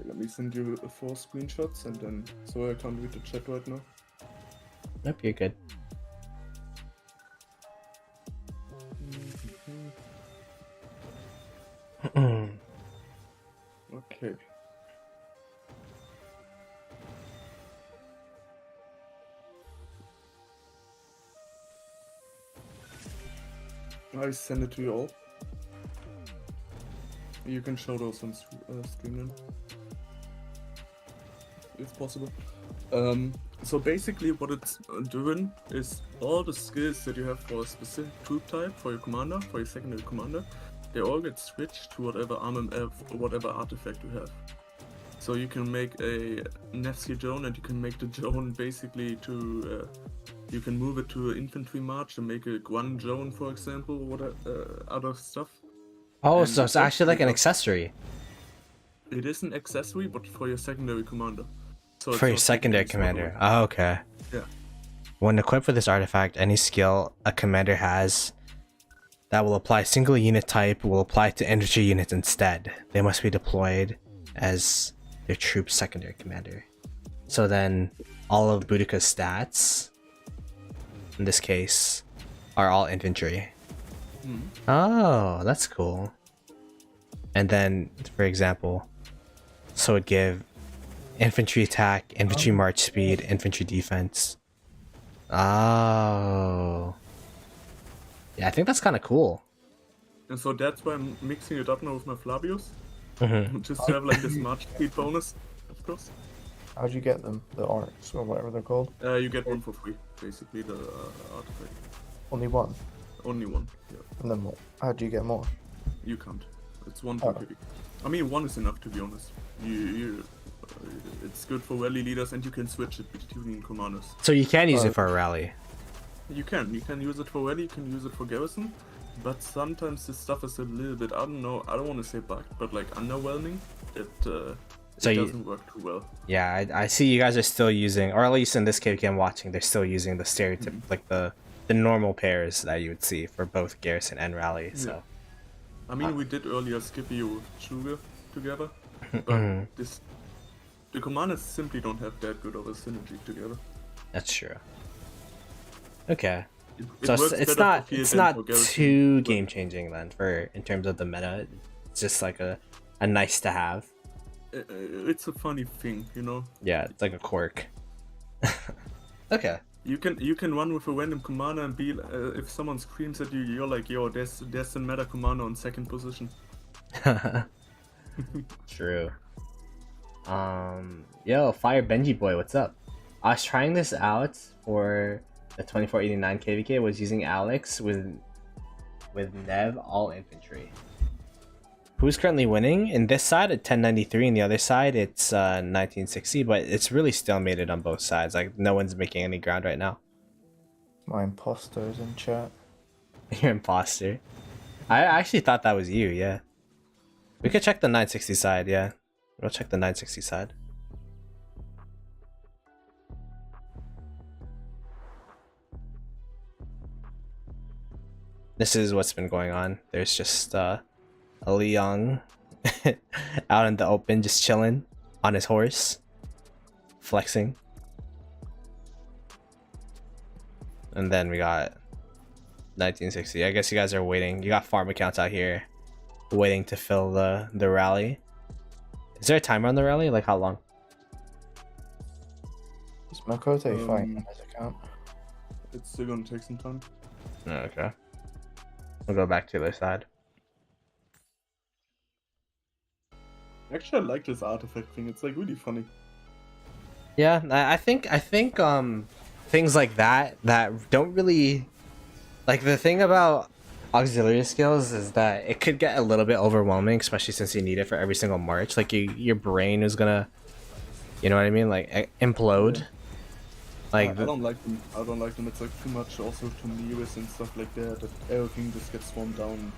Let me send you 4 screenshots and then so I can't read the chat right now. Nope, you're good. Okay. I send it to you all. You can show those on screen then, if possible. So basically what it's doing is all the skills that you have for a specific troop type, for your commander, for your secondary commander, they all get switched to whatever RMF or whatever artifact you have. So you can make a Nevsky drone and you can make the drone basically to, you can move it to an infantry march and make a Guan drone, for example, or whatever, other stuff. Oh, And so it's actually like an accessory. It is an accessory, but for your secondary commander. So For your secondary commander. Oh, okay. Yeah. When equipped with this artifact, any skill a commander has that will apply single unit type will apply to infantry units instead. They must be deployed as their troop's secondary commander. So then all of Boudica's stats, in this case, are all infantry. Mhm. Oh, that's cool. And then, for example, so it'd give infantry attack, infantry march speed, infantry defense. Oh. Yeah, I think that's kind of cool. And so that's why I'm mixing it up now with my Flavius. Mm-hmm. Just to have like this march speed bonus, of course. How'd you get them? The arcs or whatever they're called. You get one for free, basically, the artifact. Only one. Only one, yeah. And then what? How'd you get more? You can't. It's one per Oh. KVK. I mean, one is enough, to be honest. It's good for rally leaders, and you can switch it between commanders. So you can use it for a rally. You can use it for rally, you can use it for garrison, but sometimes this stuff is a little bit, I don't know, I don't want to say bugged, but like underwhelming. It doesn't work too well. Yeah, I see you guys are still using, or at least in this KVK I'm watching, they're still using the stereotype, like the normal pairs that you would see for both garrison and rally. So I mean, we did earlier Scipio Sugar together, but the commanders simply don't have that good of a synergy together. that's true. Okay, It so works it's better not for field it's than not for garrison, too but- game changing then for in terms of the meta. It's just like a nice to have. It's a funny thing, you know. Yeah, it's like a quirk. Okay. You can run with a random commander and be if someone screams at you, you're like, yo, there's a meta commander on second position. True. Yo, Fire Benji boy, what's up? I was trying this out for the 2489 KVK. Was using Alex with Nev all infantry. Who's currently winning? In this side at 1093, and the other side it's 1960. But it's really stalemated on both sides. Like no one's making any ground right now. My imposter's in chat. You're imposter. I actually thought that was you. Yeah. We could check the 960 side. Yeah, we'll check the 960 side. This is what's been going on. There's just a Leong out in the open, just chilling on his horse, flexing. And then we got 1960. I guess you guys are waiting. You got farm accounts out here waiting to fill the rally. Is there a timer on the rally? Like how long? Is Makote fighting on his account? It's still gonna take some time. Oh, okay. We'll go back to the other side. Actually, I like this artifact thing. It's like really funny. Yeah, I think things like that don't really, like, the thing about auxiliary skills is that it could get a little bit overwhelming, especially since you need it for every single march. Like your brain is gonna, you know what I mean, like implode. Yeah. Like I don't like them. I don't like them. It's like too much also to Neris and stuff like that. That everything just gets swarmed down.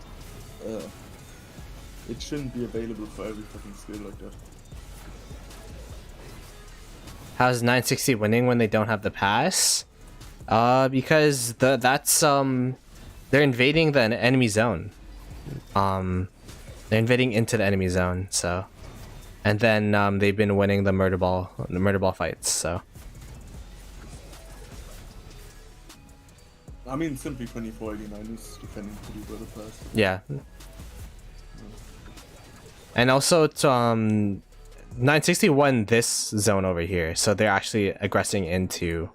It shouldn't be available for every fucking skill like that. how's 960 winning when they don't have the pass? Because that's they're invading the enemy zone. They're invading into the enemy zone, so, and then they've been winning the murder ball fights, so. I mean, simply 2489 is defending pretty well the pass. Yeah. And also it's 960 won this zone over here, so they're actually aggressing into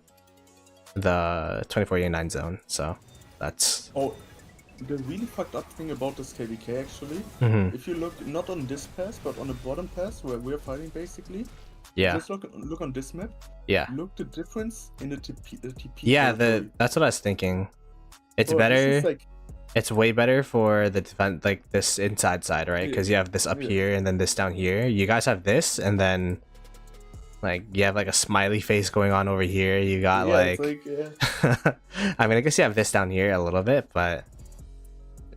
the 2489 zone, so that's Oh, the really fucked up thing about this KVK actually, if you look not on this pass but on the bottom pass where we're fighting basically, yeah. just look on this map. Yeah. Look the difference in the TP. Yeah, territory. that's what I was thinking. It's Bro, better. this is like, It's way better for the defense, like this inside side, right? Because you have this up Yeah. here and then this down here. You guys have this, and then like you have like a smiley face going on over here. You got yeah, like, it's like I mean, I guess you have this down here a little bit, but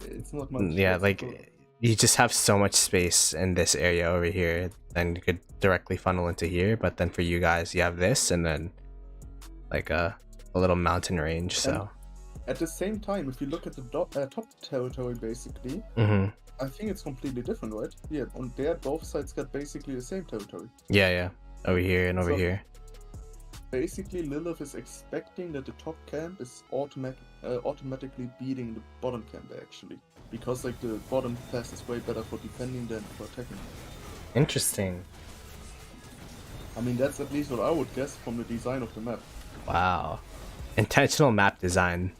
it's not much. yeah, That's like cool. you just have so much space in this area over here, and you could directly funnel into here. But then for you guys, you have this, and then like a little mountain range. So At the same time, if you look at the top territory, basically, I think it's completely different, right? Yeah, on there, both sides got basically the same territory. yeah, over here and over So- here. basically Lilith is expecting that the top camp is automatically beating the bottom camp actually, because like the bottom class is way better for defending than for attacking. Interesting. I mean, that's at least what I would guess from the design of the map. Wow. Intentional map design.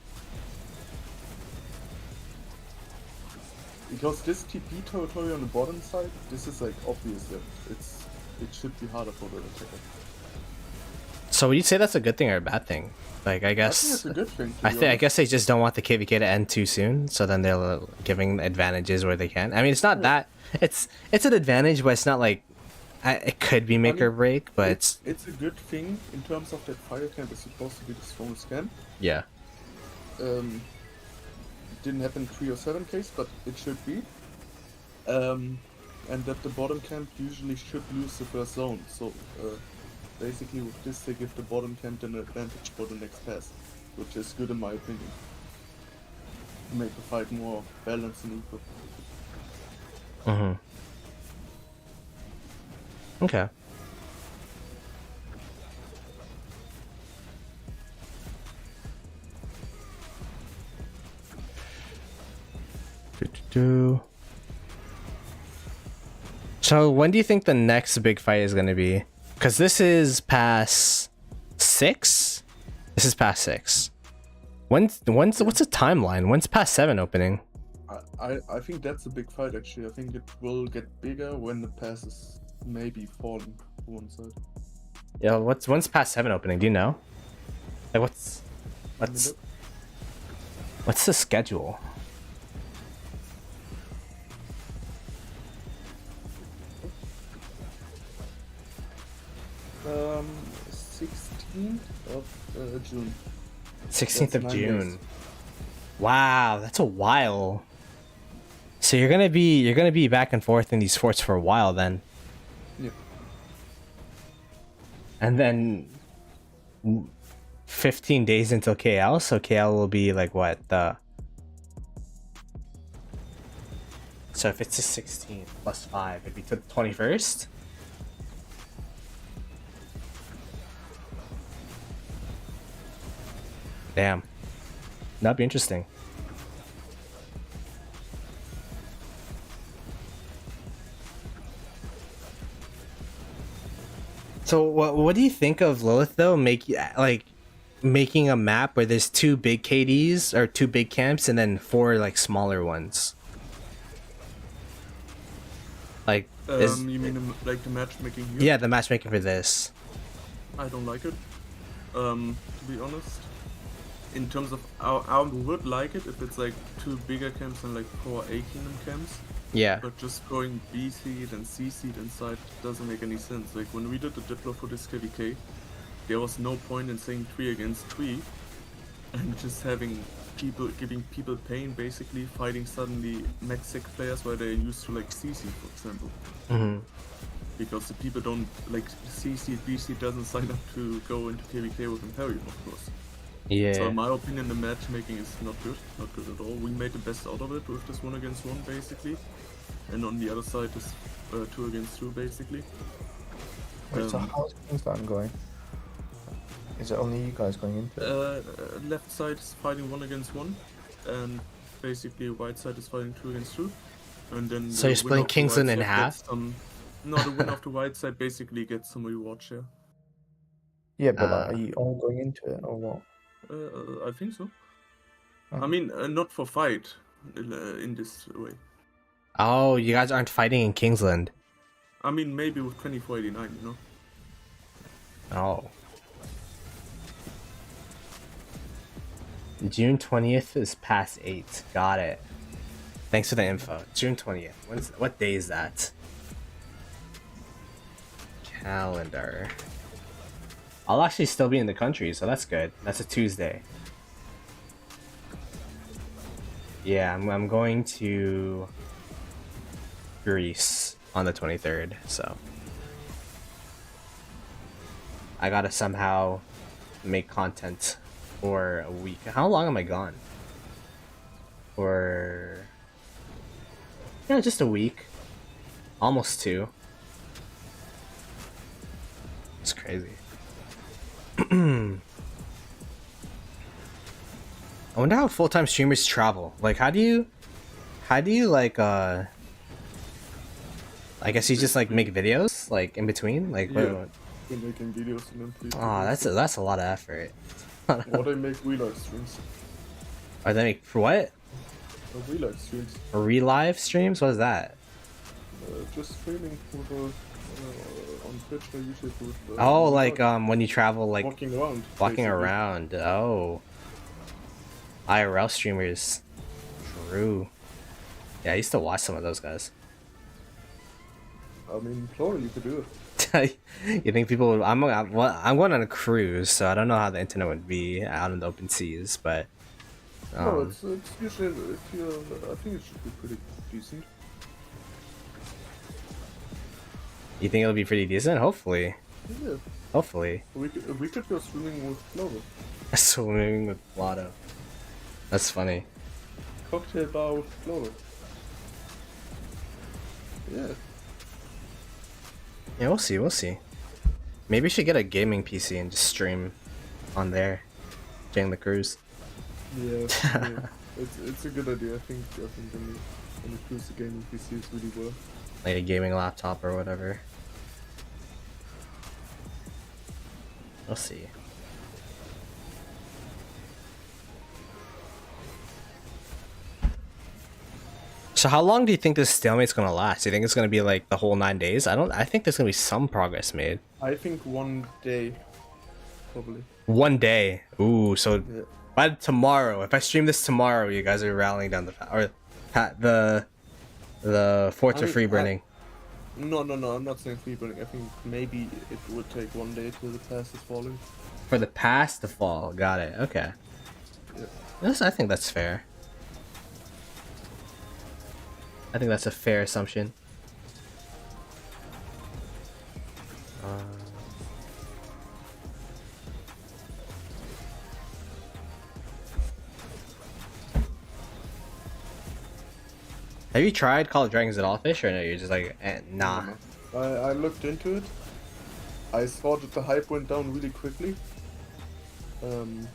Because this TP territory on the bottom side, this is like obvious that it should be harder for the attacker. So would you say that's a good thing or a bad thing? Like, I guess I think it's a good thing. I guess they just don't want the KVK to end too soon, so then they're giving advantages where they can. I mean, it's not that it's an advantage, but it's not like it could be make or break. But it's a good thing in terms of that fire camp is supposed to be the strongest camp. yeah. Didn't happen in 3 or 7 case, but it should be. And that the bottom camp usually should lose the first zone. So basically with this they give the bottom camp an advantage for the next pass, which is good in my opinion. To make the fight more balanced and equal. Okay. So when do you think the next big fight is going to be? Because this is pass 6? This is pass 6. What's the timeline? When's pass 7 opening? I think that's a big fight actually. I think it will get bigger when the pass is maybe falling to one side. Yeah, when's pass 7 opening? Do you know? Like what's the schedule? 16th of June. 16th of 9 June. days. Wow, that's a while. So you're gonna be back and forth in these forts for a while then. Yeah. And then 15 days until KL, so KL will be like what so if it's the 16th plus 5, it'd be to the 21st. Damn. That'd be interesting. So what do you think of Lilith though? Making a map where there's 2 big KDs or 2 big camps and then 4 like smaller ones. Like You mean like the matchmaking here? yeah, the matchmaking for this. I don't like it. To be honest. In terms of, I would like it if it's like 2 bigger camps and like 4 A Kingdom camps. Yeah. But just going B seed and C seed inside doesn't make any sense. Like when we did the Diplo for this KVK, there was no point in saying 3 against 3 and just having giving people pain, basically fighting suddenly Mexic players where they're used to like C seed, for example. Because the people don't like C seed, B seed doesn't sign up to go into KVK with Imperium, of course. Yeah. So in my opinion, the matchmaking is not good at all. We made the best out of it with this 1 against 1 basically, and on the other side is 2 against 2 basically. Wait, so how's Queensland going? Is it only you guys going into it? Left side is fighting 1 against 1, and basically right side is fighting 2 against 2, and then. So you're splitting Kingsland in half? No, the winner of the right side basically gets some reward share. Yeah, but like, are you all going into it or what? I think so. Oh. I mean, not for fight in this way. Oh, you guys aren't fighting in Kingsland. I mean, maybe with 2489, you know? Oh. June 20th is past 8. Got it. Thanks for the info. June 20th. What day is that? Calendar. I'll actually still be in the country, so that's good. That's a Tuesday. Yeah, I'm going to Greece on the 23rd, so I gotta somehow make content for a week. How long am I gone? For just a week, almost 2. It's crazy. I wonder how full-time streamers travel. Like, how do you like, I guess you just like make videos, like in between, like. Yeah. We're making videos and then please. Oh, that's a lot of effort. Or they make real life streams. Or they make for what? Or real life streams. Real live streams? What is that? Just streaming with, on Twitch or YouTube with. Oh, like when you travel, like walking around. walking basically. around. Oh, IRL streamers. True. Yeah, I used to watch some of those guys. I mean, Ploto, you could do it. You think people would? I'm going on a cruise, so I don't know how the internet would be out in the open seas, but. No, it's usually if you. I think it should be pretty decent. You think it'll be pretty decent? Hopefully. Yeah. Hopefully. We could go swimming with Ploto. Swimming with Ploto. That's funny. Cocktail bar with Ploto. Yeah. Yeah, we'll see. We'll see. Maybe we should get a gaming PC and just stream on there during the cruise. Yeah. Yeah. It's a good idea. I think when you cruise the gaming PC is really well. Like a gaming laptop or whatever. We'll see. So how long do you think this stalemate's gonna last? Do you think it's gonna be like the whole 9 days? I think there's gonna be some progress made. I think one day, probably. 1 day. Ooh, so Yeah. by tomorrow, if I stream this tomorrow, you guys are rallying down the forts are free burning. No, I'm not saying free burning. I think maybe it would take 1 day till the pass is falling. For the pass to fall. Got it. Okay. Yeah. I think that's fair. I think that's a fair assumption. Have you tried Call of Dragons at all, Fish, or no? You're just like, nah. I looked into it. I saw that the hype went down really quickly. Let me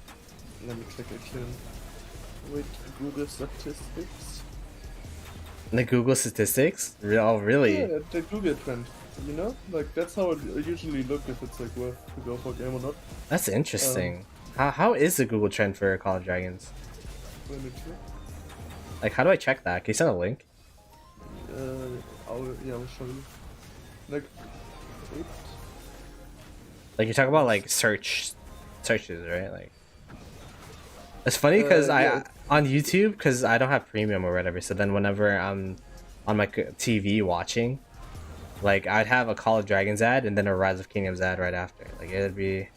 check again. Wait, Google statistics. The Google statistics? Oh, really? Yeah, the Google trend. You know, like that's how it usually look if it's like worth to go for a game or not. That's interesting. How is the Google trend for Call of Dragons? Let me check. Like, how do I check that? Can you send a link? I'll show you. Like, wait. Like, you're talking about like searches, right? Like, it's funny because yeah. on YouTube, because I don't have premium or whatever. So then whenever I'm on my TV watching, like I'd have a Call of Dragons ad and then a Rise of Kingdoms ad right after. Like it'd be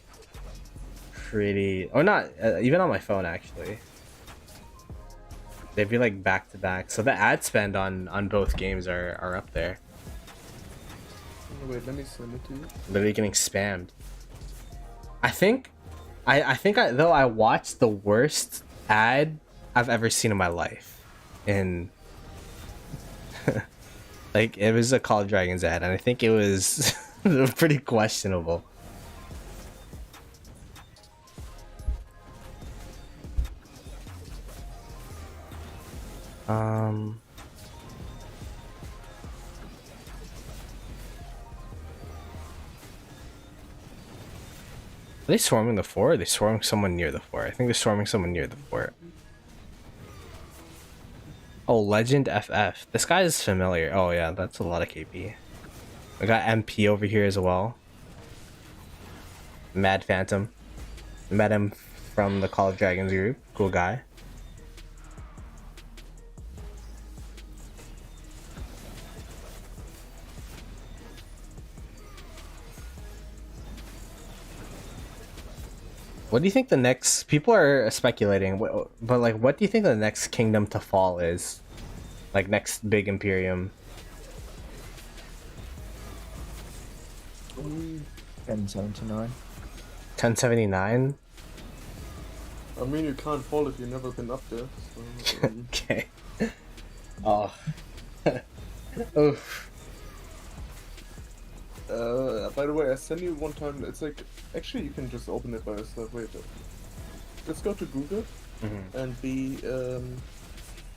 pretty, or not even on my phone actually. They'd be like back to back. So the ad spend on both games are up there. Wait, let me send it to you. Literally getting spammed. I think I watched the worst ad I've ever seen in my life. In like it was a Call of Dragons ad, and I think it was pretty questionable. Are they swarming the fort? Or are they swarming someone near the fort? I think they're swarming someone near the fort. Oh, Legend FF. This guy is familiar. Oh yeah, that's a lot of KP. I got MP over here as well. Mad Phantom. Met him from the Call of Dragons group. Cool guy. What do you think the next... People are speculating, but like, what do you think the next kingdom to fall is? Like, next big Imperium? 1079. 1079? I mean, you can't fall if you've never been up there. So, Okay. Oh. Oof. By the way, I sent you one time. It's like actually you can just open it by yourself. Wait, let's go to Google and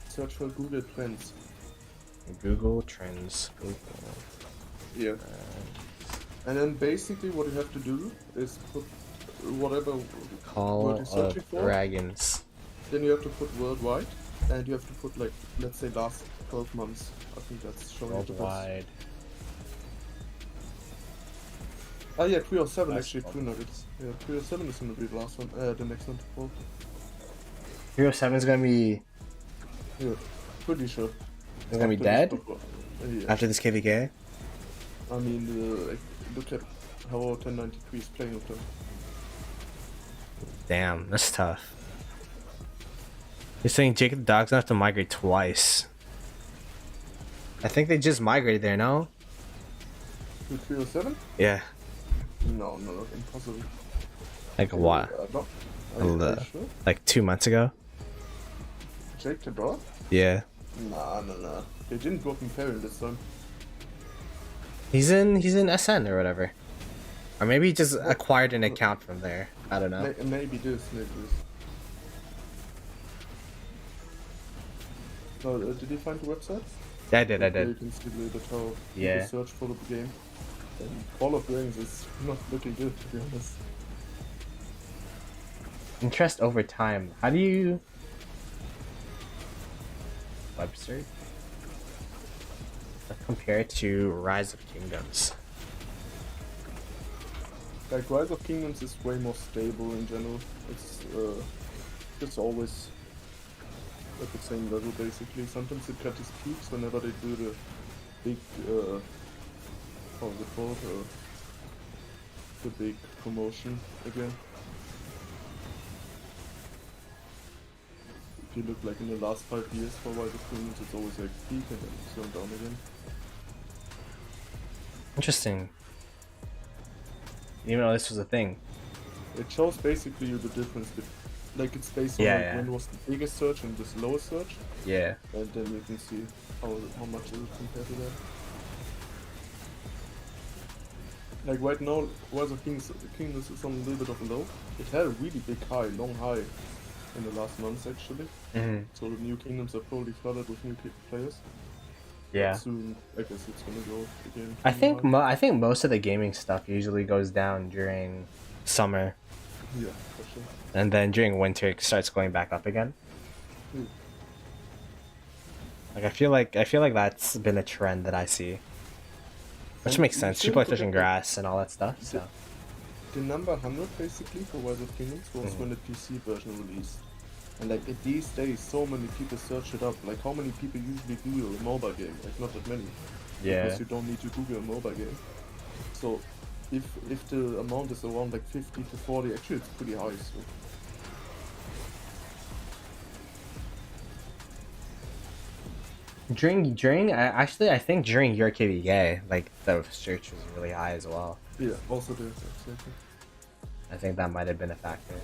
search for Google Trends. Google Trends. Google. Yeah. And then basically what you have to do is put whatever Call word you're searching of for. Dragons. Then you have to put worldwide, and you have to put like, let's say last 12 months. I think that's showing it the best. Worldwide. Ah yeah, 307 Last actually, 12 true nuggets. Yeah, 307 is gonna be the last one, the next one to pull. 307 is gonna be. Yeah, pretty sure. Is gonna be After dead this before- yeah. after this KVK. I mean, like, look at how 1093 is playing with them. Damn, that's tough. You're saying Jacob the Dog's gonna have to migrate twice. I think they just migrated there, no? To 307? Yeah. No, impossible. Like what? No. Are you sure? Like 2 months ago? Jake the dog? Yeah. Nah. They didn't drop him Perrin this time. He's in SN or whatever. Or maybe he just acquired an account from there. I don't know. Maybe this. No, did you find the website? Yeah, I did. You can see a little bit how Yeah. you search for the game. And Call of Dragons is not looking good, to be honest. Interest over time. How do you web search compare it to Rise of Kingdoms? Like Rise of Kingdoms is way more stable in general. It's always at the same level basically. Sometimes it got its peaks whenever they do the big how's it called? The big promotion again. If you look like in the last 5 years for Rise of Kingdoms, it's always like peak and then it's going down again. Interesting. Even though this was a thing. It shows basically you the difference, like it's based on like when was the biggest search and the slowest search, Yeah. and then you can see how much it is compared to that. Like right now, Rise of Kingdoms is on a little bit of a low. It had a really big high, long high, in the last months actually. So the new kingdoms are probably flooded with new players. Yeah. Soon, I guess it's gonna go again. I think most of the gaming stuff usually goes down during summer, Yeah, for sure. and then during winter it starts going back up again. Hmm. Like I feel like that's been a trend that I see, which makes sense. People are touching grass and all that stuff. So The number 100 basically for Rise of Kingdoms was when the PC version released. And like these days, so many people search it up. Like how many people usually Google a mobile game? Like not that many. yeah. Because you don't need to Google a mobile game. So if the amount is around like 50 to 40, actually it's pretty high. So. I think during your KVK, like the search was really high as well. Yeah, also there, exactly. I think that might have been a factor.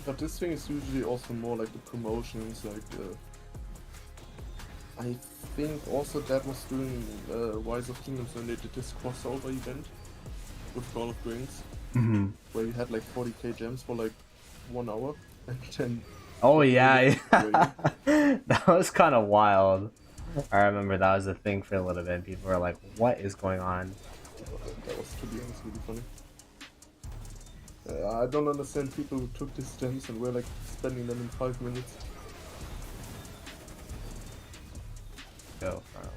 But this thing is usually also more like the promotions, like I think also that was during Rise of Kingdoms when they did this crossover event with Call of Dragons, where you had like 40k gems for like 1 hour, and then Oh yeah. That was kind of wild. I remember that was a thing for a little bit. People were like, "What is going on?" that was, to be honest, really funny. I don't understand people who took these gems and were like spending them in 5 minutes. Go from.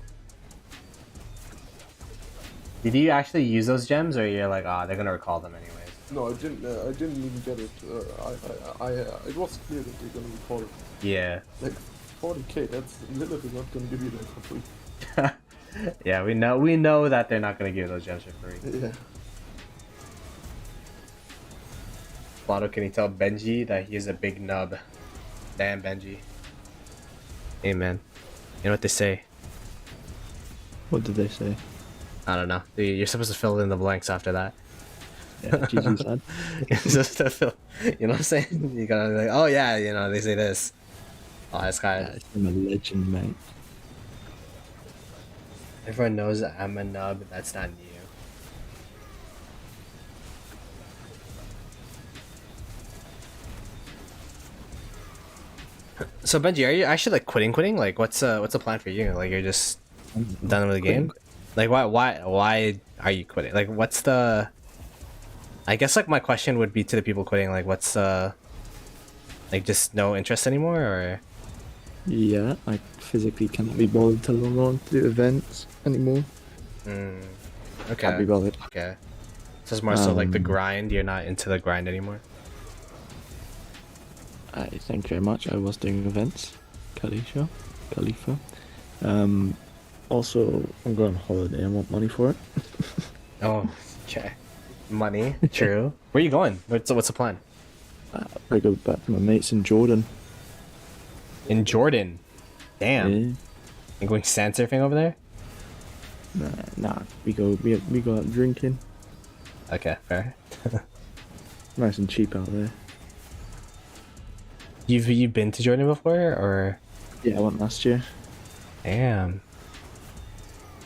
Did you actually use those gems, or you're like, "Ah, they're gonna recall them anyways"? No, I didn't even get it. It was clear that they're gonna recall it. Yeah. Like 40k, that's literally not gonna give you that for free. Yeah, we know that they're not gonna give those gems for free. Yeah. Ploto, can you tell Benji that he's a big nub? Damn, Benji. Hey, man. You know what they say? What did they say? I don't know. You're supposed to fill in the blanks after that. Yeah, GG's lad. It's just to feel, you know what I'm saying? You gotta be like, oh yeah, you know, they say this. Oh, this guy. Yeah, I'm a legend, mate. Everyone knows that I'm a nub. That's not new. So Benji, are you actually like quitting? Like, what's the plan for you? Like, you're just done with the game? Like, why are you quitting? Like, what's the? I guess like my question would be to the people quitting. Like, what's like just no interest anymore, or? Yeah, I physically cannot be bothered to log on to do events anymore. Mm, Can't be okay. bothered. Okay. So it's more so like the Um, grind. You're not into the grind anymore. Thank you very much. I was doing events. Khalifa. Also, I'm going on holiday. I want money for it. Oh, okay. Money. True. Where are you going? What's the plan? I go back to my mates in Jordan. In Jordan. Damn. Yeah. You going sand surfing over there? Nah. We go out drinking. Okay, fair. Nice and cheap out there. You've been to Jordan before, or? Yeah, I went last year. Damn.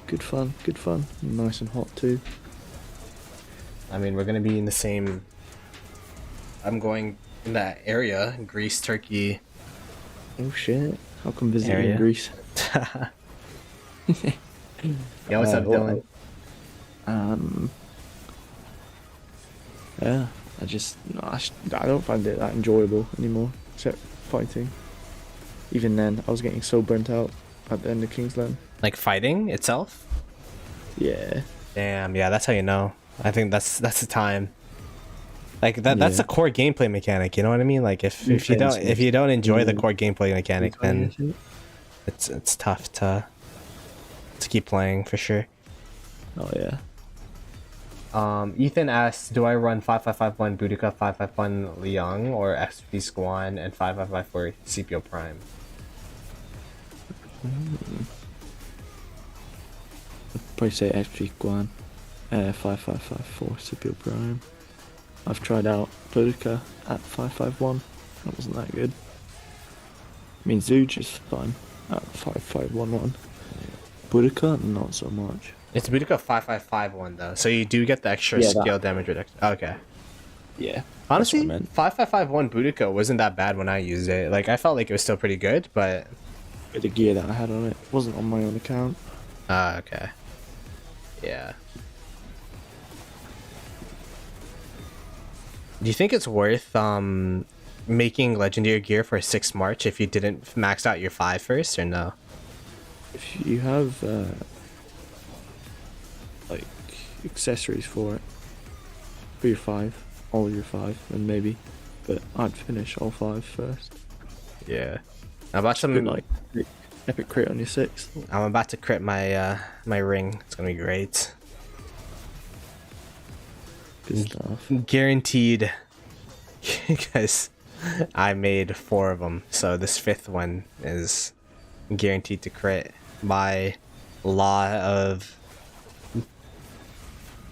Good fun. Nice and hot too. I mean, we're gonna be in the same. I'm going in that area, Greece, Turkey. Oh shit! How come visiting Area. in Greece? Yeah, what's up, well, Dylan? Yeah, I don't find it that enjoyable anymore, except fighting. Even then, I was getting so burnt out at the end of Kingsland. Like fighting itself? Yeah. Damn. Yeah, that's how you know. I think that's the time. Like that's Yeah. a core gameplay mechanic. You know what I mean? Like if you Intense, don't enjoy the yeah. core gameplay mechanic, then Shit. it's tough to keep playing for sure. Oh yeah. Ethan asks, do I run 5551 Boudica, 551 Liang, or XP Squan, and 5554 CPO Prime? I'd probably say XP Guan, 5554 CPO Prime. I've tried out Boudica at 551. That wasn't that good. I mean, Zooge is fine at 5511. Boudica, not so much. It's Boudica 5551 though, so you do get the extra Yeah, that- skill damage reduction. Okay. Yeah. Honestly, what I meant. 5551 Boudica wasn't that bad when I used it. Like, I felt like it was still pretty good, but... The gear that I had on it wasn't on my own account. okay. Yeah. Do you think it's worth making legendary gear for 6 March if you didn't max out your 5 first, or no? If you have like accessories for it, for your 5, all your 5, then maybe. But I'd finish all 5 first. Yeah. I'm about to Good, like epic crit on your 6th. I'm about to crit my my ring. It's gonna be great. Good stuff. Guaranteed. Because I made 4 of them, so this 5th one is guaranteed to crit by law of...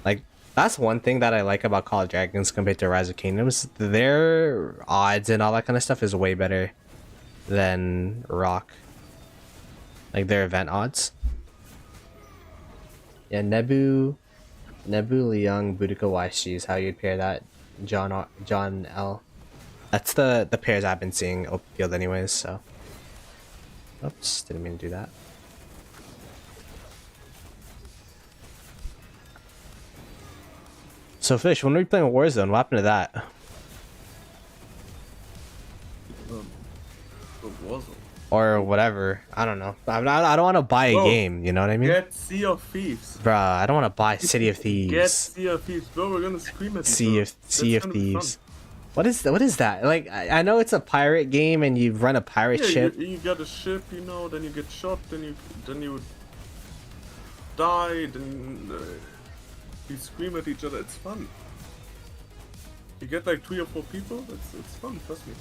Like, that's one thing that I like about Call of Dragons compared to Rise of Kingdoms. Their odds and all that kind of stuff is way better than Rock. Like, their event odds. Yeah, Nebu, Liang, Boudica, YSG is how you'd pair that. John L. That's the pairs I've been seeing open field anyways, so. Oops, didn't mean to do that. So Fish, when were we playing Warzone? What happened to that? What was it? Or whatever. I don't know. I don't want to buy a Bro, game, you know what I mean? Get Sea of Thieves. Bruh, I don't want to buy City of Get Thieves. Sea of Thieves, bro. We're gonna scream at each Sea other. of That's Thieves. gonna be fun. What is that? Like, I know it's a pirate game and you run a pirate Yeah, ship. you get a ship, you know, then you get shot, then you die, then you scream at each other. It's fun. You get like 3 or 4 people. It's fun. Trust me.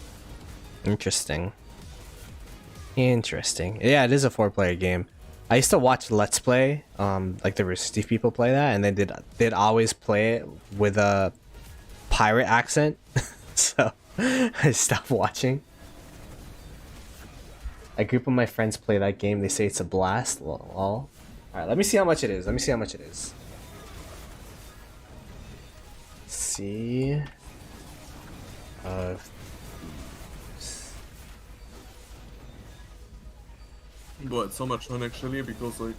Interesting. Yeah, it is a 4-player game. I used to watch Let's Play, like the Rooster Teeth people play that, and they'd always play it with a pirate accent, so I stopped watching. A group of my friends play that game. They say it's a blast. Lol. All right, let me see how much it is. Let me see how much it is. See. But it's so much fun actually because like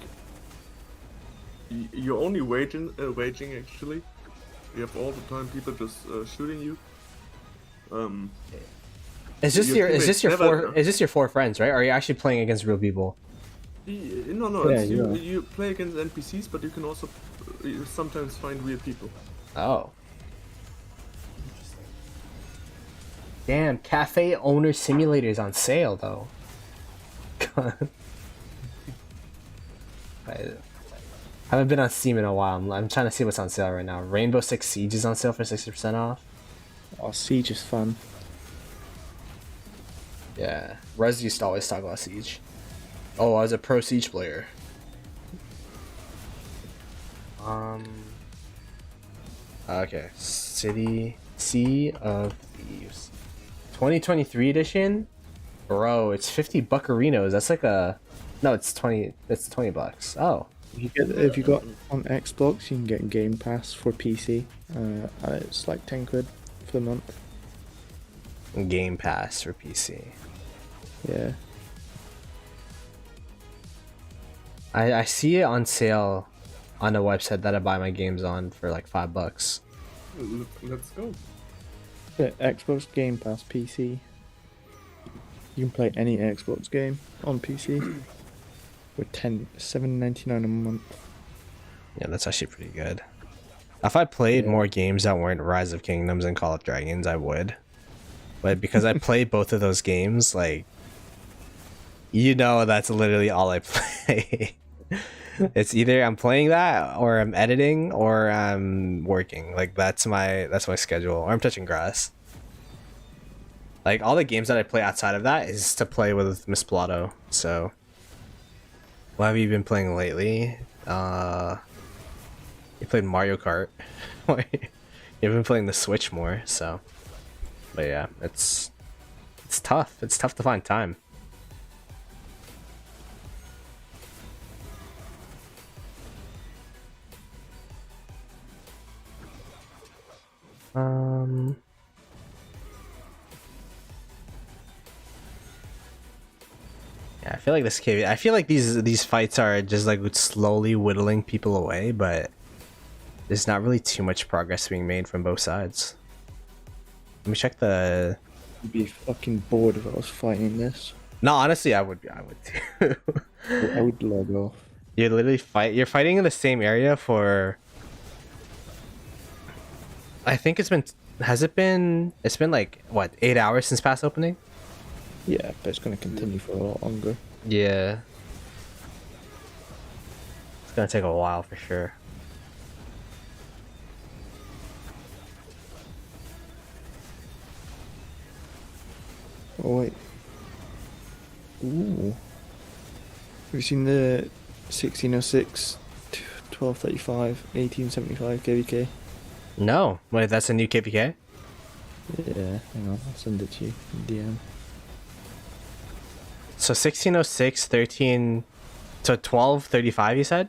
you're only waging actually. You have all the time people just shooting you. Is this Your your teammates never- four? Is this your four friends, right? Or are you actually playing against real people? No, Yeah, it's yeah. you play against NPCs, but you can also you sometimes find real people. Oh. Damn, Cafe Owner Simulator is on sale though. God. I haven't been on Steam in a while. I'm trying to see what's on sale right now. Rainbow Six Siege is on sale for 60% off. Oh, Siege is fun. Yeah, Rez used to always talk about Siege. Oh, I was a pro Siege player. Okay, Sea of Thieves, 2023 edition. Bro, it's 50 buccarinos. That's like a, no, it's 20. It's 20 bucks. Oh, If you got on Xbox, you can get Game Pass for PC. It's like 10 quid for the month. Game Pass for PC. Yeah. I see it on sale on a website that I buy my games on for like $5. Let's go. The Xbox Game Pass PC. You can play any Xbox game on PC with $7.99 a month. Yeah, that's actually pretty good. If I played more games that weren't Rise of Kingdoms and Call of Dragons, I would. But because I play both of those games, like, you know, that's literally all I play. It's either I'm playing that, or I'm editing, or I'm working. Like that's my schedule. Or I'm touching grass. Like all the games that I play outside of that is to play with Miss Ploto. So, what have you been playing lately? You played Mario Kart. You've been playing the Switch more, so. But yeah, it's tough. It's tough to find time. Yeah, I feel like this KV. I feel like these fights are just like slowly whittling people away, but there's not really too much progress being made from both sides. Let me check the. I'd be fucking bored if I was fighting this. No, honestly, I would too. I would log off. You're literally You're fighting in the same area for. I think it's been. Has it been? It's been like what, 8 hours since past opening? Yeah, but it's gonna continue for a lot longer. Yeah. It's gonna take a while for sure. Oh wait. Ooh. Have you seen the 1606, 1235, 1875 KVK? No, wait, that's a new KVK? Yeah, hang on, I'll send it to you in DM. So 1606, 13, so 1235 you said?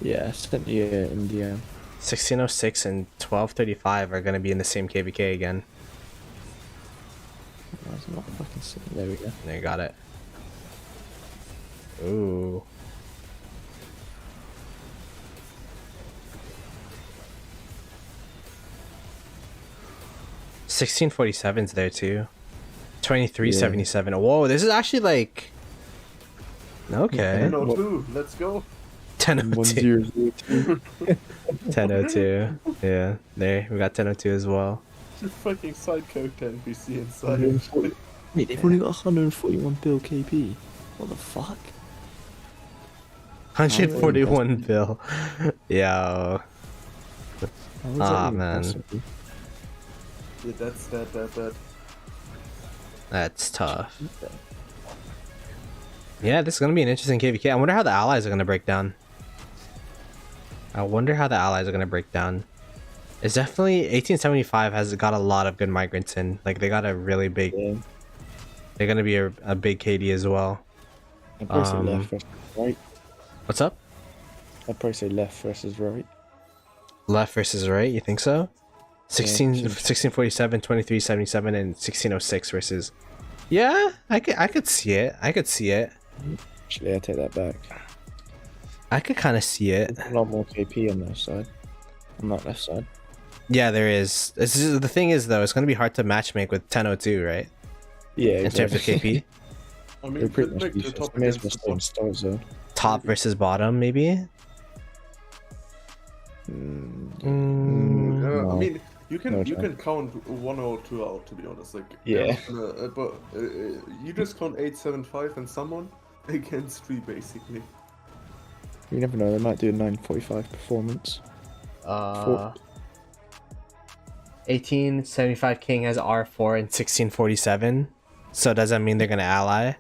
Yeah, I sent you in DM. 1606 and 1235 are gonna be in the same KVK again. That's not fucking sick. There we go. There, you got it. Ooh. $1647's there too. 2377. Whoa, this is actually like. Okay. 1002, let's go. 1002. 1002. 1002. Yeah, there we got 1002 as well. You fucking sidecode NPC inside. 140. Wait, they've only got 141 bill KP. What the fuck? 141 bill. Yo. How is that Aw, even man. possible? Yeah, that's that. That's tough. Yeah, this is gonna be an interesting KVK. I wonder how the allies are gonna break down. It's definitely 1875 has got a lot of good migrants in. Like they got a really big. Yeah. They're gonna be a big KD as well. I'd probably say left versus right. What's up? I'd probably say left versus right. Left versus right? You think so? 16, Yeah, 1647, 2377, and 1606 versus. Yeah, I could see it. I could see it. Actually, I take that back. I could kind of see it. There's a lot more KP on their side. On that left side. Yeah, there is. The thing is, though, it's going to be hard to matchmake with 1002, right? Yeah, In terms of KP. I mean, They're pretty like much the useless. top They may as against well the stay in top. star zone. Top versus bottom, maybe? I No. mean, you No can count 1 or 2 out, to be honest. Like, Yeah. but you just count 875 and someone against 3 basically. You never know, they might do a 945 performance. 1875 King has R4 and 1647. So does that mean they're gonna ally?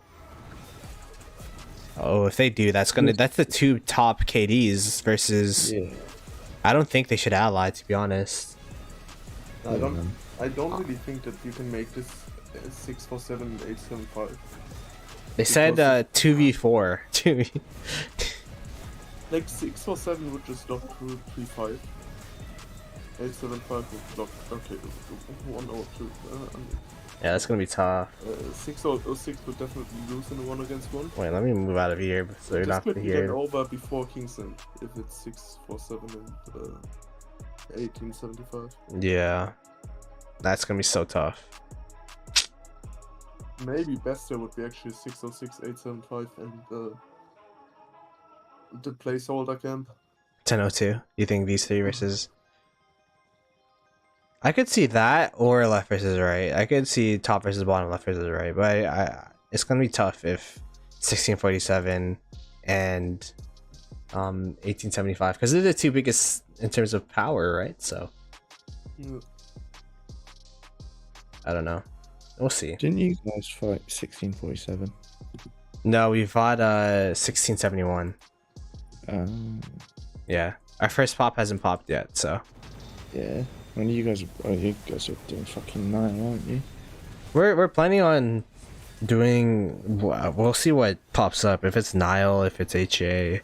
Oh, if they do, that's the 2 top KDs versus. Yeah. I don't think they should ally, to be honest. I don't really think that you can make this 647 and 875. They said 2v4. 2v. Like 647 would just lock 235. 875 would block. Okay, 1 or 2. Yeah, that's gonna be tough. 606 would definitely lose in a 1 against 1. Wait, let me move out of here so you're This not could get here. over before King's End if it's 647 and 1875. Yeah, that's gonna be so tough. Maybe bester would be actually 606, 875 and the placeholder camp. 1002. You think these 3 versus? I could see that or left versus right. I could see top versus bottom, left versus right. But it's gonna be tough if 1647 and 1875 because they're the 2 biggest in terms of power, right? So Yeah. I don't know. We'll see. Didn't you guys fight 1647? No, we fought 1671. Yeah, our first pop hasn't popped yet, so Yeah. When you guys are doing fucking 9, aren't you? we're planning on doing. We'll see what pops up. If it's Nile, if it's HA.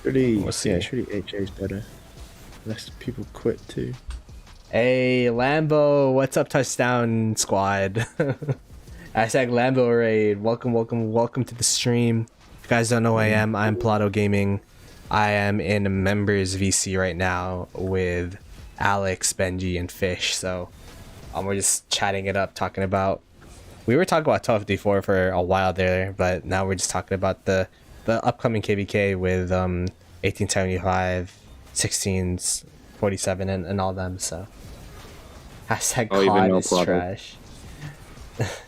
Surely, We'll see. yeah, surely HA's better. Less people quit too. Hey Lambo, what's up, touchdown squad? Hashtag Lambo raid. Welcome to the stream. If you guys don't know who I am, I'm Ploto Gaming. I am in a members VC right now with Alex, Benji, and Fish. So we're just chatting it up, talking about. We were talking about 12D4 for a while there, but now we're just talking about the upcoming KVK with 1875, 1647, and all them. So hashtag COD is trash.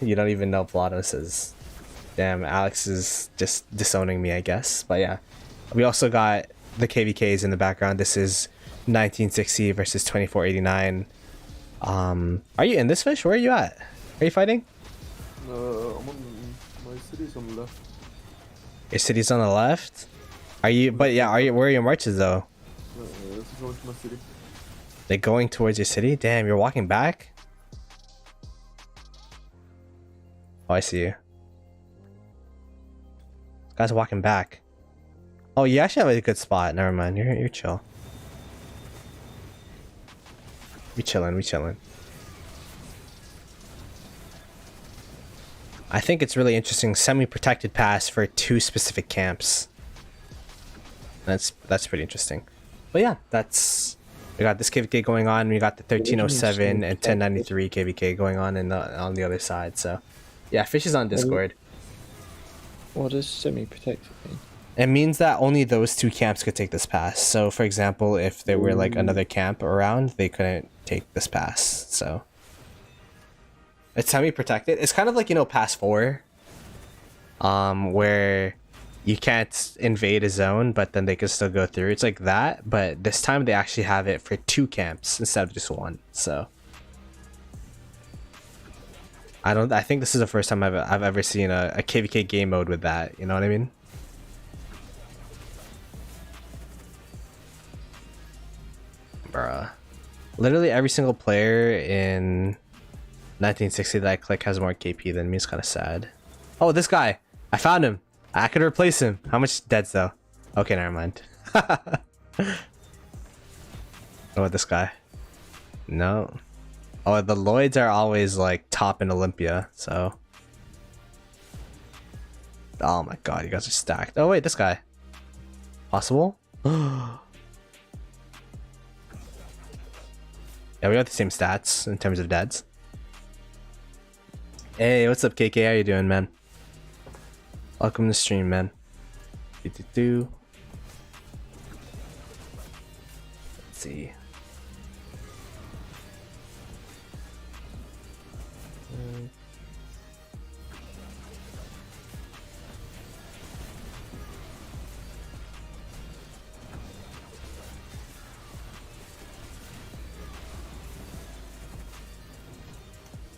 You don't even know Ploto says. Damn, Alex is just disowning me, I guess. But yeah, we also got the KVKs in the background. This is 1960 versus 2489. Are you in this, Fish? Where are you at? Are you fighting? I'm on my city's on the left. Your city's on the left. Are you? But yeah, are you? Where are your marches though? This is going to my city. They going towards your city? Damn, you're walking back. Oh, I see you. Guys walking back. Oh, you actually have a good spot. Never mind. You're chill. We chilling. I think it's really interesting. Semi-protected pass for 2 specific camps. That's pretty interesting. But yeah, we got this KVK going on. We got the 1307 and 1093 KVK going on on the other side. So yeah, Fish is on Discord. What does semi-protected mean? It means that only those 2 camps could take this pass. So for example, if there were like another camp around, they couldn't take this pass. So it's semi-protected. It's kind of like, pass 4, where you can't invade a zone, but then they can still go through. It's like that, but this time they actually have it for 2 camps instead of just 1. So I think this is the first time I've ever seen a KVK game mode with that. You know what I mean? Bruh. Literally every single player in 1960 that I click has more KP than me. It's kind of sad. Oh, this guy! I found him. I could replace him. How much deads though? Okay, never mind. Oh, this guy. No. Oh, the Lloyds are always like top in Olympia, so. Oh my god, you guys are stacked. Oh wait, this guy. Possible? Yeah, we got the same stats in terms of deads. Hey, what's up, KK? How you doing, man? Welcome to the stream, man. Let's see.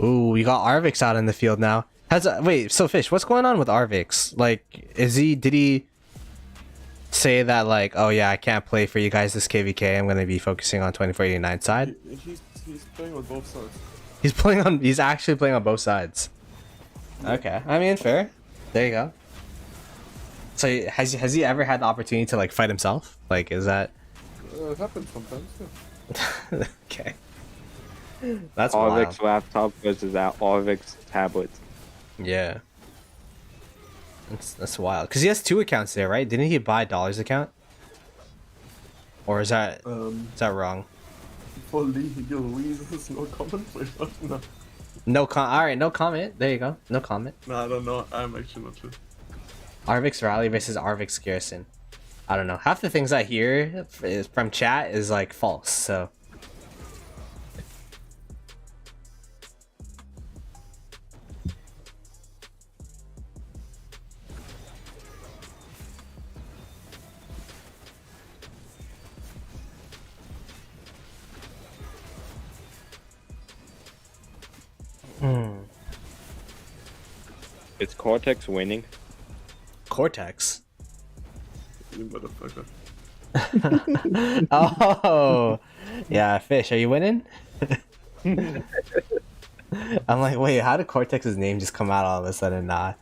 Ooh, we got Arvix out in the field now. Wait, so Fish, what's going on with Arvix? Like, did he say that like, oh yeah, I can't play for you guys this KVK, I'm gonna be focusing on 2489 side? He's playing on both sides. He's actually playing on both sides. Okay, I mean, fair. There you go. So has he ever had the opportunity to like fight himself? Like, is that? It happens sometimes, yeah. Okay. That's Arvix wild. laptop versus that Arvix tablet. Yeah. That's wild. Cause he has 2 accounts there, right? Didn't he buy Dollar's account? Or is that wrong? For legal reasons, no comment. No. Alright, no comment. There you go. No comment. No, I don't know. I'm actually not sure. Arvix Rally versus Arvix Garrison. I don't know. Half the things I hear from chat is like false, so. Is Cortex winning? Cortex. You motherfucker. Oh, yeah, Fish, are you winning? I'm like, wait, how did Cortex's name just come out all of a sudden? Nah.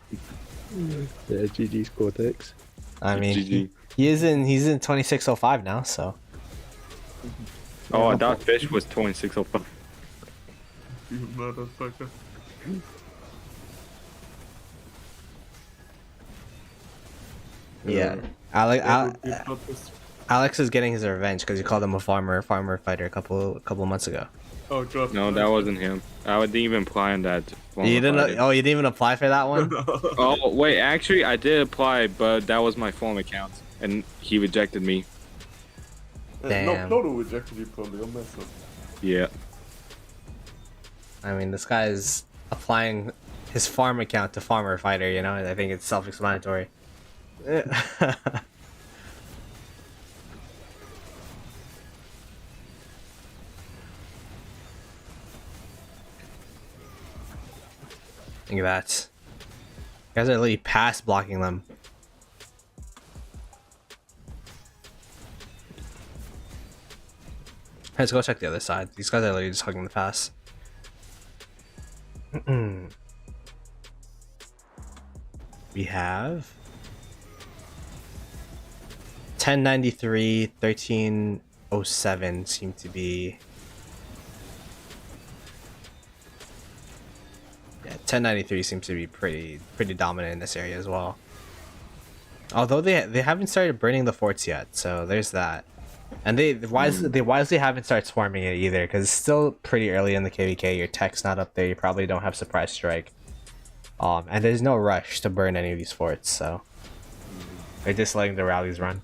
Yeah, GG's Cortex. I mean, GG. he's in 2605 now, so. Oh, I thought Fish was 2605. You motherfucker. Yeah. Alex is getting his revenge because he called him a farmer fighter a couple months ago. Oh god. No, that wasn't him. I didn't even apply on that. You didn't? Oh, you didn't even apply for that one? Oh, wait, actually, I did apply, but that was my form account, and he rejected me. Damn. No, Ploto rejected you probably. I'll mess up. Yeah. I mean, this guy is applying his farm account to farmer fighter, you know? I think it's self-explanatory. Think of that. You guys are literally past blocking them. Let's go check the other side. These guys are literally just hugging the pass. We have 1093, 1307 seem to be. Yeah, 1093 seems to be pretty dominant in this area as well. Although they haven't started burning the forts yet, so there's that. And they wisely haven't started swarming it either, because it's still pretty early in the KVK. Your tech's not up there. You probably don't have surprise strike. And there's no rush to burn any of these forts, so they're just letting the rallies run.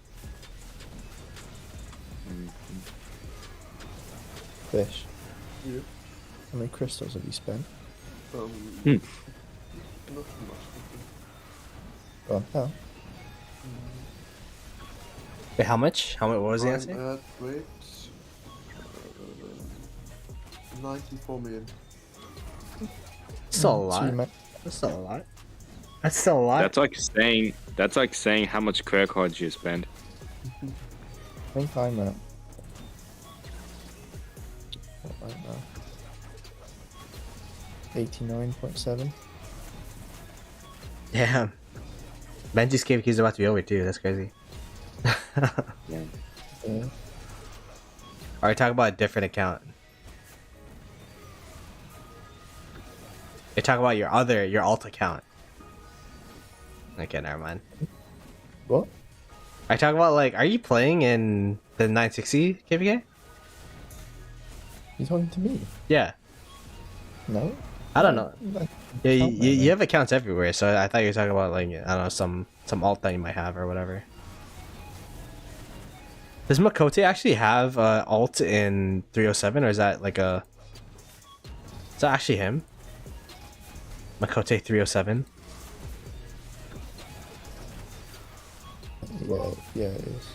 Fish. Yeah. How many crystals have you spent? Not too much. Go on, no. Wait, how much? What was the answer? I'm at, wait, 94 million. Still a lot. That's still a lot. That's still a lot. That's like saying how much credit cards you spend. I think I'm at right now. 89.7. Damn. Benji's KVK is about to be over too. That's crazy. Yeah. Yeah. Alright, talk about a different account. You talk about your alt account. Okay, never mind. What? I talk about like, are you playing in the 960 KVK? You talking to me? Yeah. No. I don't know. Yeah, Account you name. have accounts everywhere, so I thought you were talking about like, I don't know, some alt that you might have or whatever. Does Makote actually have alt in 307, or is that like a? Is that actually him? Makote 307. Yeah, it is.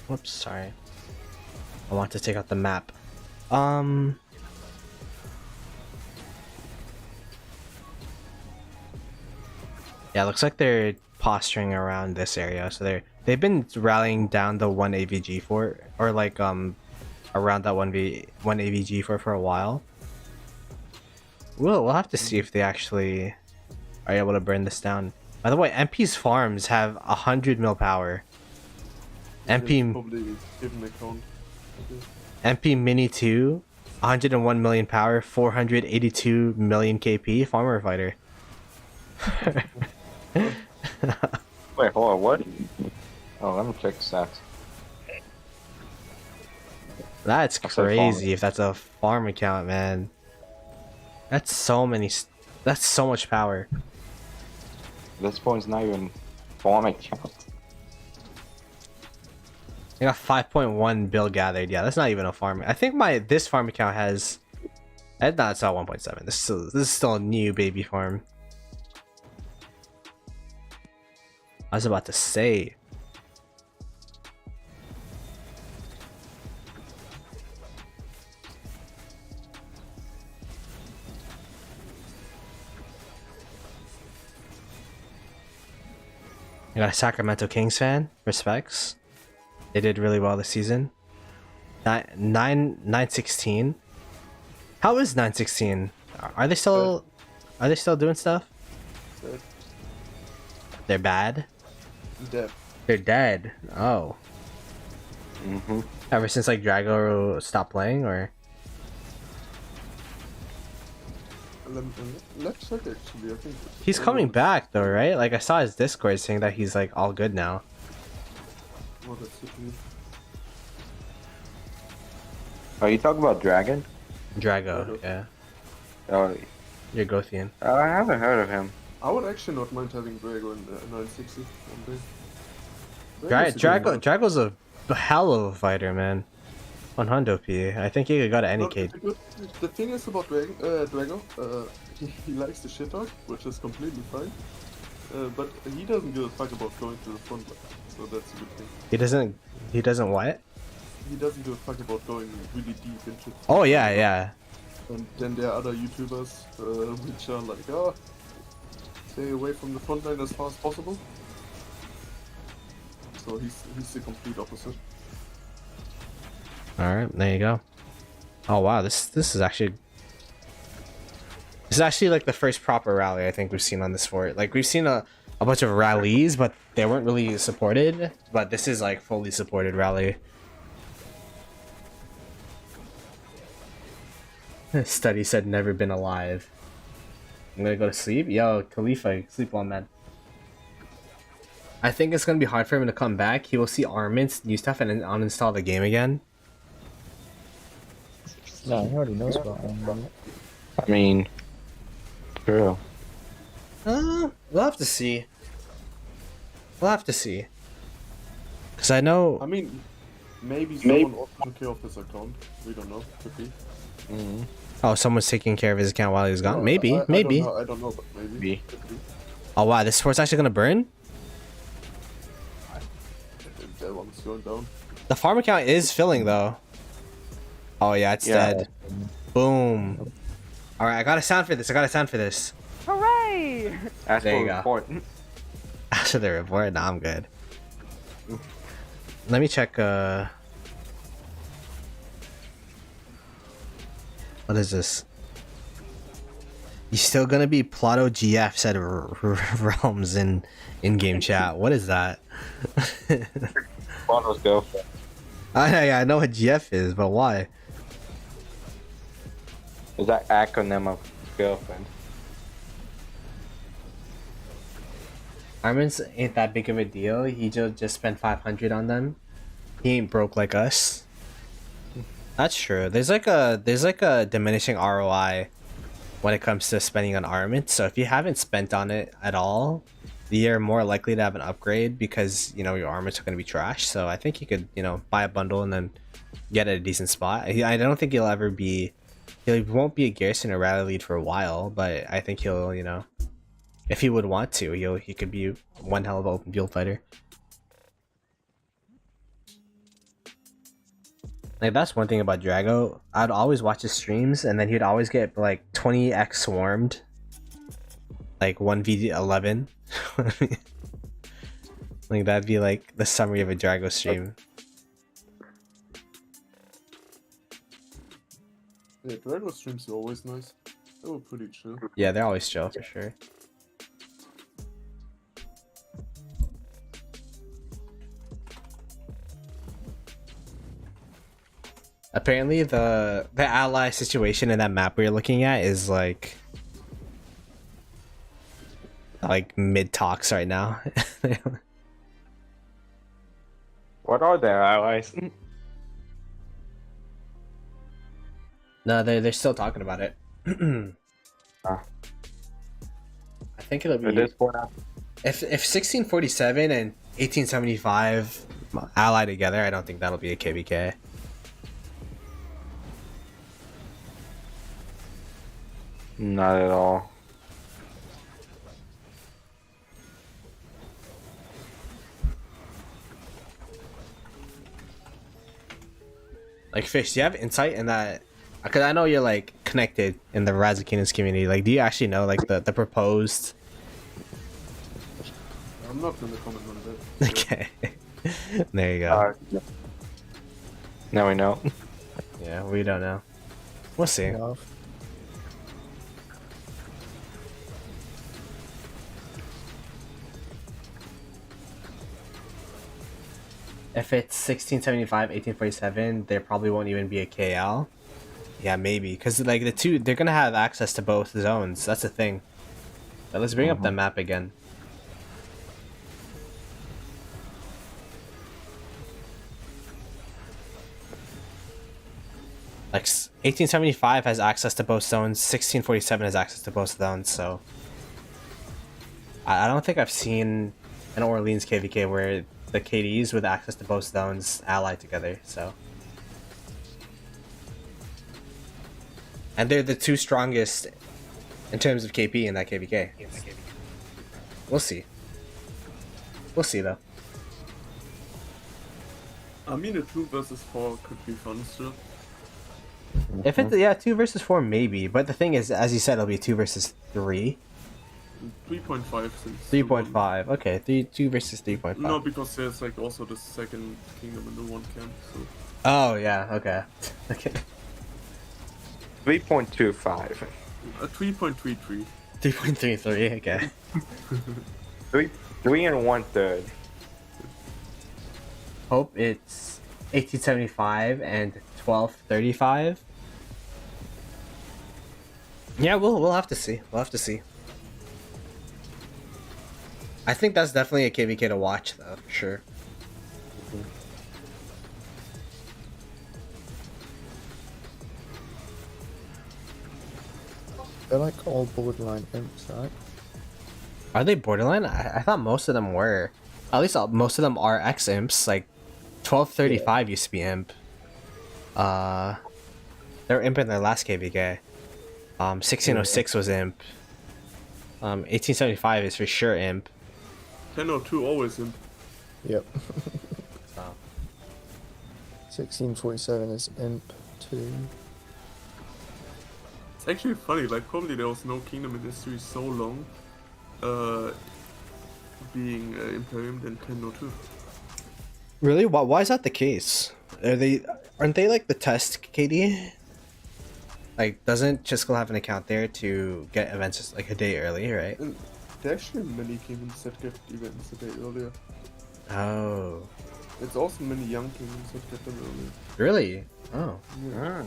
Whoops, sorry. I want to take out the map. Yeah, looks like they're posturing around this area, so they've been rallying down the one AVG fort, or like around that one AVG fort for a while. We'll have to see if they actually are able to burn this down. By the way, MP's farms have 100 mil power. MP Probably given account. MP Mini 2, 101 million power, 482 million KP, farmer fighter. Wait, hold on, what? Oh, let me check the stats. That's I'll say crazy if that's a farm account, man. That's so much power. This point's not even farm account. I got 5.1 bill gathered. Yeah, that's not even a farm. I think this farm account has. No, it's not 1.7. This is still a new baby farm. I was about to say. I got a Sacramento Kings fan. Respects. They did really well this season. 916. How is 916? Are they still doing stuff? Dead. They're bad. Dead. They're dead. Oh. Mm-hmm. Ever since like Drago stopped playing, or? Let's check actually. I think He's coming back though, right? Like I saw his Discord saying that he's like all good now. What is it? Oh, you talk about Dragon? Drago, yeah. Oh, You're Gothian. I haven't heard of him. I would actually not mind having Drago in 960 one day. Drago's a hell of a fighter, man. On Hundo P. I think he could go to any But cage. the thing is about Drago, he likes the shit talk, which is completely fine. But he doesn't give a fuck about going to the front line, so that's a good thing. He doesn't what? He doesn't give a fuck about going really deep into it. Oh yeah. And then there are other YouTubers which are like, oh, stay away from the front line as far as possible. So he's the complete opposite. Alright, there you go. Oh wow, this is actually like the first proper rally I think we've seen on this fort. Like we've seen a bunch of rallies, but they weren't really supported. But this is like fully supported rally. Study said never been alive. I'm gonna go to sleep. Yo, Khalifa, sleep well, man. I think it's gonna be hard for him to come back. He will see armaments, new stuff, and then uninstall the game again. No, he already knows about them. I mean, true. We'll have to see. We'll have to see. Cause I know. I mean, maybe someone also took care of his account. We don't know. Could be. Mm-hmm. Oh, someone's taking care of his account while he was gone. No, Maybe. I don't know, but maybe. Could be. Oh wow, this fort's actually gonna burn. That one's going down. The farm account is filling though. Oh yeah, it's dead. Boom. All right, I got a sound for this. Hooray! Ask There for you go. report. After the report, nah, I'm good. Let me check. What is this? You still gonna be Ploto GF said realms in game chat. What is that? Ploto's girlfriend. I know what GF is, but why? Is that acronym of girlfriend? Armin's ain't that big of a deal. He just spent 500 on them. He ain't broke like us. That's true. There's like a diminishing ROI when it comes to spending on armaments. So if you haven't spent on it at all, you're more likely to have an upgrade because you know your armaments are going to be trash. So I think you could buy a bundle and then get at a decent spot. I don't think he'll ever be. He won't be a garrison or rally lead for a while, but I think he'll if he would want to, he could be one hell of an open field fighter. Like that's one thing about Drago. I'd always watch his streams, and then he'd always get like 20x swarmed, like 1v11. Like that'd be like the summary of a Drago stream. Yeah, Drago streams are always nice. They were pretty chill. Yeah, they're always chill for sure. Apparently the ally situation in that map we're looking at is like mid talks right now. What are their allies? No, they're still talking about it. I think it'll be At this point, if 1647 and 1875 ally together. I don't think that'll be a KVK. not at all. Like Fish, do you have insight in that? Because I know you're like connected in the Razakinas community. Like, do you actually know like the proposed? I'm not gonna comment on that. Okay, there you go. Now we know. Yeah, we don't know. We'll see. Yeah. If it's 1675, 1847, there probably won't even be a KL. Yeah, maybe. Because, like, the two, they're going to have access to both zones. That's the thing. But let's bring up the map again. Like, 1875 has access to both zones. 1647 has access to both zones, so... I don't think I've seen an Orleans KVK where the KDs with access to both zones ally together, so. And they're the two strongest in terms of KP in that KVK. We'll see. We'll see though. I mean, a 2 versus 4 could be fun still. If it's, yeah, 2 versus 4 maybe, but the thing is, as you said, it'll be 2 versus 3. 3.5 since 3.5, okay, 2 versus 3.5. No, because there's like also the second kingdom in the one camp, so... Oh, yeah, okay. Okay. 3.25. 3.33. 3.33, okay. 3 1/3. Hope it's 1875 and 1235. Yeah, we'll have to see. We'll have to see. I think that's definitely a KVK to watch, though, for sure. They're like all borderline imps, right? Are they borderline? I thought most of them were. At least most of them are X imps. Like 1235 used to be imp. They were imp in their last KVK. 1606 was imp. 1875 is for sure imp. 1002 always imp. Yep. So. 1647 is imp 2. It's actually funny, like probably there was no kingdom in history so long being Imperium than 1002. Really? Why is that the case? Aren't they like the test KD? Like, doesn't Chisco have an account there to get events just like a day early, right? And there are actually many kingdoms that get events a day earlier. Oh, It's also many young kingdoms that get them earlier. really? Oh, Yeah.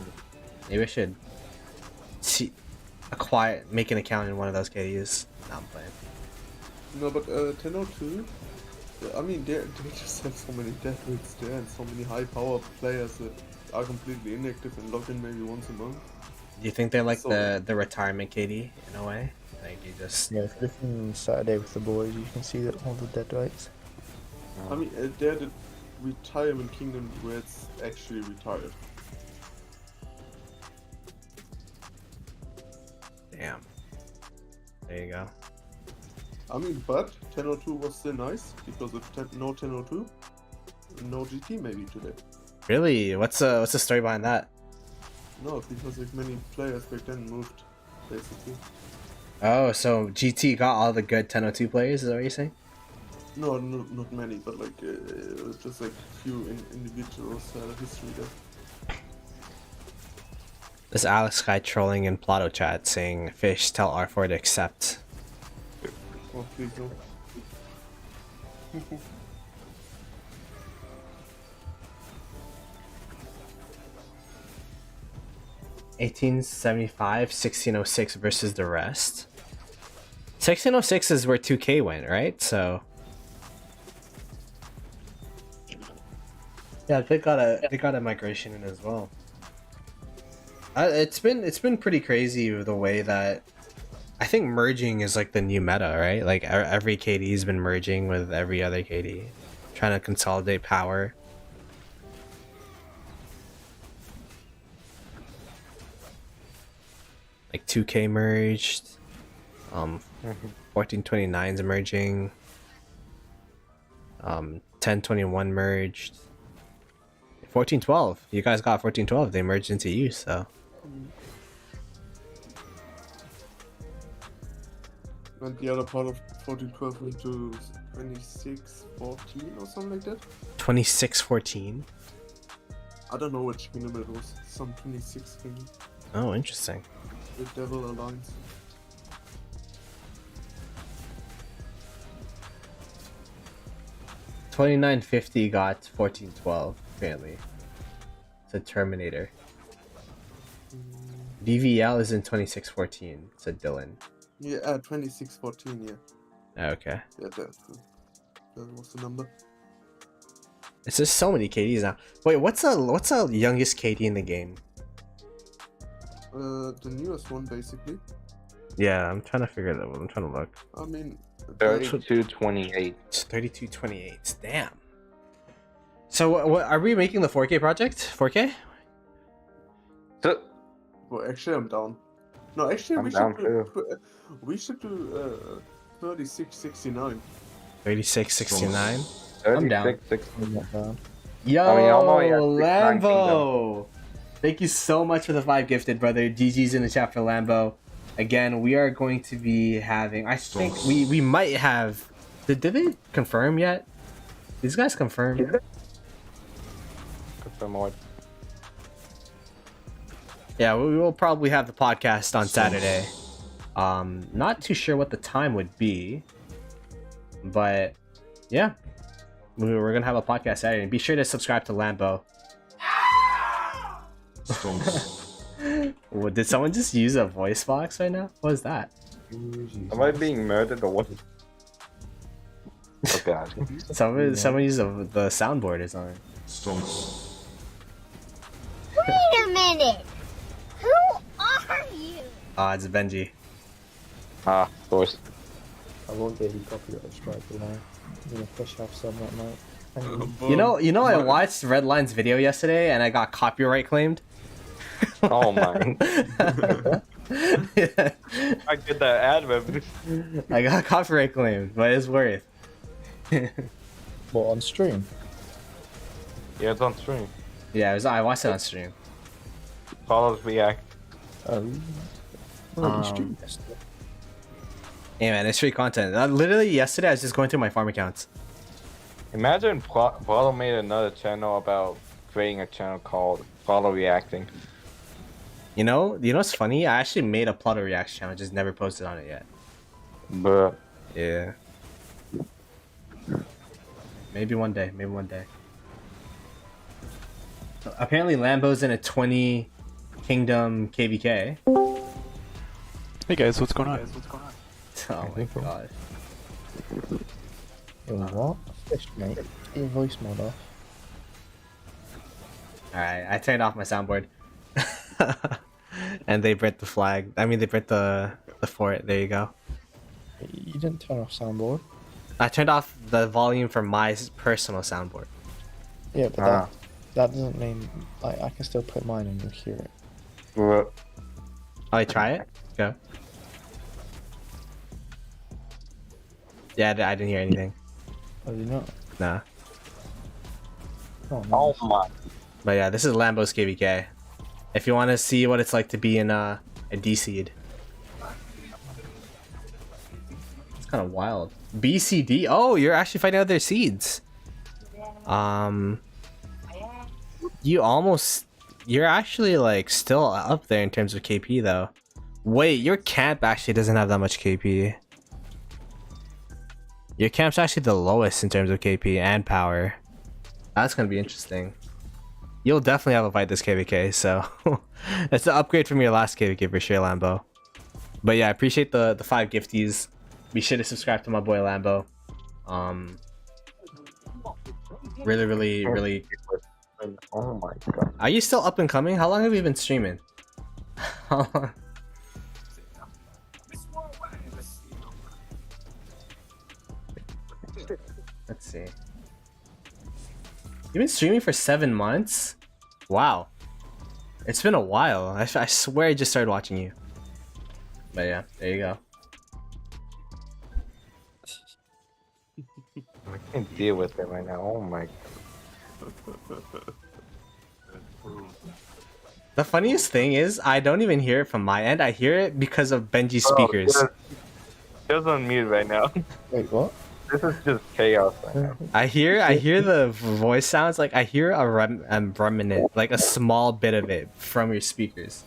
maybe I should make an account in one of those KDs. No, I'm playing. No, but 1002, I mean, they just have so many death rates there and so many high power players that are completely inactive and log in maybe once a month. Do you think they're like So- the retirement KD in a way? Like you just Yeah, if listen Saturday with the boys, you can see that all the dead rates. I mean, they're the retirement kingdom where it's actually retired. damn. There you go. I mean, but 1002 was still nice because of no 1002, no GT maybe today. Really? What's the story behind that? No, because like many players back then moved, basically. Oh, so GT got all the good 1002 players, is that what you're saying? No, not many, but like just like few individuals had a history there. This Alex guy trolling in Ploto chat saying, Fish, tell R4 to accept. Oh, please no. 1875, 1606 versus the rest. 1606 is where 2K went, right? So yeah, they got a migration in as well. It's been pretty crazy the way that I think merging is like the new meta, right? Like every KD's been merging with every other KD, trying to consolidate power. Like 2K merged, 1429's merging, 1021 merged, 1412. You guys got 1412. They merged into you, so. And the other part of 1412 into 2614 or something like that. 2614. I don't know which kingdom it was. Some 26 kingdom. Oh, interesting. The Devil Alliance. $29.50 got 1412 apparently. It's a Terminator. BVL is in 2614. Said Dylan. Yeah, 2614. Yeah, Okay. yeah, that was the number. It's just so many KDs now. Wait, what's the youngest KD in the game? The newest one, basically. Yeah, I'm trying to figure that out. I'm trying to look. I mean, 3228. It's 3228. Damn. So what are we making the 4K project? 4K? So, well, actually, I'm down. No, actually, I'm we down should do. We should do 3669. 3669. I'm down. 3669. Yo, I mean, I'm only at 69 Lambo. Thank you so much for the 5 gifted, brother. GG's in the chat for Lambo. Again, we are going to be having. I think we might have. Did they confirm yet? These guys confirmed. Confirm what? Yeah, we will probably have the podcast on Saturday. Not too sure what the time would be, but yeah, we're gonna have a podcast Saturday. And be sure to subscribe to Lambo. What, did someone just use a voice box right now? What is that? Am I being murdered or what? Oh god. Someone used the soundboard or something. Wait a minute! Who are you? It's Benji. Ah, of course. I won't get any copyright strike tonight. I'm gonna push off some that night. You know, I watched Redline's video yesterday and I got copyright claimed. Oh my. Yeah. I get that ad revenue. I got copyright claimed, but it's worth. What, on stream? Yeah, it's on stream. Yeah, I watched it on stream. Follows react. Already streamed yesterday. Yeah, man, it's free content. Literally yesterday, I was just going through my farm accounts. Imagine Ploto made another channel about creating a channel called Ploto Reacting. You know what's funny? I actually made a Ploto reaction channel, just never posted on it yet. But Yeah. Maybe one day. Apparently, Lambo's in a 20 Kingdom KVK. Hey guys, what's going on? Oh my god. Yo, what? Fish, mate. Get your voice mod off. Alright, I turned off my soundboard. And they burnt the flag. I mean, they burnt the fort. There you go. You didn't turn off soundboard. I turned off the volume for my personal soundboard. Yeah, but that doesn't mean like I can still put mine and you'll hear it. but Oh, you try it? Go. Yeah, I didn't hear anything. Oh, you not? Nah. Oh, nice. oh my. But yeah, this is Lambo's KVK. If you want to see what it's like to be in a D seed. It's kind of wild. BCD? Oh, you're actually fighting out their seeds. You're actually like still up there in terms of KP though. Wait, your camp actually doesn't have that much KP. Your camp's actually the lowest in terms of KP and power. That's gonna be interesting. You'll definitely have a fight this KVK, so it's an upgrade from your last KVK for sure, Lambo. But yeah, I appreciate the 5 gifties. Be sure to subscribe to my boy Lambo. Really. Oh my god. Are you still up and coming? How long have you been streaming? How long? Let's see. You've been streaming for 7 months? Wow. It's been a while. I swear I just started watching you. But yeah, there you go. I can't deal with it right now. Oh my. The funniest thing is, I don't even hear it from my end. I hear it because of Benji's speakers. Just on mute right now. Wait, what? This is just chaos right now. I hear the voice sounds like I hear a remnant, like a small bit of it from your speakers.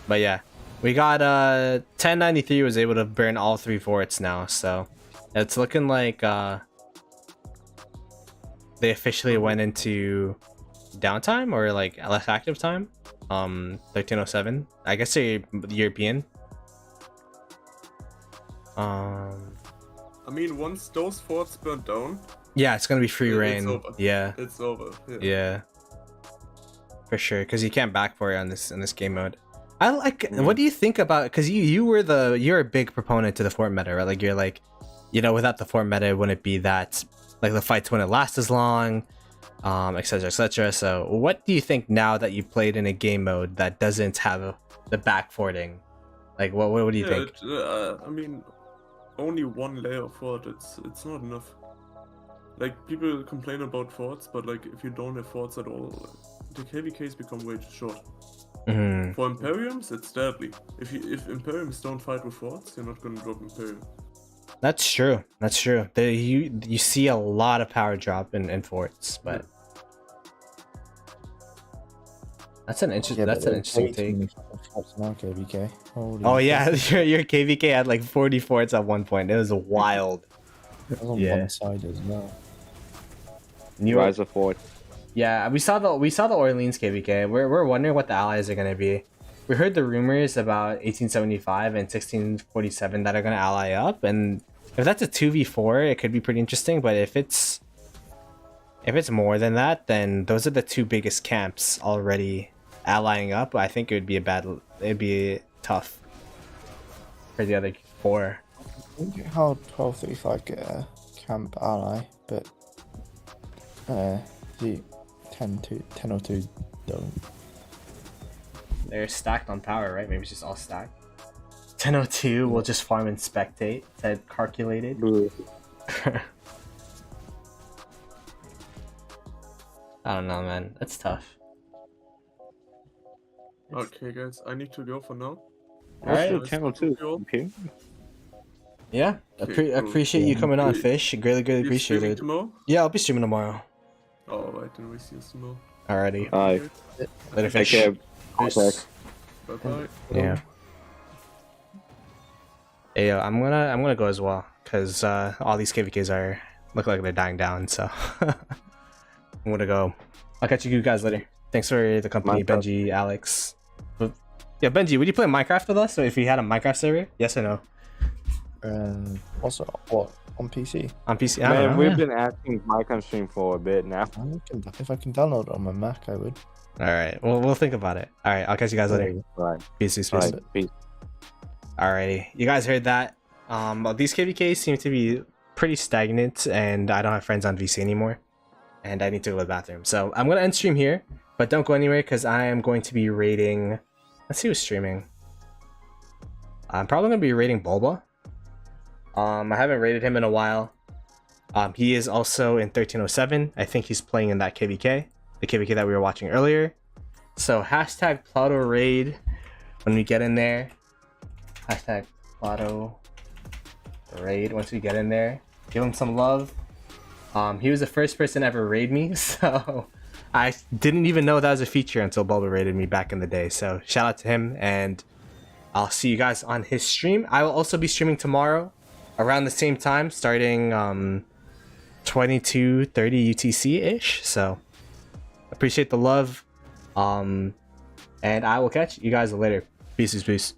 But yeah, we got 1093 was able to burn all 3 forts now, so it's looking like they officially went into downtime or like less active time. 1307. I guess they're European. I mean, once those forts burn down, Yeah, it's gonna be free it's reign. over. Yeah, It's over. yeah, for sure. Because you can't back for it on this in this game mode. I like. What do you think about? Because you're a big proponent to the fort meta, right? Like you're like, without the fort meta, it wouldn't be that like the fights wouldn't last as long, etc., etc. So, what do you think now that you've played in a game mode that doesn't have the back forting? Like, what do you think? I mean, only one layer of fort. It's not enough. Like people complain about forts, but like if you don't have forts at all, the KVKs become way too short. Mm-hmm. For Imperiums, it's deadly. If Imperiums don't fight with forts, you're not gonna drop Imperium. That's true. That's true. You see a lot of power drop in forts, but that's an interesting take. KVK. Oh yeah, your KVK had like 40 forts at one point. It was wild. It was on one side as well. Rise of Fort. Yeah, we saw the Orleans KVK. We're wondering what the allies are gonna be. We heard the rumors about 1875 and 1647 that are gonna ally up, and if that's a 2v4, it could be pretty interesting. But if it's more than that, then those are the 2 biggest camps already allying up. I think it'd be tough for the other 4. I think how 1235 get a camp ally, but the 1002 don't. They're stacked on power, right? Maybe it's just all stacked. 1002 will just farm and spectate. Said calculated. I don't know, man. That's tough. Okay, guys, I need to go for now. All right. Also, channel 2. Okay. Yeah. Okay, cool. Appreciate you coming on, Fish. Greatly You appreciate streaming it. tomorrow? Yeah, I'll be streaming tomorrow. Alright, then we see you tomorrow. Alrighty. Alright. Later, Take Fish. care. Peace. Bye bye. Yeah. Hey, yo, I'm gonna go as well, cause all these KVKs look like they're dying down. So I'm gonna go. I'll catch you guys later. Thanks for the company, Minecraft. Benji, Alex. Yeah, Benji, would you play Minecraft with us? Or if we had a Minecraft server? Yes or no? Also, what on PC? On PC? I don't Man, know. we've been asking Mike on stream for a bit now. If I can download it on my Mac, I would. All right. Well, we'll think about it. All right. I'll catch you guys later. Right. Peace, peace, peace. Right. Peace. Alrighty, you guys heard that. These KVKs seem to be pretty stagnant, and I don't have friends on VC anymore, and I need to go to the bathroom. So I'm gonna end stream here, but don't go anywhere because I am going to be raiding. Let's see who's streaming. I'm probably gonna be raiding Bulba. I haven't raided him in a while. He is also in 1307. I think he's playing in that KVK, the KVK that we were watching earlier. So hashtag Ploto raid when we get in there. Hashtag Ploto raid once we get in there. Give him some love. He was the first person to ever raid me, so I didn't even know that was a feature until Bulba raided me back in the day. So shout out to him, and I'll see you guys on his stream. I will also be streaming tomorrow around the same time, starting 22:30 UTC-ish. So appreciate the love. And I will catch you guys later. Peace.